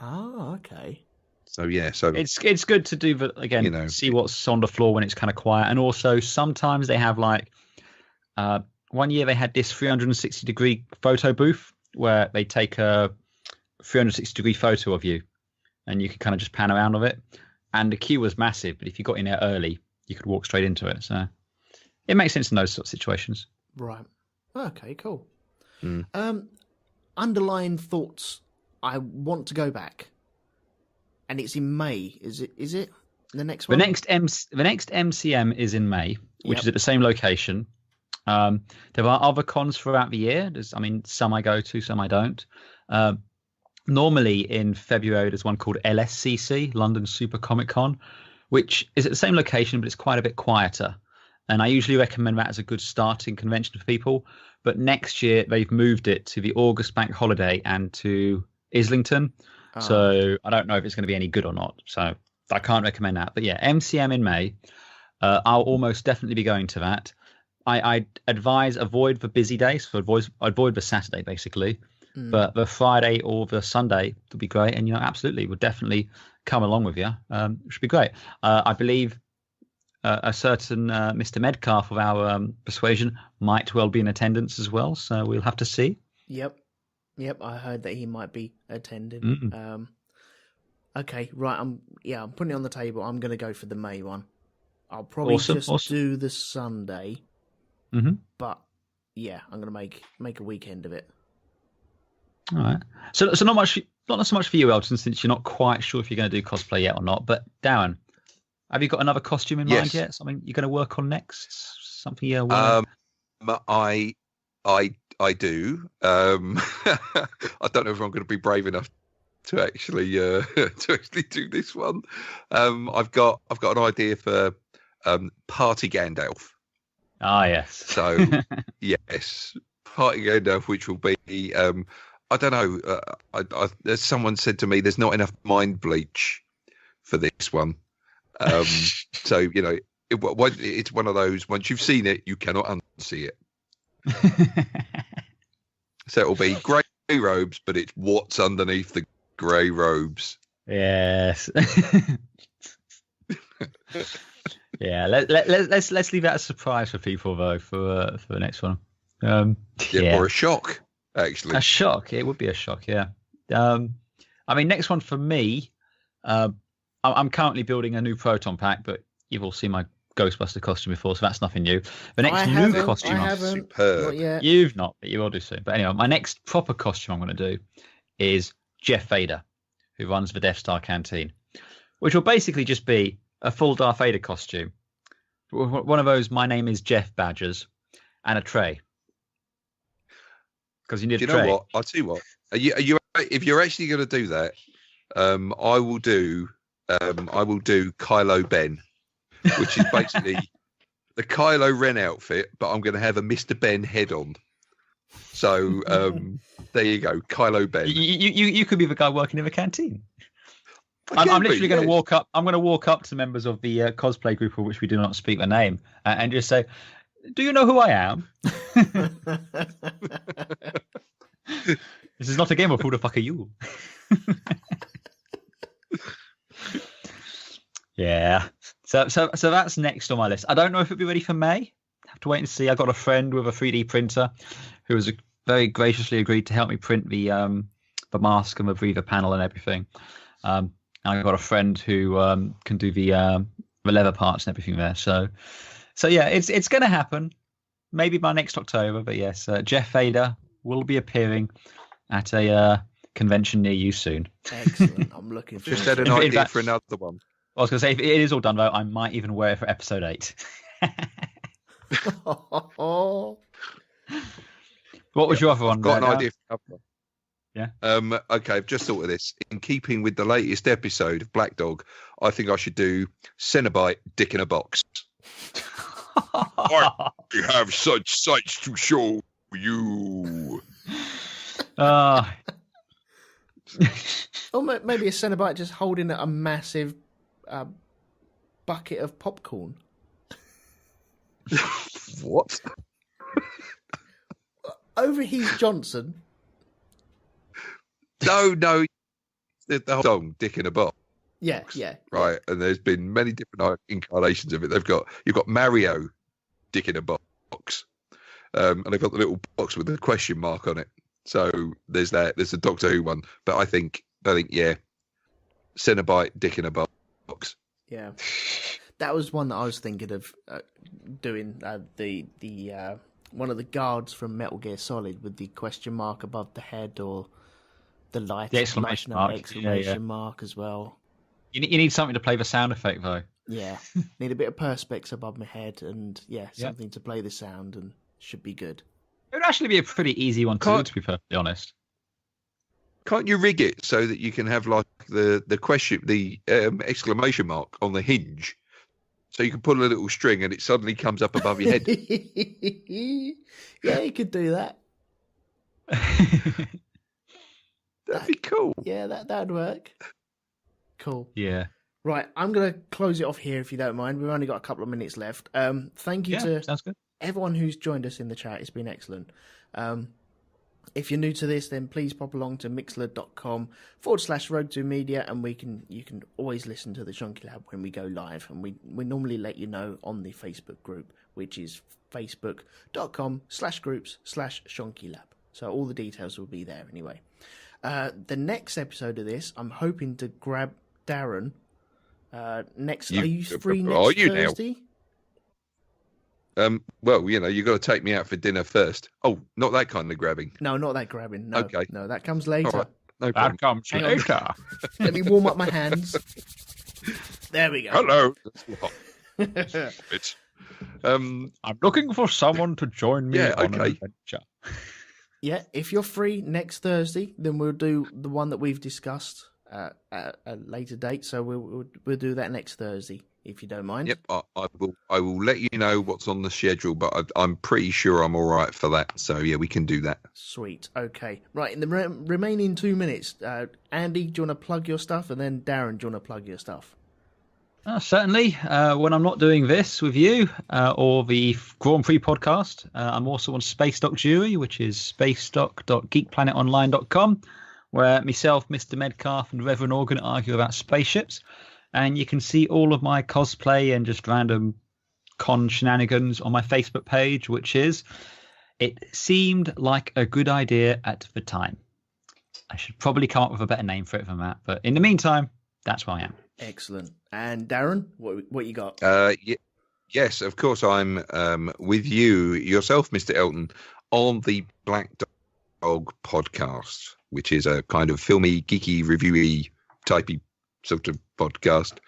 Speaker 1: Oh, okay.
Speaker 3: So yeah, so
Speaker 2: it's good to do that again. See what's on the floor when it's kind of quiet, and also sometimes they have like one year they had this 360-degree photo booth where they take a 360-degree photo of you, and you could kind of just pan around of it. And the queue was massive, but if you got in there early, you could walk straight into it. So it makes sense in those sort of situations.
Speaker 1: Right. Okay. Cool. Underlying thoughts. I want to go back. And it's in May, is it? The next one?
Speaker 2: The next MCM is in May, which is at the same location. There are other cons throughout the year. Some I go to, some I don't. Normally in February, there's one called LSCC, London Super Comic Con, which is at the same location, but it's quite a bit quieter. And I usually recommend that as a good starting convention for people. But next year, they've moved it to the August bank holiday and to Islington. So I don't know if it's going to be any good or not. So I can't recommend that. But yeah, MCM in May. I'll almost definitely be going to that. I advise avoid the busy days. So avoid the Saturday basically. But the Friday or the Sunday would be great. And absolutely would definitely come along with you. It should be great. I believe a certain Mr. Medcalf of our persuasion might well be in attendance as well. So we'll have to see.
Speaker 1: Yep, I heard that he might be attending. Okay, right. I'm putting it on the table. I'm going to go for the May one. I'll probably do the Sunday. But yeah, I'm going to make a weekend of it.
Speaker 2: All right. So not so much for you, Elton, since you're not quite sure if you're going to do cosplay yet or not. But Darren, have you got another costume in mind yet? Something you're going to work on next? Something you're
Speaker 3: I do. I don't know if I'm going to be brave enough to actually do this one. I've got an idea for Party Gandalf.
Speaker 2: Ah, yes.
Speaker 3: So yes, Party Gandalf, which will be I don't know. Someone said to me, "There's not enough mind bleach for this one." So it's one of those. Once you've seen it, you cannot unsee it. So it'll be grey robes, but it's what's underneath the grey robes.
Speaker 2: Yes. Yeah. Let's leave that as a surprise for people though for the next one.
Speaker 3: Or a shock, actually.
Speaker 2: A shock. It would be a shock. Yeah. Next one for me. I'm currently building a new proton pack, but you've all seen my Ghostbuster costume before, so that's nothing new. The next new costume,
Speaker 3: superb.
Speaker 2: You've not, but you will do soon. But anyway, my next proper costume I'm going to do is Jeff Vader, who runs the Death Star canteen, which will basically just be a full Darth Vader costume, one of those "My name is Jeff" badges, and a tray. Because you need a tray.
Speaker 3: Know what? I'll tell you what. Are you? If you're actually going to do that, I will do Kylo Ben. Which is basically the Kylo Ren outfit, but I'm going to have a Mr. Ben head on. So there you go, Kylo Ben.
Speaker 2: You could be the guy working in the canteen. I'm literally going to walk up. I'm going to walk up to members of the cosplay group, of which we do not speak the name, and just say, "Do you know who I am?" This is not a game of who the fuck are you. Yeah. So that's next on my list. I don't know if it'll be ready for May. Have to wait and see. I got a friend with a 3D printer who has very graciously agreed to help me print the mask and the breather panel and everything. And I've got a friend who can do the leather parts and everything there. So yeah, it's going to happen. Maybe by next October, but yes, Jeff Vader will be appearing at a convention near you soon.
Speaker 1: Excellent. I'm looking forward.
Speaker 3: Just had an idea for another one.
Speaker 2: I was going to say, if it is all done though, I might even wear it for episode 8.
Speaker 1: Oh.
Speaker 2: What was your other one?
Speaker 3: I've got an idea for another one.
Speaker 2: Yeah.
Speaker 3: Okay, I've just thought of this. In keeping with the latest episode of Black Dog, I think I should do Cenobite Dick in a Box. I have such sights to show you.
Speaker 1: Or maybe a Cenobite just holding a massive bucket of popcorn.
Speaker 3: What?
Speaker 1: Over Heath Johnson.
Speaker 3: No. The whole song, Dick in a Box.
Speaker 1: Yeah.
Speaker 3: Right, and there's been many different incarnations of it. You've got Mario, Dick in a Box, and they've got the little box with a question mark on it. So there's that. There's the Doctor Who one, but I think yeah, Cenobite, Dick in a Box.
Speaker 1: Yeah, that was one that I was thinking of doing. The one of the guards from Metal Gear Solid with the question mark above the head, or the light,
Speaker 2: the exclamation
Speaker 1: mark as well.
Speaker 2: You need something to play the sound effect, though.
Speaker 1: Yeah, need a bit of perspex above my head, and something to play the sound, and should be good.
Speaker 2: It would actually be a pretty easy one to do, to be perfectly honest.
Speaker 3: Can't you rig it so that you can have like the question, the exclamation mark on the hinge, so you can pull a little string and it suddenly comes up above your head?
Speaker 1: Yeah, you could do that.
Speaker 3: That'd be cool.
Speaker 1: Yeah, that'd work. Cool.
Speaker 2: Yeah.
Speaker 1: Right, I'm going to close it off here if you don't mind. We've only got a couple of minutes left. Thank you to
Speaker 2: sounds good.
Speaker 1: Everyone who's joined us in the chat. It's been excellent. If you're new to this, then please pop along to mixler.com/Road2Media, and you can always listen to the Shonky Lab when we go live. And we normally let you know on the Facebook group, which is facebook.com/groups/Shonky Lab. So all the details will be there anyway. The next episode of this, I'm hoping to grab Darren. Are you free next Thursday?
Speaker 3: Well, you've got to take me out for dinner first. Oh, not that kind of grabbing.
Speaker 1: No, not that grabbing. No,
Speaker 3: okay.
Speaker 1: No, that comes later.
Speaker 3: Right. No problem.
Speaker 2: That comes later.
Speaker 1: Let me warm up my hands. There we go.
Speaker 3: Hello.
Speaker 2: I'm looking for someone to join me on an adventure.
Speaker 1: Yeah, if you're free next Thursday, then we'll do the one that we've discussed at a later date. So we'll do that next Thursday, if you don't mind.
Speaker 3: Yep, I will let you know what's on the schedule, but I'm pretty sure I'm all right for that. So yeah, we can do that. Sweet.
Speaker 1: Okay. Right. In the remaining 2 minutes, Andy, do you want to plug your stuff, and then Darren, do you want to plug your stuff?
Speaker 2: Certainly. When I'm not doing this with you or the Grand Prix podcast, I'm also on Space Dock Jury, which is spacedock.geekplanetonline.com, where myself, Mr. Medcalf, and Reverend Organ argue about spaceships. And you can see all of my cosplay and just random con shenanigans on my Facebook page, which is It Seemed Like a Good Idea at the Time. I should probably come up with a better name for it than that. But in the meantime, that's where I am.
Speaker 1: Excellent. And Darren, what you got?
Speaker 3: Yes, of course. I'm with yourself, Mr. Elton, on the Black Dog podcast, which is a kind of filmy, geeky, reviewy, typey sort of podcast.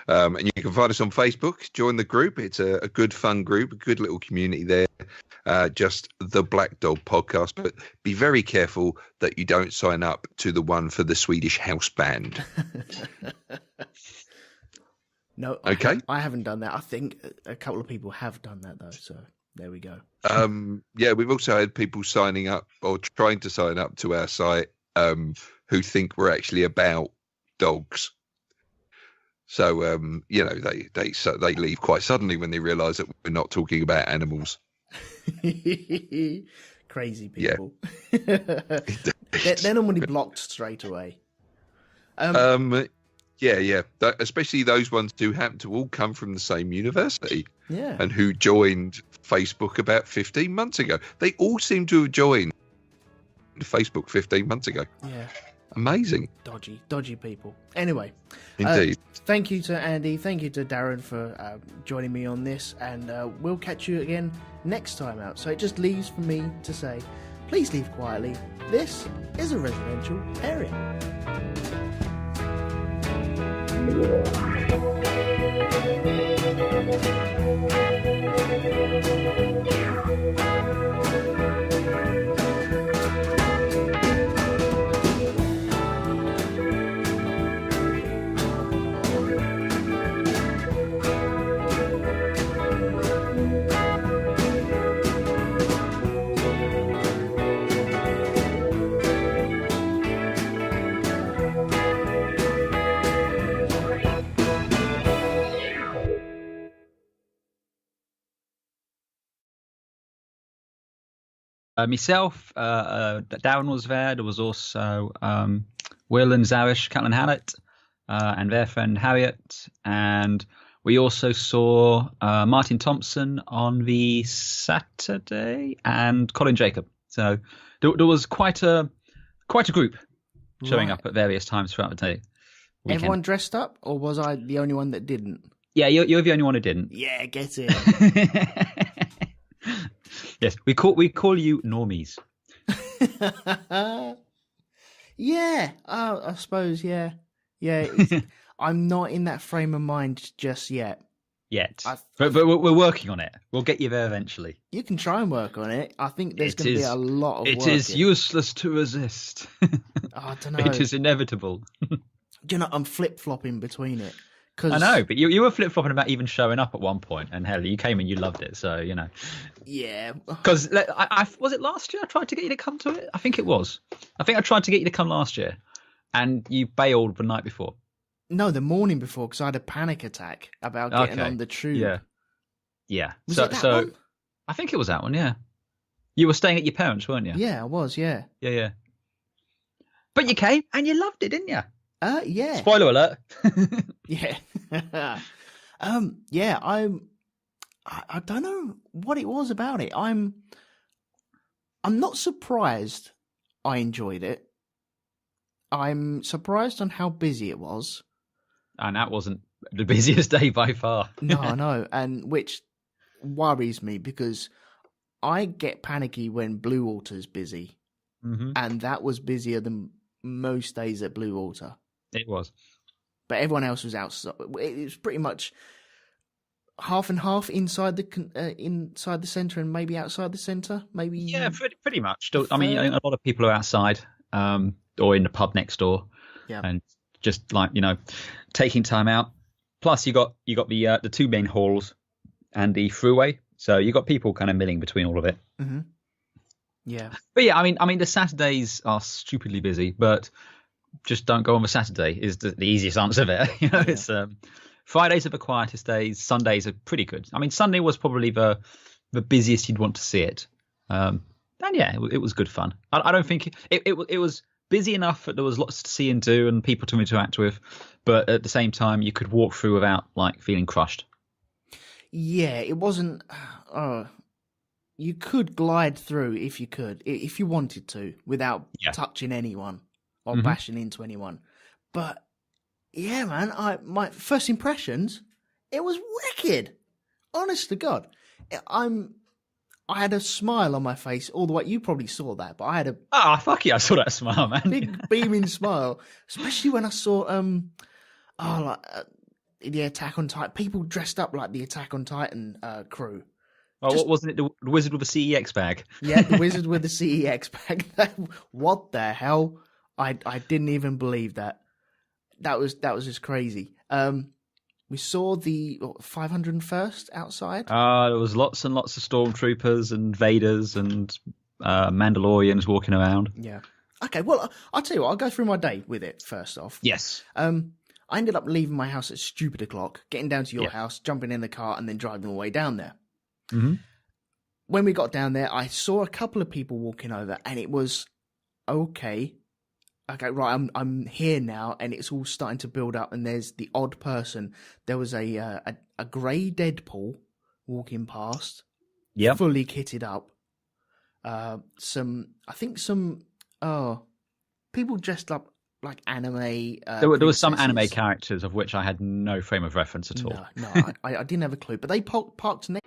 Speaker 3: And you can find us on Facebook. Join the group. It's a good, fun group, a good little community there. Just the Black Dog podcast. But be very careful that you don't sign up to the one for the Swedish house band.
Speaker 1: No, okay. I haven't done that. I think a couple of people have done that, though. So there we go.
Speaker 3: Yeah, we've also had people signing up or trying to sign up to our site who think we're actually about dogs. So, they leave quite suddenly when they realise that we're not talking about animals.
Speaker 1: Crazy people. Yeah. They're normally blocked straight away.
Speaker 3: Yeah. Especially those ones who happen to all come from the same university.
Speaker 1: Yeah.
Speaker 3: And who joined Facebook about 15 months ago. They all seem to have joined Facebook 15 months ago.
Speaker 1: Yeah.
Speaker 3: Amazing.
Speaker 1: Dodgy people. Anyway.
Speaker 3: Indeed.
Speaker 1: Thank you to Andy. Thank you to Darren for joining me on this. And we'll catch you again next time out. So it just leaves for me to say, please leave quietly. This is a residential area.
Speaker 2: Myself, Darren was there. There was also Will and Zarish, Catelyn Hallett, and their friend Harriet. And we also saw Martin Thompson on the Saturday and Colin Jacob. So there was quite a group showing up at various times throughout the day. Weekend.
Speaker 1: Everyone dressed up, or was I the only one that didn't?
Speaker 2: Yeah, you're the only one who didn't.
Speaker 1: Yeah, get it.
Speaker 2: Yes, we call you normies.
Speaker 1: Yeah, I suppose. Yeah. I'm not in that frame of mind just yet.
Speaker 2: But we're working on it. We'll get you there eventually.
Speaker 1: You can try and work on it. I think there's going to be a lot of work.
Speaker 2: It is useless to resist.
Speaker 1: I don't know.
Speaker 2: It is inevitable.
Speaker 1: Do you know, I'm flip-flopping betwing it.
Speaker 2: I know, but you were flip-flopping about even showing up at one point, and hell, you came and you loved it, so, you know.
Speaker 1: Yeah.
Speaker 2: Because, was it last year I tried to get you to come to it? I think it was. I think I tried to get you to come last year, and you bailed the night before.
Speaker 1: No, the morning before, because I had a panic attack about getting on the tube.
Speaker 2: Yeah.
Speaker 1: Was it that one?
Speaker 2: I think it was that one, yeah. You were staying at your parents', weren't you?
Speaker 1: Yeah, I was, yeah.
Speaker 2: Yeah. But you came, and you loved it, didn't you?
Speaker 1: Yeah.
Speaker 2: Spoiler alert.
Speaker 1: Yeah. I don't know what it was about it. I'm not surprised I enjoyed it. I'm surprised on how busy it was.
Speaker 2: And that wasn't the busiest day by far.
Speaker 1: No, I know. And which worries me because I get panicky when Blue Water's busy.
Speaker 2: Mm-hmm.
Speaker 1: And that was busier than most days at Blue Water.
Speaker 2: It was.
Speaker 1: But everyone else was outside. It was pretty much half and half inside the centre and maybe outside the centre. Maybe.
Speaker 2: Yeah, pretty much. I mean, a lot of people are outside or in the pub next door.
Speaker 1: Yeah.
Speaker 2: And just like, you know, taking time out. Plus, you got the two main halls and the throughway. So you got people kind of milling between all of it.
Speaker 1: Mm-hmm. Yeah.
Speaker 2: But yeah, I mean, the Saturdays are stupidly busy, but just don't go on the Saturday is the easiest answer there. You know, it's Fridays are the quietest days. Sundays are pretty good. I mean, Sunday was probably the busiest you'd want to see it. And yeah, it was good fun. I don't think it was busy enough that there was lots to see and do and people to interact with, but at the same time, you could walk through without like feeling crushed.
Speaker 1: Yeah, it wasn't. You could glide through if you wanted to, without touching anyone or bashing into anyone. But yeah, man, my first impressions, it was wicked. Honest to God, I had a smile on my face all the way. You probably saw that, but I had a
Speaker 2: fuck yeah, I saw that smile, man.
Speaker 1: Big beaming smile, especially when I saw the Attack on Titan, people dressed up like the Attack on Titan crew.
Speaker 2: Oh, what wasn't it? The wizard with the CEX bag.
Speaker 1: Yeah, the wizard with the CEX bag. What the hell? I didn't even believe that. That was just crazy. We saw the 501st outside.
Speaker 2: There was lots and lots of stormtroopers and Vaders and Mandalorians walking around.
Speaker 1: Yeah. Okay, well, I'll tell you what. I'll go through my day with it first off.
Speaker 2: Yes.
Speaker 1: I ended up leaving my house at stupid o'clock, getting down to your house, jumping in the car, and then driving all the way down there.
Speaker 2: Mm-hmm.
Speaker 1: When we got down there, I saw a couple of people walking over, and it was okay. Okay, right. I'm here now, and it's all starting to build up. And there's the odd person. There was a grey Deadpool walking past, fully kitted up. Some people dressed up like anime.
Speaker 2: There was some anime characters of which I had no frame of reference at all.
Speaker 1: No, I didn't have a clue. But they parked next.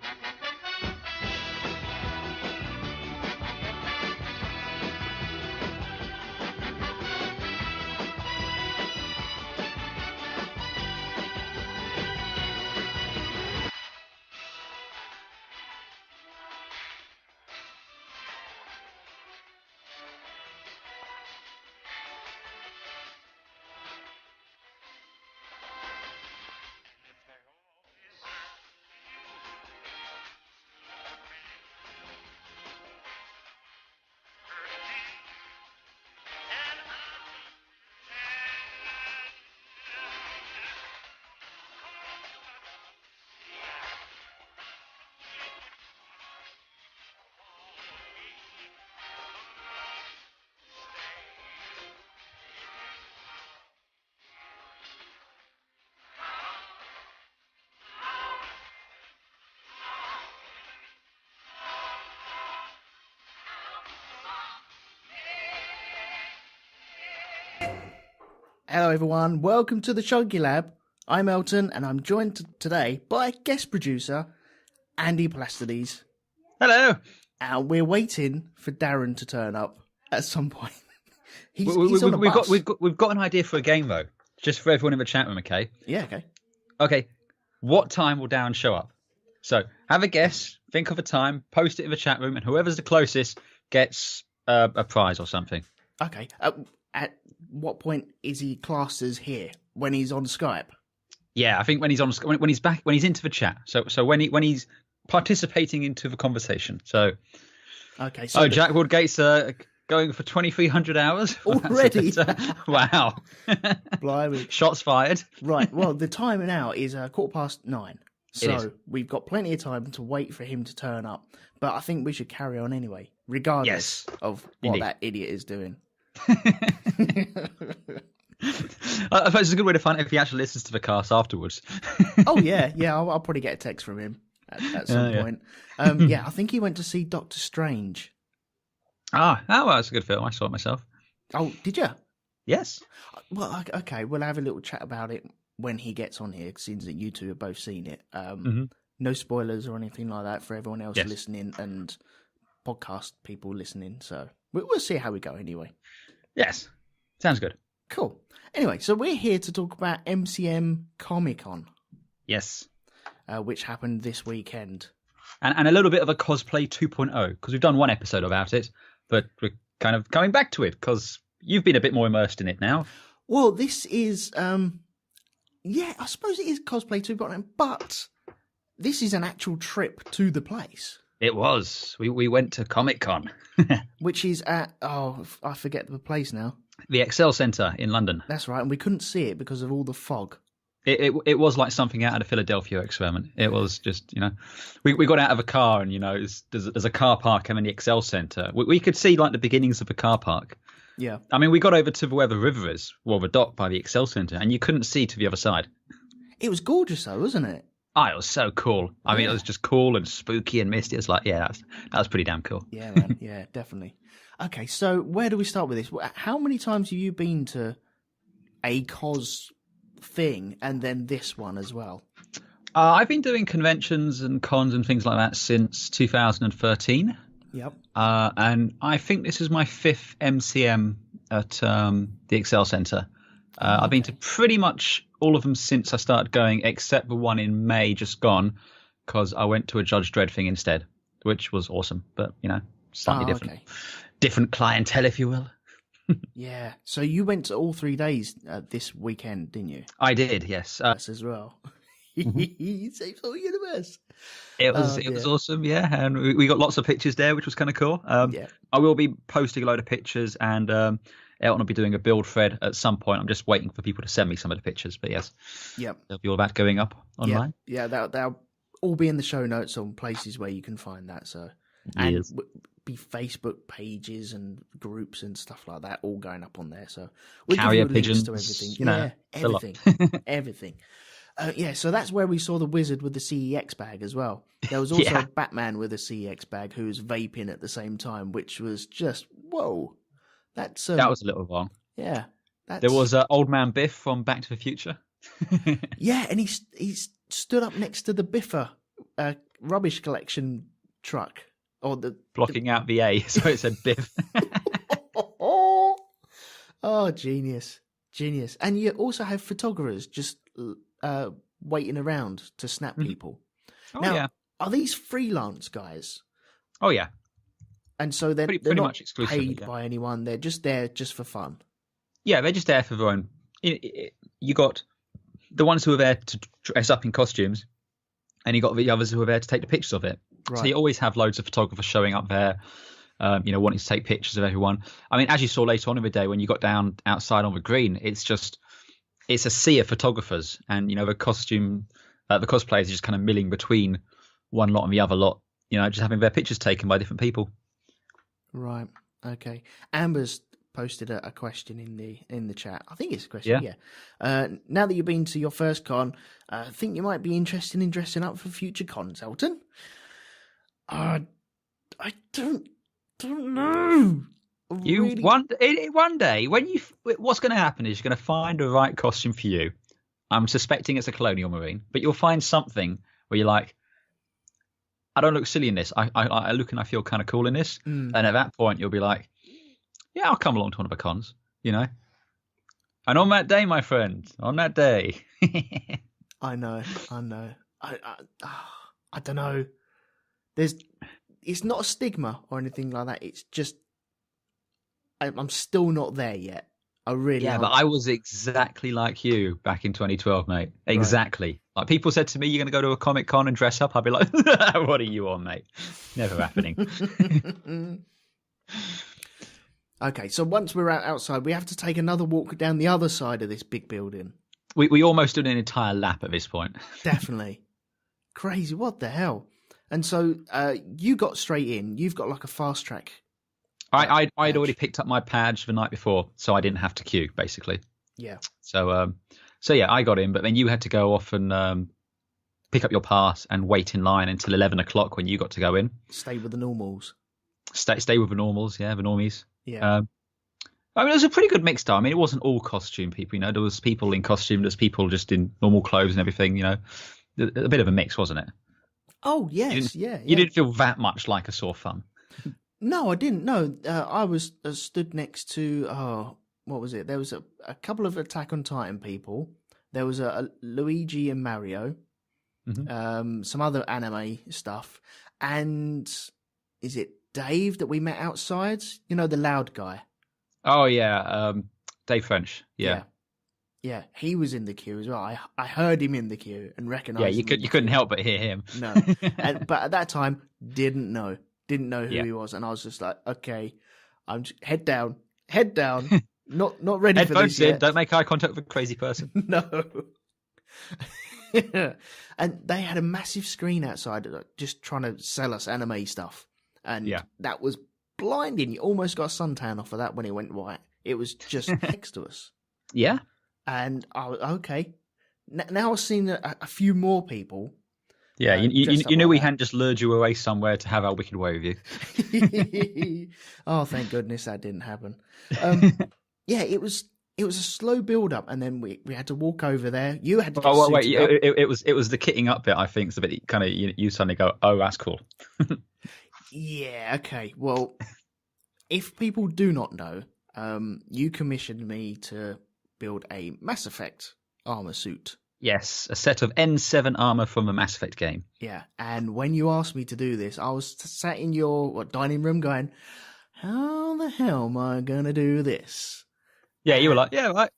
Speaker 1: Hello everyone, welcome to the Chunky Lab. I'm Elton and I'm joined today by guest producer Andy Plastides.
Speaker 2: Hello.
Speaker 1: And we're waiting for Darren to turn up at some point. He's on a
Speaker 2: we've
Speaker 1: bus.
Speaker 2: got an idea for a game though, just for everyone in the chat room, okay?
Speaker 1: Yeah, okay.
Speaker 2: Okay, what time will Darren show up? So have a guess, think of a time, post it in the chat room, and whoever's the closest gets a prize or something.
Speaker 1: Okay. At what point is he classed as here? When he's on Skype?
Speaker 2: Yeah, I think when he's on when he's back, when he's into the chat. So when he's participating into the conversation. So
Speaker 1: okay. So
Speaker 2: Jack Woodgate's going for 2,300 hours
Speaker 1: already.
Speaker 2: Wow.
Speaker 1: Blimey.
Speaker 2: Shots fired.
Speaker 1: Right. Well, the time now is 9:15. So we've got plenty of time to wait for him to turn up. But I think we should carry on anyway, regardless of what that idiot is doing.
Speaker 2: I suppose it's a good way to find out if he actually listens to the cast afterwards.
Speaker 1: Oh yeah, I'll probably get a text from him at some point. Yeah, I think he went to see Doctor Strange.
Speaker 2: Well, that's a good film. I saw it myself.
Speaker 1: Oh, did you?
Speaker 2: Yes.
Speaker 1: Well, okay, we'll have a little chat about it when he gets on here, since that you two have both seen it. No spoilers or anything like that for everyone else listening and podcast people listening. So we'll see how we go anyway.
Speaker 2: Yes. Sounds good.
Speaker 1: Cool. Anyway, so we're here to talk about MCM Comic Con.
Speaker 2: Yes.
Speaker 1: Which happened this weekend.
Speaker 2: And a little bit of a cosplay 2.0, because we've done one episode about it, but we're kind of coming back to it, because you've been a bit more immersed in it now.
Speaker 1: Well, this is, I suppose it is cosplay 2.0, but this is an actual trip to the place.
Speaker 2: It was. We went to Comic Con.
Speaker 1: Which is at, I forget the place now.
Speaker 2: The Excel Centre in London.
Speaker 1: That's right, and we couldn't see it because of all the fog.
Speaker 2: It was like something out of the Philadelphia experiment. It was just, we got out of a car and, there's a car park in the Excel Centre. We could see like the beginnings of the car park.
Speaker 1: Yeah.
Speaker 2: I mean, we got over to where the river is, or the dock by the Excel Centre, and you couldn't see to the other side.
Speaker 1: It was gorgeous though, wasn't it?
Speaker 2: Oh, it was so cool. I mean, it was just cool and spooky and misty. It was like, that was pretty damn cool.
Speaker 1: Yeah, man. Yeah, definitely. Okay, so where do we start with this? How many times have you been to a cos thing and then this one as well?
Speaker 2: I've been doing conventions and cons and things like that since 2013.
Speaker 1: Yep.
Speaker 2: And I think this is my 5th MCM at the Excel Centre. I've been to pretty much all of them since I started going, except the one in May just gone, because I went to a Judge Dredd thing instead, which was awesome, but, slightly different. Okay. Different clientele, if you will.
Speaker 1: Yeah. So you went to all 3 days this weekend, didn't you?
Speaker 2: I did, yes.
Speaker 1: As well. Saves all universe.
Speaker 2: It was awesome, yeah. And we got lots of pictures there, which was kind of cool. I will be posting a load of pictures, and Elton will be doing a build thread at some point. I'm just waiting for people to send me some of the pictures, but yes.
Speaker 1: Yep.
Speaker 2: They'll be all about going up online.
Speaker 1: Yeah, they'll all be in the show notes on places where you can find that. So, and be Facebook pages and groups and stuff like that all going up on there. So
Speaker 2: carrier pigeons
Speaker 1: to everything.
Speaker 2: Yeah,
Speaker 1: everything, everything. So that's where we saw the wizard with the CEX bag as well. There was also a Batman with a CEX bag who was vaping at the same time, which was just whoa. That was
Speaker 2: a little wrong.
Speaker 1: Yeah,
Speaker 2: there was Old Man Biff from Back to the Future.
Speaker 1: Yeah, and he stood up next to the Biffer rubbish collection truck, or
Speaker 2: blocking out the A, so it said Biff.
Speaker 1: Oh, genius! And you also have photographers just waiting around to snap people. Are these freelance guys?
Speaker 2: Oh yeah.
Speaker 1: And so they're
Speaker 2: pretty
Speaker 1: not
Speaker 2: much exclusively
Speaker 1: paid by anyone. They're just there just for fun. Yeah,
Speaker 2: they're just there for their own. You got the ones who are there to dress up in costumes, and you got the others who are there to take the pictures of it. Right. So you always have loads of photographers showing up there, wanting to take pictures of everyone. I mean, as you saw later on in the day when you got down outside on the green, it's a sea of photographers, and the cosplayers are just kind of milling between one lot and the other lot, just having their pictures taken by different people.
Speaker 1: Right. Okay. Amber's posted a question in the chat. I think it's a question. Yeah. Now that you've been to your first con, I think you might be interested in dressing up for future cons, Elton. I don't know.
Speaker 2: One day what's going to happen is you're going to find the right costume for you. I'm suspecting it's a Colonial Marine, but you'll find something where you're like, I don't look silly in this. I look and I feel kind of cool in this. And at that point, you'll be like, yeah, I'll come along to one of the cons, And on that day, my friend, on that day.
Speaker 1: I know. I don't know. It's not a stigma or anything like that. It's just, I'm still not there yet. I really
Speaker 2: but I was exactly like you back in 2012, mate. Exactly. Right. Like people said to me, you're going to go to a Comic Con and dress up. I'd be like, what are you on, mate? Never happening.
Speaker 1: Okay, so once we're outside, we have to take another walk down the other side of this big building.
Speaker 2: We almost did an entire lap at this point.
Speaker 1: Definitely. Crazy. What the hell? And so you got straight in. You've got like a fast track.
Speaker 2: I'd already picked up my badge the night before, so I didn't have to queue, basically.
Speaker 1: Yeah.
Speaker 2: So yeah, I got in, but then you had to go off and pick up your pass and wait in line until 11 o'clock when you got to go in.
Speaker 1: Stay with the normals.
Speaker 2: Stay with the normals, yeah, the normies.
Speaker 1: Yeah.
Speaker 2: I mean, it was a pretty good mix, though. I mean, it wasn't all costume people, There was people in costume, there's people just in normal clothes and everything, A bit of a mix, wasn't it?
Speaker 1: Oh, yes,
Speaker 2: You didn't feel that much like a sore thumb.
Speaker 1: No, I didn't. No, I was stood next to, what was it? There was a couple of Attack on Titan people. There was a Luigi and Mario, some other anime stuff. And is it Dave that we met outside? The loud guy.
Speaker 2: Oh, yeah. Dave French. Yeah.
Speaker 1: Yeah, he was in the queue as well. I heard him in the queue and recognized him.
Speaker 2: Yeah, you couldn't help but hear him.
Speaker 1: No. But at that time, didn't know who he was, and I was just like, okay, I'm just, head down, not ready for this yet.
Speaker 2: Don't make eye contact with a crazy person.
Speaker 1: No. And they had a massive screen outside, just trying to sell us anime stuff, and that was blinding. You almost got a suntan off of that when it went white. It was just next to us.
Speaker 2: Yeah.
Speaker 1: And I was okay. Now I've seen a few more people.
Speaker 2: Yeah, you knew we hadn't just lured you away somewhere to have our wicked way with
Speaker 1: you. Oh, thank goodness that didn't happen. Yeah, it was a slow build up, and then we had to walk over there. You had to.
Speaker 2: Oh, wait, it was the kitting up bit. I think it's the bit kind of you suddenly go, oh, that's cool.
Speaker 1: Yeah. Okay. Well, if people do not know, you commissioned me to build a Mass Effect armor suit.
Speaker 2: Yes, a set of N7 armor from the Mass Effect game.
Speaker 1: Yeah, and when you asked me to do this, I was sat in your dining room going, how the hell am I going to do this?
Speaker 2: Yeah, you were like, yeah, right.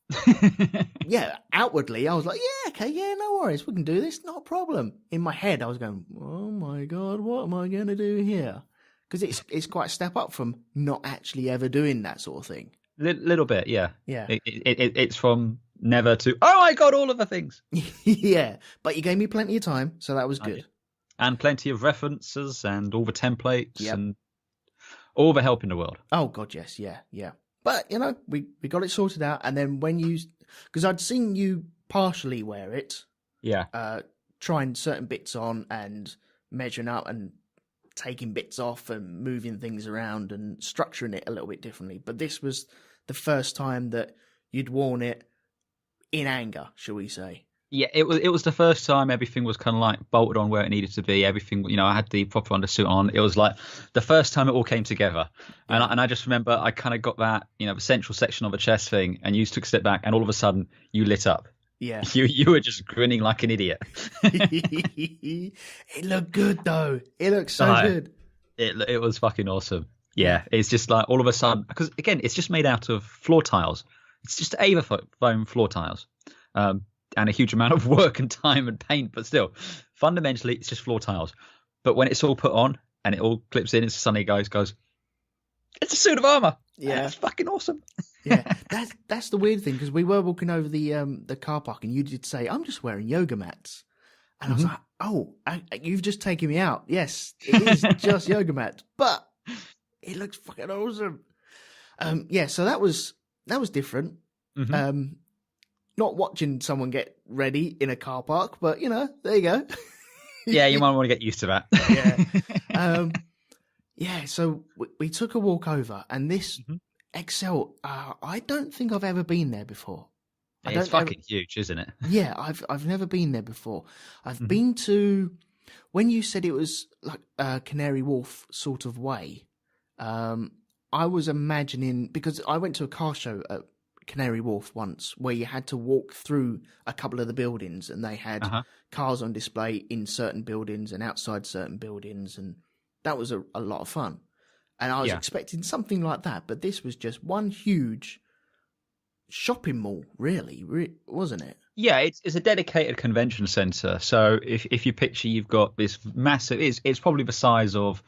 Speaker 1: Yeah, outwardly, I was like, yeah, okay, yeah, no worries, we can do this, not a problem. In my head, I was going, oh my God, what am I going to do here? Because it's quite a step up from not actually ever doing that sort of thing.
Speaker 2: Little bit, yeah.
Speaker 1: Yeah.
Speaker 2: It's from never to, oh my God, all of the things.
Speaker 1: Yeah, but you gave me plenty of time, so that was good.
Speaker 2: And plenty of references and all the templates and All the help in the world.
Speaker 1: Oh God, yes, yeah. But you know, we got it sorted out, and then when you, because I'd seen you partially wear it, trying certain bits on and measuring up and taking bits off and moving things around and structuring it a little bit differently. But this was the first time that you'd worn it in anger, shall we say?
Speaker 2: Yeah, it was the first time everything was kind of like bolted on where it needed to be. Everything, you know, I had the proper undersuit on. It was like the first time it all came together. Yeah. And I just remember I kind of got that, you know, the central section of the chest thing, and you took a step back, and all of a sudden you lit up.
Speaker 1: Yeah,
Speaker 2: you were just grinning like an idiot.
Speaker 1: It looked good though. It looked so good.
Speaker 2: It was fucking awesome. Yeah, it's just like all of a sudden, because again, it's just made out of floor tiles. It's just foam floor tiles. And a huge amount of work and time and paint, but still, fundamentally, it's just floor tiles. But when it's all put on and it all clips in, it's suddenly goes, it's a suit of armor.
Speaker 1: Yeah,
Speaker 2: it's fucking awesome.
Speaker 1: Yeah, that's the weird thing, because we were walking over the car park, and you did say, "I'm just wearing yoga mats," and I was like, "Oh, you've just taken me out." Yes, it is just yoga mats, but it looks fucking awesome. Yeah, so that was different. Mm-hmm. Not watching someone get ready in a car park, but you know, there you go.
Speaker 2: Yeah, you might want to get used to that.
Speaker 1: Yeah. Yeah, so we took a walk over, and this Excel, I don't think I've ever been there before.
Speaker 2: It's fucking huge, isn't it?
Speaker 1: Yeah, I've never been there before. I've been to, when you said it was like a Canary Wharf sort of way, I was imagining, because I went to a car show at Canary Wharf once where you had to walk through a couple of the buildings, and they had cars on display in certain buildings and outside certain buildings, and that was a lot of fun. And I was expecting something like that, but this was just one huge shopping mall, really, wasn't it?
Speaker 2: Yeah, it's a dedicated convention centre. So if you picture, you've got this massive, it's probably the size of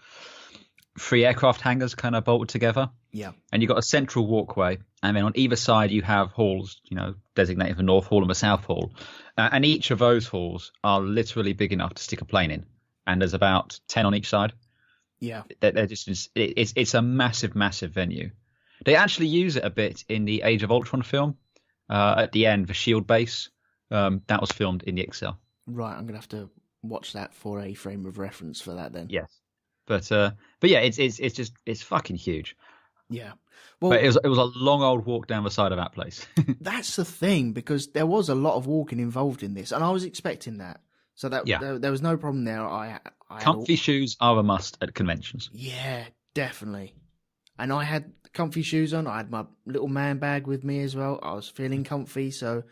Speaker 2: 3 aircraft hangars kind of bolted together.
Speaker 1: Yeah.
Speaker 2: And you've got a central walkway, and then on either side you have halls, you know, designated the North Hall and the South Hall. And each of those halls are literally big enough to stick a plane in. And there's about 10 on each side.
Speaker 1: Yeah.
Speaker 2: They're just, it's a massive, massive venue. They actually use it a bit in the Age of Ultron film. At the end, the SHIELD base, that was filmed in the Excel.
Speaker 1: Right, I'm going to have to watch that for a frame of reference for that then.
Speaker 2: Yes. But yeah, it's fucking huge.
Speaker 1: Yeah. Well,
Speaker 2: but it was a long old walk down the side of that place.
Speaker 1: That's the thing, because there was a lot of walking involved in this, and I was expecting that. So that there was no problem there.
Speaker 2: Comfy shoes are a must at conventions.
Speaker 1: Yeah, definitely. And I had comfy shoes on. I had my little man bag with me as well. I was feeling comfy, so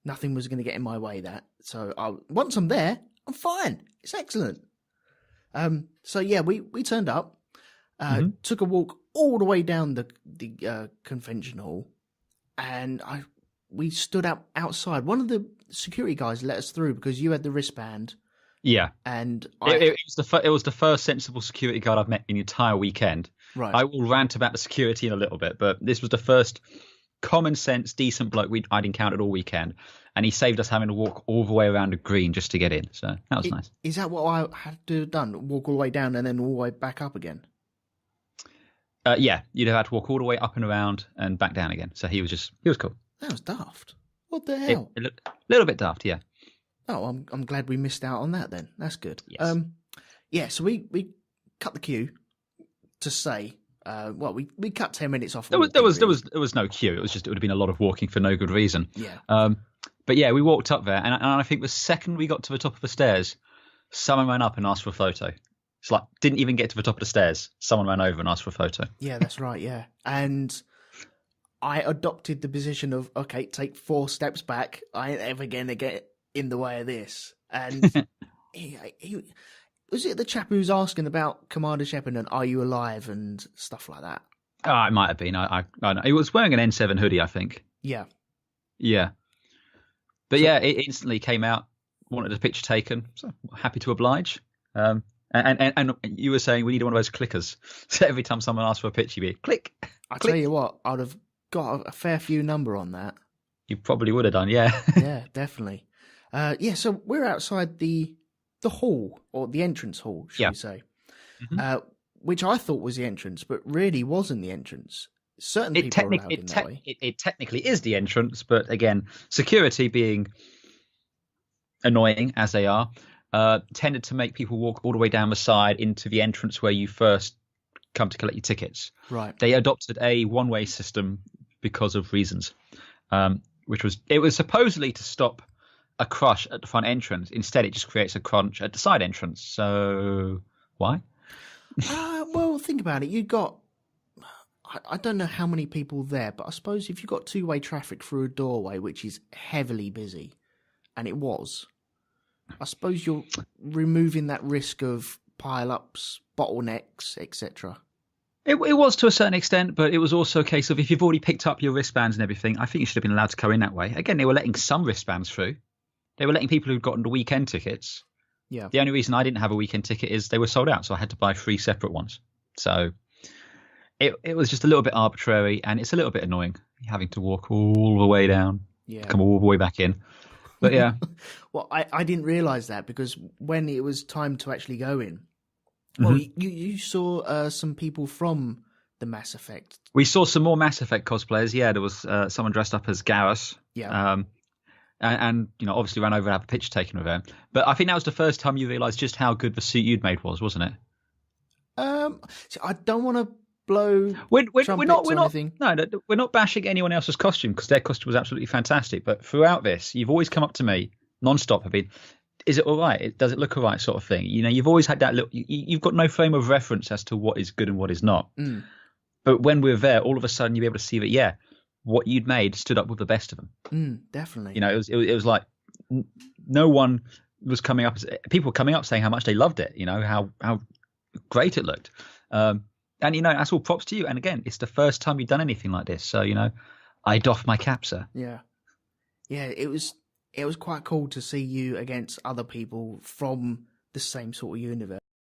Speaker 1: nothing was going to get in my way. So once I'm there, I'm fine. It's excellent. So yeah, we turned up, took a walk all the way down the convention hall, and we stood up outside. One of the security guys let us through because you had the wristband.
Speaker 2: Yeah,
Speaker 1: and
Speaker 2: it was the first sensible security guard I've met in the entire weekend.
Speaker 1: Right.
Speaker 2: I will rant about the security in a little bit, but this was the first common sense, decent bloke I'd encountered all weekend, and he saved us having to walk all the way around the green just to get in. So that was nice.
Speaker 1: Is that what I had to have done? Walk all the way down and then all the way back up again?
Speaker 2: Yeah, you'd have had to walk all the way up and around and back down again. So he was cool.
Speaker 1: That was daft. What the hell?
Speaker 2: It looked a little bit daft, yeah.
Speaker 1: Oh, I'm glad we missed out on that then. That's good.
Speaker 2: Yes.
Speaker 1: Yeah, so we cut the queue to say, we cut 10 minutes off.
Speaker 2: There was no queue. It would have been a lot of walking for no good reason.
Speaker 1: Yeah.
Speaker 2: But yeah, we walked up there, and I think the second we got to the top of the stairs, someone ran up and asked for a photo. It's like, didn't even get to the top of the stairs. Someone ran over and asked for a photo.
Speaker 1: Yeah, that's right, yeah. And I adopted the position of, okay, take 4 steps back. I ain't ever going to get in the way of this. And he was it the chap who was asking about Commander Shepard and are you alive and stuff like that?
Speaker 2: Oh, it might have been. I don't know. He was wearing an N7 hoodie, I think.
Speaker 1: Yeah.
Speaker 2: Yeah. But yeah, it instantly came out, wanted a picture taken. So happy to oblige. And you were saying we need one of those clickers. So every time someone asks for a picture, you'd be click.
Speaker 1: I tell you what, I'd have got a fair few number on that.
Speaker 2: You probably would have done, yeah.
Speaker 1: Yeah, definitely. So we're outside the hall, or the entrance hall, should we say. Mm-hmm. which I thought was the entrance, but really wasn't the entrance. Certain people are allowed in that way.
Speaker 2: It technically is the entrance, but again, security being annoying as they are, tended to make people walk all the way down the side into the entrance where you first come to collect your tickets.
Speaker 1: Right.
Speaker 2: They adopted a one-way system because of reasons, it was supposedly to stop a crush at the front entrance. Instead, it just creates a crunch at the side entrance. So why?
Speaker 1: Well, think about it. You got, I don't know how many people there, but I suppose if you've got two-way traffic through a doorway, which is heavily busy, and it was, I suppose you're removing that risk of pile-ups, bottlenecks, etc.
Speaker 2: It was to a certain extent, but it was also a case of if you've already picked up your wristbands and everything, I think you should have been allowed to go in that way. Again, they were letting some wristbands through. They were letting people who'd gotten the weekend tickets.
Speaker 1: Yeah.
Speaker 2: The only reason I didn't have a weekend ticket is they were sold out, so I had to buy 3 separate ones. So it was just a little bit arbitrary, and it's a little bit annoying having to walk all the way down, come all the way back in. But yeah.
Speaker 1: Well, I didn't realise that, because when it was time to actually go in, well, you saw some people from the Mass Effect.
Speaker 2: We saw some more Mass Effect cosplayers. Yeah, there was someone dressed up as Garrus.
Speaker 1: Yeah.
Speaker 2: And obviously ran over and had a picture taken with him. But I think that was the first time you realised just how good the suit you'd made was, wasn't it?
Speaker 1: I don't want to blow
Speaker 2: we're not
Speaker 1: anything.
Speaker 2: No, we're not bashing anyone else's costume, because their costume was absolutely fantastic. But throughout this, you've always come up to me non-stop. Is it all right? Does it look all right? Sort of thing. You've always had that look. You've got no frame of reference as to what is good and what is not.
Speaker 1: Mm.
Speaker 2: But when we're there, all of a sudden you'll be able to see that, what you'd made stood up with the best of them.
Speaker 1: Definitely.
Speaker 2: It was like no one was coming up. People were coming up saying how much they loved it. How great it looked. And that's all props to you. And again, it's the first time you've done anything like this. So I doff my cap, sir.
Speaker 1: Yeah. It was quite cool to see you against other people from the same sort of universe.